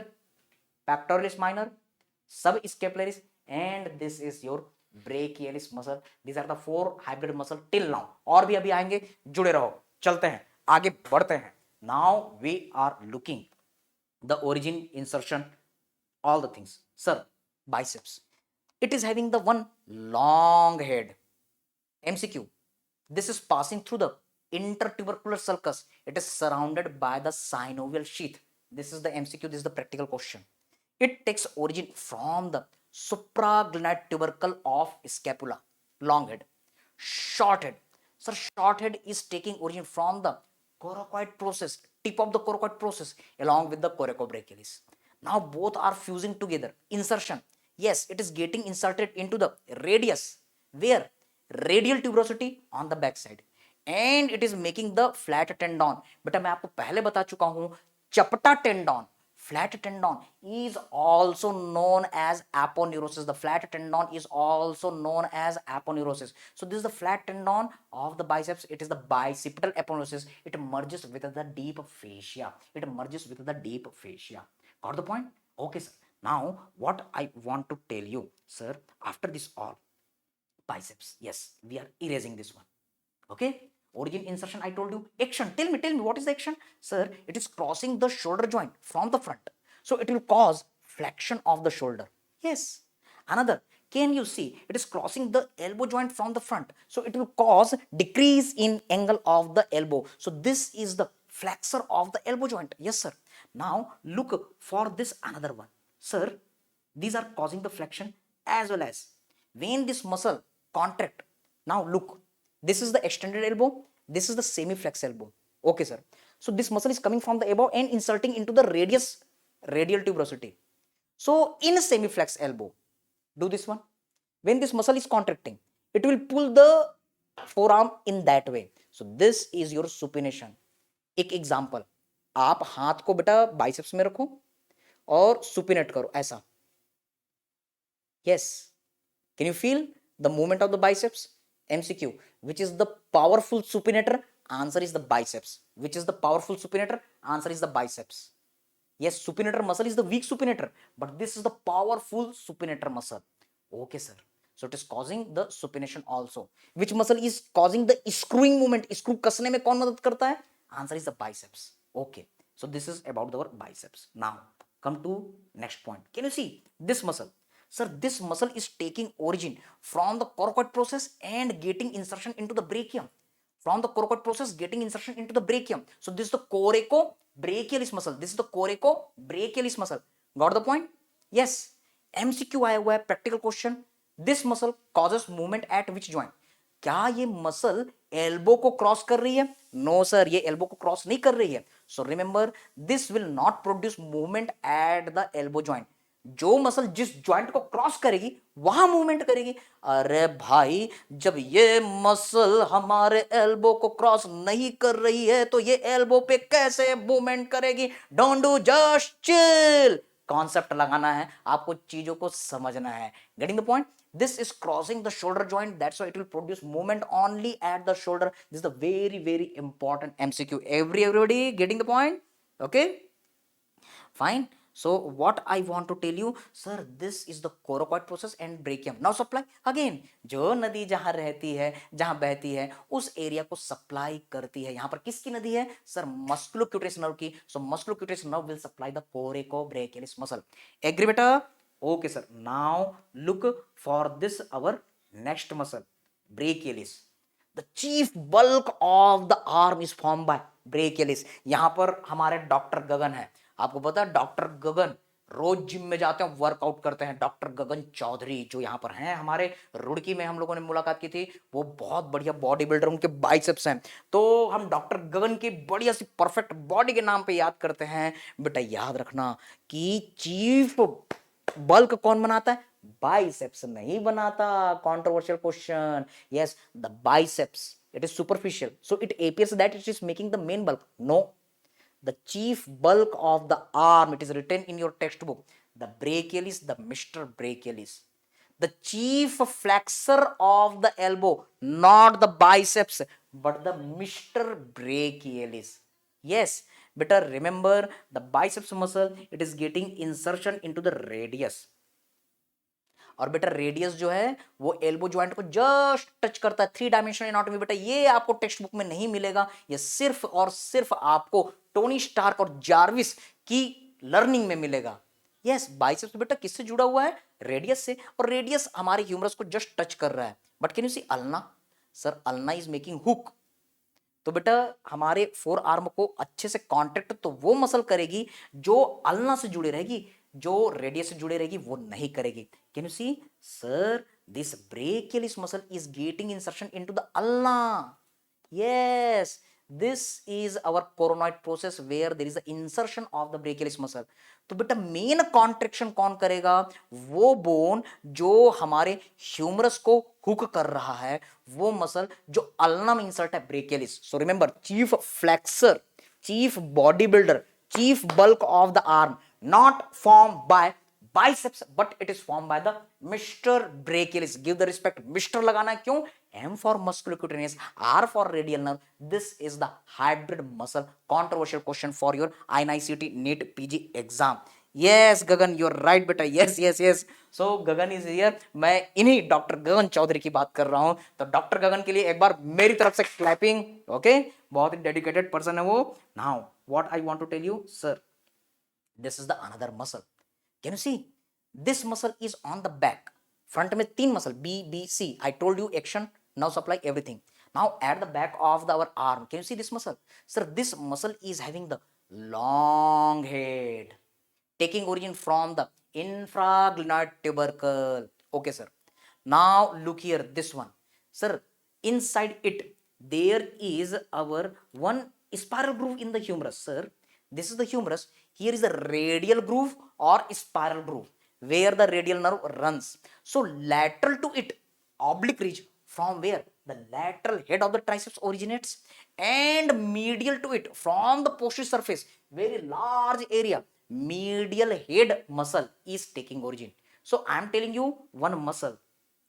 pectoralis minor, subscapularis, and this is your brachialis muscle. This are the 4 hybrid muscle till now. और भी अभी आएंगे, जुड़े रहो. चलते हैं, आगे बढ़ते हैं. Now we are looking the origin, insertion, all the things. Sir, biceps, it is having the one long head. MCQ, this is passing through the intertubercular sulcus. It is surrounded by the synovial sheath. This is the MCQ, this is the practical question. It takes origin from the supraglenoid tubercle of scapula, long head. short head. Sir, short head is taking origin from the coracoid process, tip of the coracoid process along with the coracobrachialis. Now both are fusing together. Insertion. Yes, it is getting inserted into the radius. Where? Radial tuberosity on the back side. And it is making the flat tendon. बेटा मैं आपको पहले बता चुका हूं, चपटा tendon, flat tendon is also known as aponeurosis. The flat tendon is also known as aponeurosis. So this is the flat tendon of the biceps. It is the bicipital aponeurosis. It merges with the deep fascia. It merges with the deep fascia. Got the point? Okay, sir. Now what I want to tell you, sir, after this all, biceps. Yes, we are erasing this one. Okay. Origin, insertion, I told you. Action, tell me what is the action? Sir, it is crossing the shoulder joint from the front, so it will cause flexion of the shoulder. Yes. Another, can you see, it is crossing the elbow joint from the front, so it will cause decrease in angle of the elbow. So this is the flexor of the elbow joint. Yes, sir. Now look for this another one. Sir, these are causing the flexion as well as when this muscle contract. Now look, this is the extended elbow, this is the semi-flex elbow. Okay, sir. So this muscle is coming from the above and inserting into the radius, radial tuberosity. So in a semi-flex elbow, do this one. When this muscle is contracting, it will pull the forearm in that way. So this is your supination. एक example, आप हाथ को बेटा biceps में रखो और supinate करो ऐसा. Yes. Can you feel the movement of the biceps? MCQ. Which is the powerful supinator? Answer is the biceps. Which is the powerful supinator? Answer is the biceps. Yes, supinator muscle is the weak supinator, but this is the powerful supinator muscle. Okay, sir. So it is causing the supination also. Which muscle is causing the screwing movement? Screw कसने में कौन मदद करता है? Answer is the biceps. Okay. So this is about our biceps. Now come to next point. Can you see this muscle? Sir, this muscle is taking origin from the coracoid process and getting insertion into the brachium. From the coracoid process getting insertion into the brachium. So this is the coracobrachialis muscle. This is the coracobrachialis muscle. Got the point? Yes. MCQ आया हुआ है, practical question. This muscle causes movement at which joint? क्या ये muscle elbow को cross कर रही है? No sir, ये एल्बो को क्रॉस नहीं कर रही है. So remember, this will not produce movement at the elbow joint. जो मसल जिस जॉइंट को क्रॉस करेगी वहां मूवमेंट करेगी. अरे भाई, जब ये मसल हमारे एल्बो को क्रॉस नहीं कर रही है तो ये एल्बो पे कैसे मूवमेंट करेगी? Don't do, just chill. Concept लगाना है आपको, चीजों को समझना है. Getting the point? This is crossing the shoulder joint, that's why it will produce movement only at the shoulder. This is the very important MCQ. Everybody getting the point? Okay, fine. So what I want to tell you, sir, this is the coracoid process and brachium. Now supply again. जो नदी जहां रहती है, जहां बहती है, उस area को सप्लाई करती है. यहां पर किसकी नदी है? सर, मस्कुलोक्यूटेस नर्व की. So musculocutaneous nerve will supply the coracobrachialis muscle. Agree बेटा? Okay, sir. Now look for this our next muscle, brachialis. The chief bulk of the arm is formed by brachialis. यहां पर हमारे doctor गगन है. आपको पता है doctor गगन रोज gym में जाते हैं, वर्कआउट करते हैं. डॉक्टर गगन चौधरी जो यहाँ पर हैं, हमारे रुड़की में हम लोगों ने मुलाकात की थी. वो बहुत बढ़िया बॉडी बिल्डर, उनके बाइसेप्स हैं. तो हम डॉक्टर गगन की बढ़िया सी परफेक्ट बॉडी के नाम पे याद करते हैं. बेटा याद रखना कि चीफ बल्क कौन बनाता है? बाइसेप्स नहीं बनाता. Controversial question. Yes, the biceps, it is superficial, so it appears that it is making the main bulk. No, the chief bulk of the arm, it is written in your textbook, the brachialis, the Mr. brachialis. The chief flexor of the elbow, not the biceps, but the Mr. brachialis. Yes, better remember the biceps muscle, it is getting insertion into the radius. और बेटा radius जो है वो elbow joint को just touch करता है. 3 dimensional anatomy बेटा ये आपको टेक्स्ट बुक में नहीं मिलेगा. ये सिर्फ और सिर्फ आपको टोनी स्टार्क और जार्विस की लर्निंग में मिलेगा. यस, बाइसेप्स बेटा किससे जुड़ा हुआ है? रेडियस से. और रेडियस हमारे ह्यूमरस को जस्ट टच कर रहा है. But can you see ulna? Sir, ulna is making hook. तो बेटा हमारे फोर आर्म को अच्छे से कॉन्ट्रैक्ट तो वो मसल करेगी जो अल्ना से जुड़े रहेगी, जो रेडियस से जुड़े रहेगी वो नहीं करेगी. Can you see? Sir, this brachialis muscle is getting insertion into the ulna. Yes, this is our coronoid process where there is a insertion of the brachialis muscle. तो बेटा मेन कॉन्ट्रेक्शन कौन करेगा? वो बोन जो हमारे humerus को hook कर रहा है, वो मसल जो अल्ना में इंसर्ट है, brachialis. So remember, chief flexor, chief body builder, chief bulk of the arm, not formed by biceps but it is formed by the Mr. brachialis. Give the respect. Mr. लगाना है क्यों? M for musculocutaneous, R for radial nerve. This is the hybrid muscle. Controversial question for your INICT NEET PG exam. Yes Gagan, you're right बेटा. yes yes yes. So Gagan is here. मैं इन्हीं doctor गगन चौधरी की बात कर रहा हूं. तो doctor गगन के लिए एक बार मेरी तरफ से क्लैपिंग. ओके, बहुत ही डेडिकेटेड पर्सन है वो. Now what I want to tell you, sir, this is the another muscle. Can you see? This muscle is on the back. Front में तीन muscle B, B, C. I told you action, now supply everything. Now at the back of our arm, can you see this muscle? Sir, this muscle is having the long head, taking origin from the infraglenoid tubercle. Okay, sir. Now look here, this one. Sir, inside it, there is our one spiral groove in the humerus. Sir, this is the humerus. Here is the radial groove or spiral groove where the radial nerve runs. So lateral to it, oblique ridge, from where the lateral head of the triceps originates, and medial to it from the posterior surface, very large area, medial head muscle is taking origin. So I am telling you one muscle,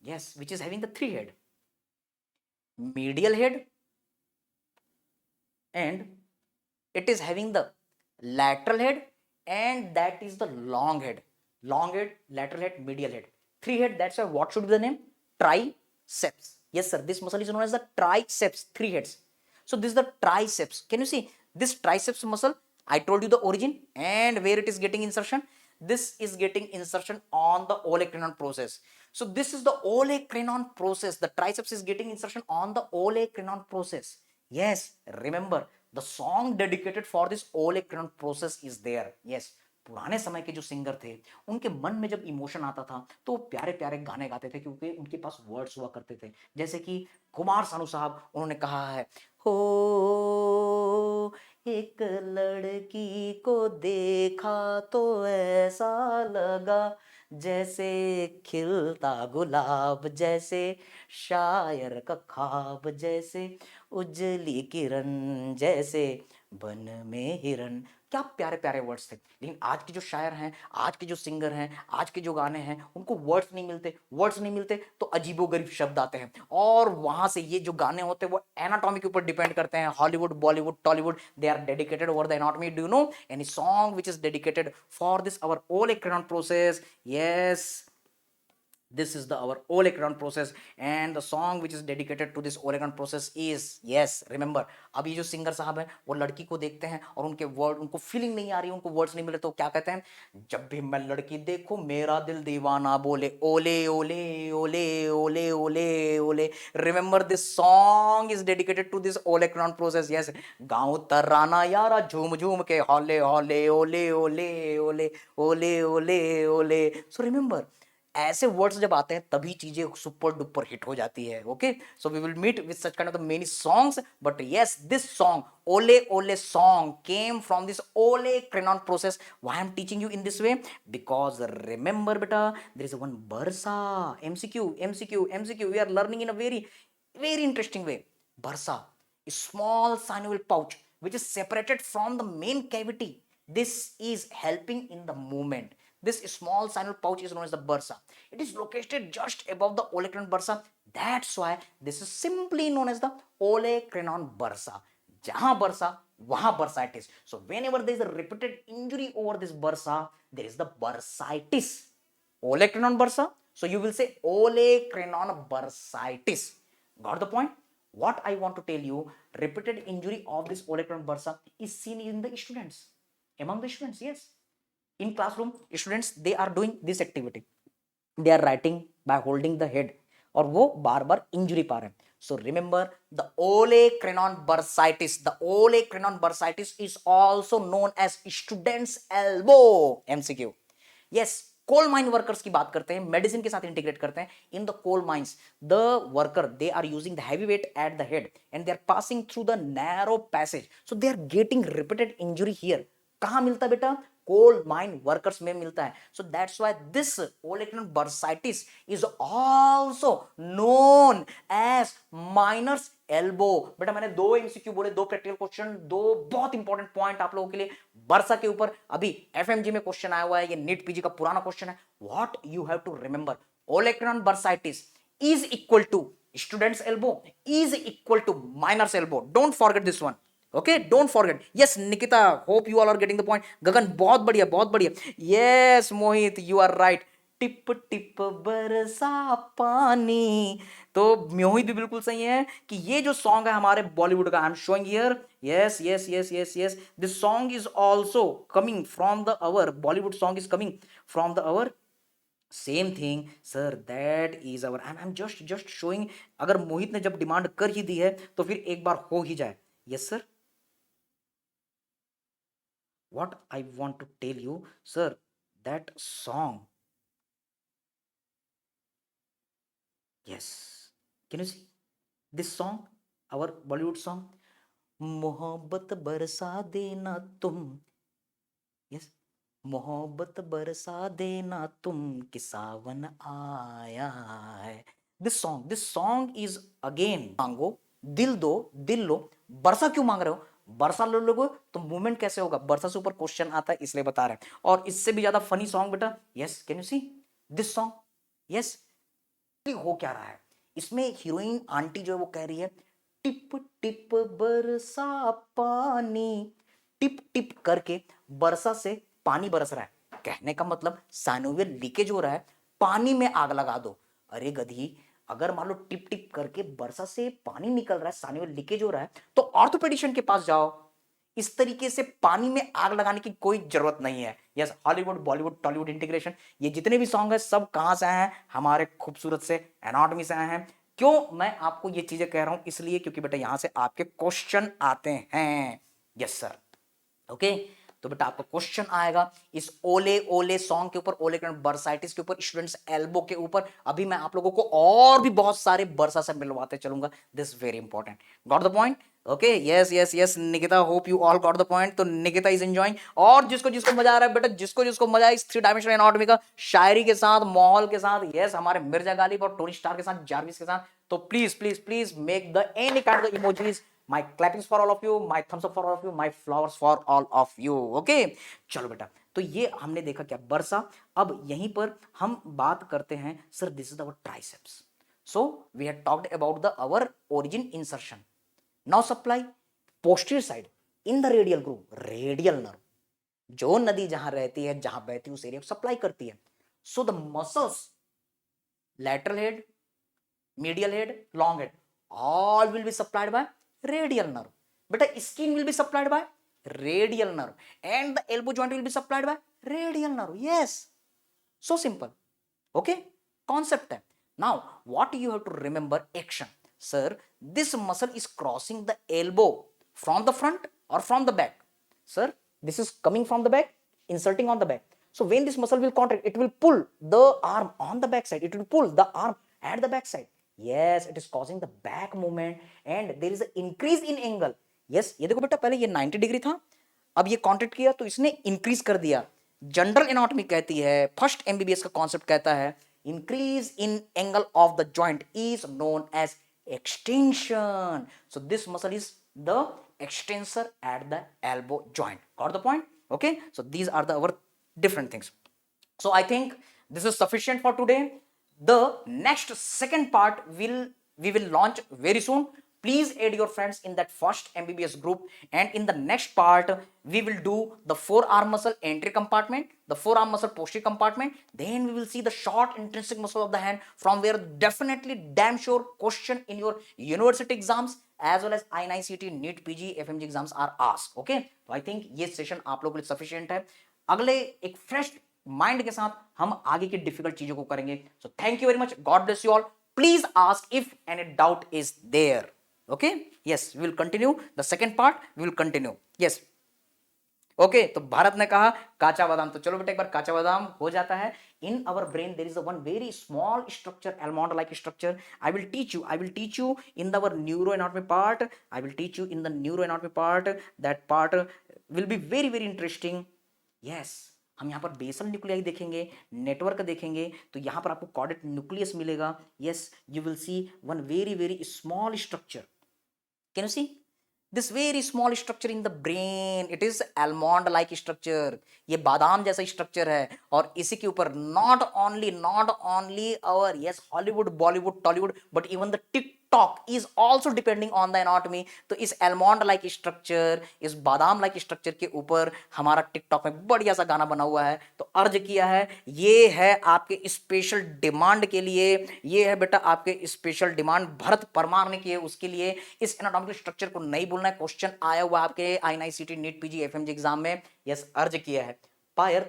yes, which is having the three head, medial head, and it is having the lateral head, and that is the long head, lateral head, medial head, three head. That's why what should be the name? Triceps. Yes sir, this muscle is known as the triceps, three heads. So this is the triceps. Can you see this triceps muscle? I told you the origin and where it is getting insertion. This is getting insertion on the olecranon process. So this is the olecranon process. The triceps is getting insertion on the olecranon process. Yes, remember the song dedicated for this olecranon process is there. Yes, पुराने समय के जो singer थे, उनके मन में जब emotion आता था तो वो प्यारे प्यारे गाने गाते थे क्योंकि उनके पास वर्ड्स हुआ करते थे. जैसे कि कुमार सानू साहब, उन्होंने कहा है, हो एक लड़की को देखा तो ऐसा लगा जैसे खिलता गुलाब, जैसे शायर का ख्वाब, जैसे उजली किरण, जैसे बन में हिरन. क्या प्यारे प्यारे वर्ड्स थे. लेकिन आज के जो शायर हैं, आज के जो सिंगर हैं, आज के जो गाने हैं, उनको वर्ड्स नहीं मिलते तो अजीबोगरीब शब्द आते हैं. और वहां से ये जो गाने होते हैं वो एनाटॉमी के ऊपर डिपेंड करते हैं. Hollywood, Bollywood, Tollywood, they are dedicated over the anatomy. Do you know any song which is dedicated for this our olecranon process? Yes, this is the our olecranon process, and the song which is dedicated to this olecranon process is, yes, remember. अब ये जो singer साहब हैं वो लड़की को देखते हैं और उनके वर्ड, उनको फीलिंग नहीं आ रही, उनको वर्ड्स नहीं मिले तो क्या कहते हैं? जब भी मैं लड़की देखूं मेरा दिल दीवाना बोले, ओले ole ole ole ole ole. Remember this song is dedicated to this olecranon process. yes, गाँव तराना यारा झूम झूम के हौले हौले ओले ओले ओले ओले ओले ओले. सो रिमेंबर, ऐसे वर्ड्स जब आते हैं तभी चीजें सुपर डुपर हिट हो जाती है. Okay, so we will meet with such kind of the many songs, but yes, this song ole ole song came from this olecranon process. Why I am teaching you in this way? Because remember बेटा, there is one bursa. MCQ MCQ MCQ, we are learning in a very very interesting way. Bursa, small synovial pouch which is separated from the main cavity. This is helping in the movement. This small synovial pouch is known as the bursa. It is located just above the olecranon bursa. That's why this is simply known as the olecranon bursa. जहां bursa, वहां bursitis. So whenever there is a repeated injury over this bursa, there is the bursitis. Olecranon bursa. So you will say olecranon bursitis. Got the point? What I want to tell you, repeated injury of this olecranon bursa is seen in the students. Among the students, yes. In classroom, students, they are doing this activity. They are writing by holding the head और वो बार बार injury पा रहे हैं. So remember the olecranon bursitis. The olecranon bursitis is also known as student's elbow. MCQ. Yes, coal mine workers की बात करते हैं, medicine के साथ इंटीग्रेट करते हैं. In the coal mines the worker they are using the heavy weight at the head and they are passing through the narrow passage, so they are getting repeated injury here. कहां मिलता है बेटा? कोल mine workers में मिलता है. So that's why this olecranon bursitis is also known as miner's elbow. बेटा मैंने दो एमसीक्यू बोले, दो प्रैक्टिकल क्वेश्चन, दो बहुत इंपॉर्टेंट पॉइंट आप लोगों के लिए बर्सा के ऊपर. अभी एफएमजी में क्वेश्चन आया हुआ है, ये नीट पीजी का पुराना क्वेश्चन है. What you have to remember, olecranon bursitis is equal to student's elbow is equal to miner's elbow. Don't forget this one. Okay, don't forget. Yes Nikita, hope you all are getting the point. Gagan बहुत बढ़िया, बहुत बढ़िया. Yes Mohit, you are right. टिप टिप बरसा पानी. तो मोहित भी बिल्कुल सही है कि ये जो सॉन्ग है हमारे बॉलीवुड का, आई am showing here. Yes yes yes yes yes, this song is also coming from the our Bollywood song is coming from the our same thing sir, that is our. I am just showing. अगर मोहित ने जब demand कर ही दी है तो फिर एक बार हो ही जाए. Yes sir, what I want to tell you, sir, that song. Yes. Can you see this song? Our Bollywood song. मोहब्बत बरसा देना तुम. Yes. मोहब्बत बरसा देना तुम कि सावन आया है. This song is again. मांगो, दिल दो, दिल लो. बरसा क्यों मांग रहे हो? बरसा लो लोगो तो मूवमेंट कैसे होगा? बरसा से ऊपर क्वेश्चन आता है इसलिए बता रहे हैं. और इससे भी ज्यादा फनी सॉन्ग बेटा. Yes, can you see this song? Yes, हो क्या रहा है इसमें? हीरोइन आंटी जो है वो कह रही है टिप टिप बरसा पानी. टिप टिप करके बरसा से पानी बरस रहा है. कहने का मतलब साइनोवियल लीकेज हो रहा है, पानी में आग लगा दो. अरे गधी, अगर मान लो टिप टिप करके बरसा से पानी निकल रहा है, साइनोवियल लीकेज हो रहा है, तो ऑर्थोपेडिशियन के पास जाओ. इस तरीके से पानी में आग लगाने की कोई जरूरत नहीं है. Yes, Hollywood Bollywood Tollywood integration, ये जितने भी सॉन्ग है सब कहां से आए हैं? हमारे खूबसूरत से एनाटॉमी से आए हैं. क्यों मैं आपको ये चीजें कह रहा हूं? इसलिए क्योंकि बेटा यहां से आपके क्वेश्चन आते हैं. Yes sir. ओके, तो बेटा आपका क्वेश्चन आएगा इस ओले ओले सॉन्ग के ऊपर, ओले बर्साइटिस के ऊपर, स्टूडेंट्स एल्बो के ऊपर. अभी मैं आप लोगों को और भी बहुत सारे बरसा से मिलवाते चलूंगा. This very important. Got the point? Okay, yes yes yes Nikita, hope you all got the point. तो निकिता इज एंजॉयिंग. और जिसको जिसको मजा आ रहा है बेटा, जिसको जिसको मजा है इस थ्री डायमेंशनल एनाटॉमी का, शायरी के साथ, माहौल के साथ, यस हमारे मिर्जा गालिब और टोनी स्टार के साथ, जारविस के साथ, तो please please please make the any kind of emojis. My clappings for all of you, my thumbs up for all of you, my flowers for all of you. Okay, चलो बेटा, तो ये हमने देखा क्या? बरसा. अब यहीं पर हम बात करते हैं sir, this is our triceps. So we had talked about the our origin insertion. Nerve supply posterior side in the radial groove, radial nerve, जो नदी जहां रहती है, जहां बहती है, उस एरिया को सप्लाई करती है. So the muscles, lateral head, medial head, long head, all will be supplied by radial nerve. Beta, skin will be supplied by radial nerve and the elbow joint will be supplied by radial nerve. Yes, so simple. Okay, concept hai. Now what you have to remember? Action. Sir, this muscle is crossing the elbow from the front or from the back? Sir, this is coming from the back, inserting on the back. So when this muscle will contract, it will pull the arm on the back side, it will pull the arm at the back side. Yes, it is causing the back movement and there is an increase in angle. Yes, ये देखो बेटा, पहले ये 90 degree था, अब ये contract किया तो इसने इंक्रीज कर दिया. जनरल एनाटॉमी कहती है, फर्स्ट एमबीबीएस का कॉन्सेप्ट कहता है, increase in angle of the joint is known as extension. So this muscle is the extensor at the elbow joint. Got the point? Okay, so these are the our different things. So I think this is sufficient for today. The next second part we will launch very soon. Please add your friends in that first MBBS group, and in the next part we will do the forearm muscle anterior compartment, the forearm muscle posterior compartment. Then we will see the short intrinsic muscle of the hand, from where definitely damn sure question in your university exams as well as I9CT, NEET, PG, FMG exams are asked. Okay, तो I think ये session आप लोगों के लिए sufficient है. अगले एक fresh mind के साथ हम आगे की डिफिकल्ट चीजों को करेंगे. So thank you very much. God bless you all. Please ask if any doubt is there. Okay, yes, we will continue the second part. We will continue. Yes, okay, तो भारत ने कहा काचा बादाम, तो चलो बेटा एक बार काचा बादाम हो जाता है। In our brain there is a one very small structure, almond like structure. I will teach you in our neuroanatomy part. I will teach you in the neuroanatomy part. That part will be very very interesting. Yes, हम यहाँ पर basal nuclei देखेंगे, network देखेंगे, तो यहाँ पर आपको caudate nucleus मिलेगा। Yes, you will see one very very small structure. Can you see this very small structure in the brain? It is almond like structure. ये बादाम जैसा स्ट्रक्चर है, और इसी के ऊपर not only our yes Hollywood, Bollywood, Tollywood, but even the TikTok is also depending on the anatomy. तो इस almond like स्ट्रक्चर, इस बादाम लाइक स्ट्रक्चर के ऊपर हमारा टिकटॉक में बढ़िया सा गाना बना हुआ है। तो अर्ज किया है, ये है आपके स्पेशल डिमांड के लिए, ये है बेटा आपके स्पेशल डिमांड भरत परमार ने किए उसके लिए। इस एनाटॉमिकल स्ट्रक्चर को नहीं भूलना है, क्वेश्चन आया हुआ आपके INICT NEET PG FMG exam में। यस, अर्ज किया है, पायर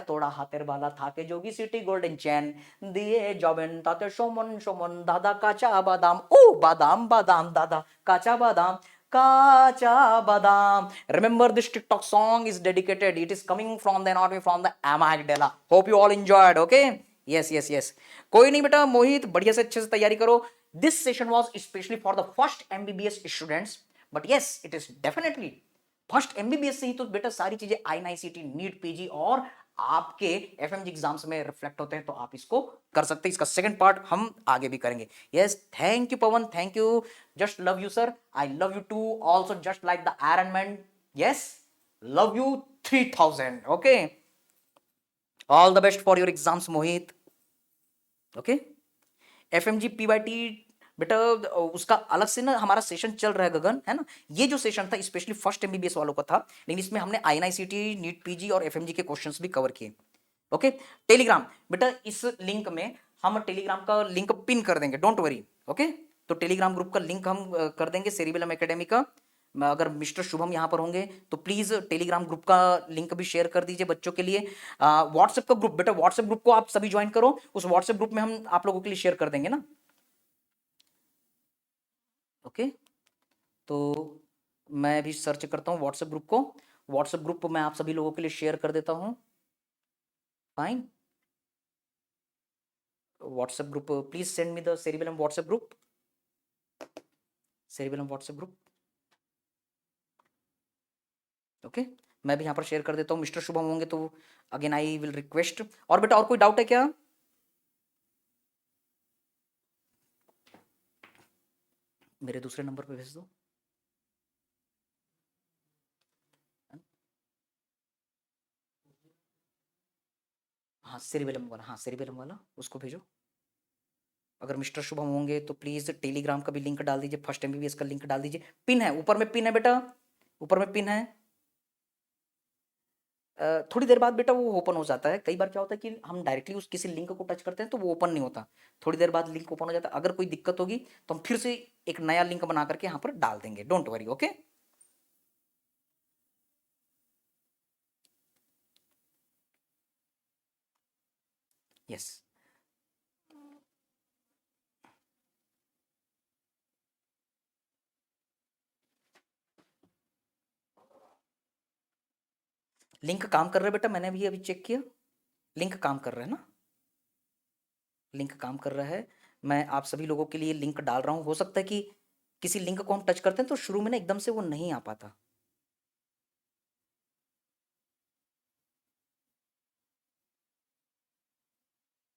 तोड़ा हाथेर बाला था के जोगी सिटी गोल्डन चैन दिए जॉबन ताते शोमन शोमन दादा काचा बादाम, ओ बादाम बादाम दादा काचा बादाम, काचा badam. Remember, this TikTok song is dedicated. It is coming from the not from the Amagdala. Hope you all enjoyed. Okay. Yes. कोई नहीं बेटा, मोहित बढ़िया से अच्छे से तैयारी करो। This session was especially for the first MBBS students. But yes, it is definitely first MBBS से ही तो बेटा सारी चीजें INICT नीट पीजी और आपके एफएमजी एग्जाम्स में रिफ्लेक्ट होते हैं, तो आप इसको कर सकते हैं। इसका सेकंड पार्ट हम आगे भी करेंगे। Yes, thank you Pawan, thank you, just love you sir, I love you too also just like the Iron Man. Yes, love you 3000। Okay, all the best for your exams Mohit. Okay, FMG PYT बेटा उसका अलग से ना हमारा session चल रहा है गगन, है ना। ये जो सेशन था स्पेशली फर्स्ट एमबीबीएस वालों का था, लेकिन इसमें हमने INICT नीट पीजी और एफएमजी के क्वेश्चंस भी कवर किए। ओके, टेलीग्राम बेटा, इस लिंक में हम टेलीग्राम का लिंक पिन कर देंगे, डोंट वरी। ओके, तो टेलीग्राम ग्रुप का लिंक हम कर देंगे सेरिबेलम एकेडमी का। अगर मिस्टर शुभम यहाँ पर होंगे तो प्लीज टेलीग्राम ग्रुप का लिंक भी शेयर कर दीजिए बच्चों के लिए। व्हाट्सएप का ग्रुप बेटा, व्हाट्सएप ग्रुप को आप सभी ज्वाइन करो, उस व्हाट्सएप ग्रुप में हम आप लोगों के लिए शेयर कर देंगे ना। ओके, तो मैं भी सर्च करता हूँ व्हाट्सएप ग्रुप को, व्हाट्सएप ग्रुप को मैं आप सभी लोगों के लिए शेयर कर देता हूँ। Fine, WhatsApp group, please send me the cerebellum WhatsApp group, cerebellum WhatsApp group. Okay, मैं भी यहाँ पर शेयर कर देता हूँ। मिस्टर शुभम होंगे तो अगेन आई विल रिक्वेस्ट। और बेटा और कोई डाउट है क्या? मेरे दूसरे नंबर पे भेज दो। हाँ सेरिबेलम वाला, हाँ सेरिबेलम वाला उसको भेजो। अगर मिस्टर शुभम होंगे तो प्लीज टेलीग्राम का भी लिंक डाल दीजिए, फर्स्ट एमबीबीएस का लिंक डाल दीजिए। पिन है, ऊपर में पिन है बेटा, ऊपर में पिन है। थोड़ी देर बाद बेटा वो ओपन हो जाता है। कई बार क्या होता है कि हम डायरेक्टली उस किसी लिंक को टच करते हैं तो वो ओपन नहीं होता, थोड़ी देर बाद लिंक ओपन हो जाता है। अगर कोई दिक्कत होगी तो हम फिर से एक नया लिंक बना करके यहाँ पर डाल देंगे, don't worry. Okay, yes, link काम कर रहा है बेटा, मैंने भी अभी चेक किया, लिंक काम कर रहा है ना, लिंक काम कर रहा है। मैं आप सभी लोगों के लिए लिंक डाल रहा हूँ। हो सकता है कि किसी लिंक को हम टच करते हैं तो शुरू में ना एकदम से वो नहीं आ पाता।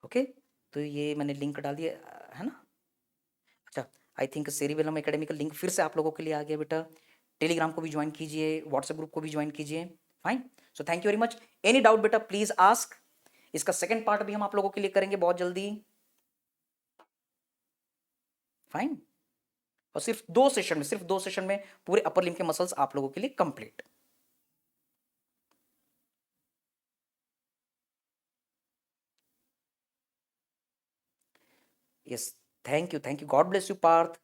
ओके, तो ये मैंने लिंक डाल दिया है ना। अच्छा, आई थिंक सेरिबेलम एकेडमी का लिंक फिर से आप लोगों के लिए आ गया बेटा। टेलीग्राम को भी ज्वाइन कीजिए, व्हाट्सएप ग्रुप को भी ज्वाइन कीजिए। Fine, so thank you very much. Any doubt बेटा प्लीज आस्क। इसका सेकंड पार्ट भी हम आप लोगों के लिए करेंगे बहुत जल्दी। फाइन, और सिर्फ 2 सेशन में, सिर्फ 2 सेशन में पूरे अपर लिम्ब के मसल्स आप लोगों के लिए complete. Yes, thank you, God bless you Parth.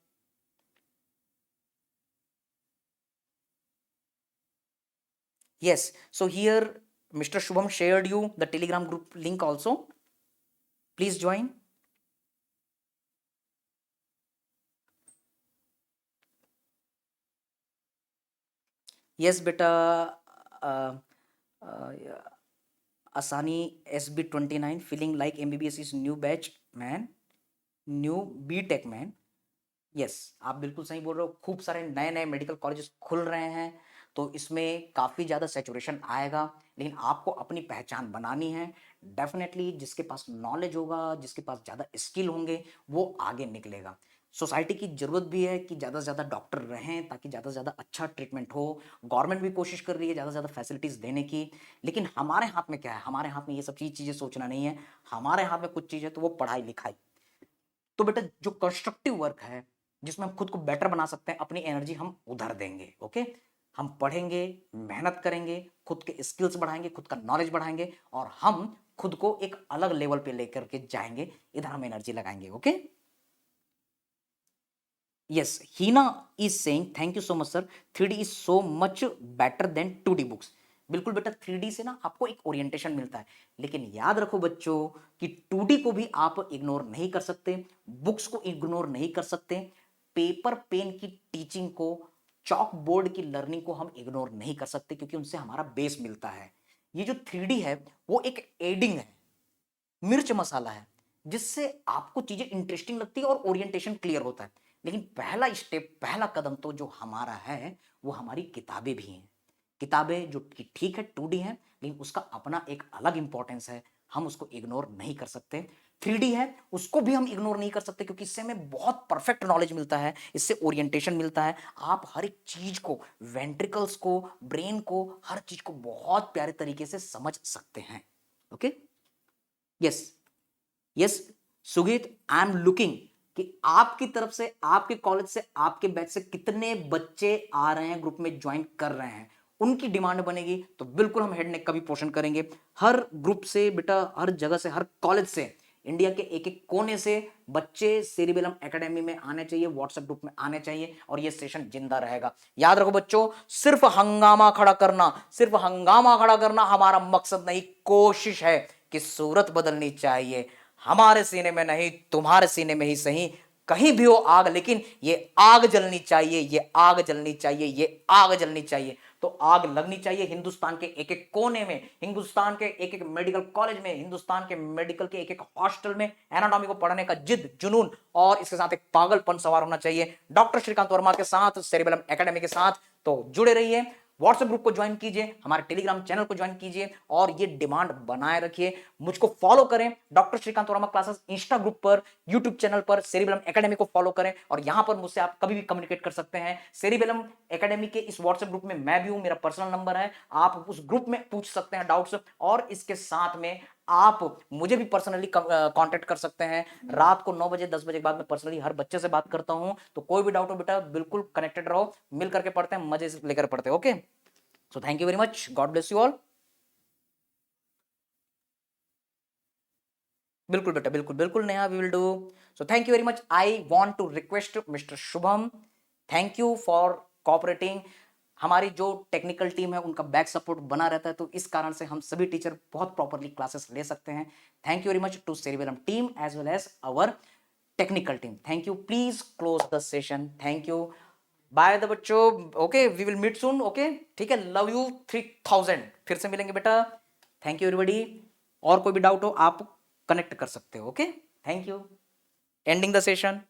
Yes, so here Mr. Shubham shared you the Telegram group link also. Please join. Yes, beta. आसानी SB29 feeling like MBBS is new batch man, new BTech man. Yes, आप बिल्कुल सही बोल रहे हो। खूब सारे नए नए मेडिकल कॉलेजेस खुल रहे हैं, तो इसमें काफ़ी ज़्यादा सैचुरेशन आएगा, लेकिन आपको अपनी पहचान बनानी है। डेफिनेटली जिसके पास नॉलेज होगा, जिसके पास ज़्यादा स्किल होंगे, वो आगे निकलेगा। सोसाइटी की ज़रूरत भी है कि ज़्यादा से ज़्यादा डॉक्टर रहें, ताकि ज़्यादा से ज़्यादा अच्छा ट्रीटमेंट हो। गवर्नमेंट भी कोशिश कर रही है ज़्यादा से ज़्यादा फैसिलिटीज़ देने की, लेकिन हमारे हाथ में क्या है? हमारे हाथ में ये सब चीज़ें सोचना नहीं है। हमारे हाथ में कुछ चीज़ है, तो वो पढ़ाई लिखाई। तो बेटा जो कंस्ट्रक्टिव वर्क है, जिसमें हम खुद को बेटर बना सकते हैं, अपनी एनर्जी हम उधर देंगे। ओके, हम पढ़ेंगे, मेहनत करेंगे, खुद के स्किल्स बढ़ाएंगे, खुद का नॉलेज बढ़ाएंगे, और हम खुद को एक अलग लेवल पे लेकर के जाएंगे। इधर हम एनर्जी लगाएंगे। Okay, yes, Heena is saying thank you so much sir, 3D is so much better than 2D books. बिल्कुल बेटा, 3D से ना आपको एक ओरिएंटेशन मिलता है, लेकिन याद रखो बच्चों कि 2D को भी आप इग्नोर नहीं कर सकते, बुक्स को इग्नोर नहीं कर सकते, पेपर पेन की टीचिंग को, चॉक बोर्ड की लर्निंग को हम इग्नोर नहीं कर सकते, क्योंकि उनसे हमारा बेस मिलता है। ये जो 3D है वो एक एडिंग है, मिर्च मसाला है, जिससे आपको चीजें इंटरेस्टिंग लगती है और ओरिएंटेशन क्लियर होता है। लेकिन पहला स्टेप, पहला कदम तो जो हमारा है, वो हमारी किताबें भी हैं। किताबें जो कि ठीक है 2D है, लेकिन उसका अपना एक अलग इंपॉर्टेंस है, हम उसको इग्नोर नहीं कर सकते। 3D है, उसको भी हम इग्नोर नहीं कर सकते, क्योंकि इससे हमें बहुत परफेक्ट नॉलेज मिलता है, इससे ओरिएंटेशन मिलता है। आप हर एक चीज को, वेंट्रिकल्स को, ब्रेन को, हर चीज को बहुत प्यारे तरीके से समझ सकते हैं। Okay, yes, yes Sugeet, I am looking कि आपकी तरफ से, आपके कॉलेज से, आपके बैच से कितने बच्चे आ रहे हैं, ग्रुप में ज्वाइन कर रहे हैं। उनकी डिमांड बनेगी तो बिल्कुल हम हेड नेक का भी पोषण करेंगे। हर ग्रुप से बेटा, हर जगह से, हर कॉलेज से, इंडिया के एक एक कोने से बच्चे सेरिबेलम एकेडमी में आने चाहिए, व्हाट्सएप ग्रुप में आने चाहिए, और ये सेशन जिंदा रहेगा। याद रखो बच्चों, सिर्फ हंगामा खड़ा करना, सिर्फ हंगामा खड़ा करना हमारा मकसद नहीं, कोशिश है कि सूरत बदलनी चाहिए। हमारे सीने में नहीं, तुम्हारे सीने में ही सही, कहीं भी हो आग, लेकिन ये आग जलनी चाहिए, ये आग जलनी चाहिए, ये आग जलनी चाहिए। तो आग लगनी चाहिए हिंदुस्तान के एक एक कोने में, हिंदुस्तान के एक एक मेडिकल कॉलेज में, हिंदुस्तान के मेडिकल के एक एक हॉस्टल में। एनाटॉमी को पढ़ने का जिद, जुनून, और इसके साथ एक पागलपन सवार होना चाहिए। डॉक्टर श्रीकांत वर्मा के साथ, सेरिबेलम एकेडमी के साथ तो जुड़े रहिए। व्हाट्सएप ग्रुप को ज्वाइन कीजिए, हमारे टेलीग्राम चैनल को ज्वाइन कीजिए, और ये डिमांड बनाए रखिए। मुझको फॉलो करें, doctor Shrikant Verma classes insta group पर, यूट्यूब चैनल पर सेरिबेलम एकेडमी को फॉलो करें, और यहां पर मुझसे आप कभी भी कम्युनिकेट कर सकते हैं। सेरिबेलम एकेडमी के इस व्हाट्सएप ग्रुप में मैं भी हूं, मेरा पर्सनल नंबर है, आप उस ग्रुप में पूछ सकते हैं डाउट्स, और इसके साथ में आप मुझे भी पर्सनली कांटेक्ट कर सकते हैं। रात को 9 बजे 10 बजे के बाद मैं पर्सनली हर बच्चे से बात करता हूं, तो कोई भी डाउट हो बेटा, बिल्कुल कनेक्टेड रहो, मिल करके पढ़ते हैं, मजे से लेकर पढ़ते हैं। Okay, so thank you very much, God bless you all. बिल्कुल बेटा, बिल्कुल बिल्कुल Neha, we will do. So thank you very much. I want to request mister Shubham, thank you for cooperating. हमारी जो टेक्निकल टीम है उनका बैक सपोर्ट बना रहता है, तो इस कारण से हम सभी टीचर बहुत प्रॉपरली क्लासेस ले सकते हैं। Thank you very much to Cerebellum team as well as our technical team. Thank you, please close the session. Thank you, bye द बच्चों। Okay, we will meet soon. Okay, ठीक है, love you 3000, फिर से मिलेंगे बेटा। Thank you everybody. और कोई भी डाउट हो आप कनेक्ट कर सकते हो। Okay, thank you, ending the session.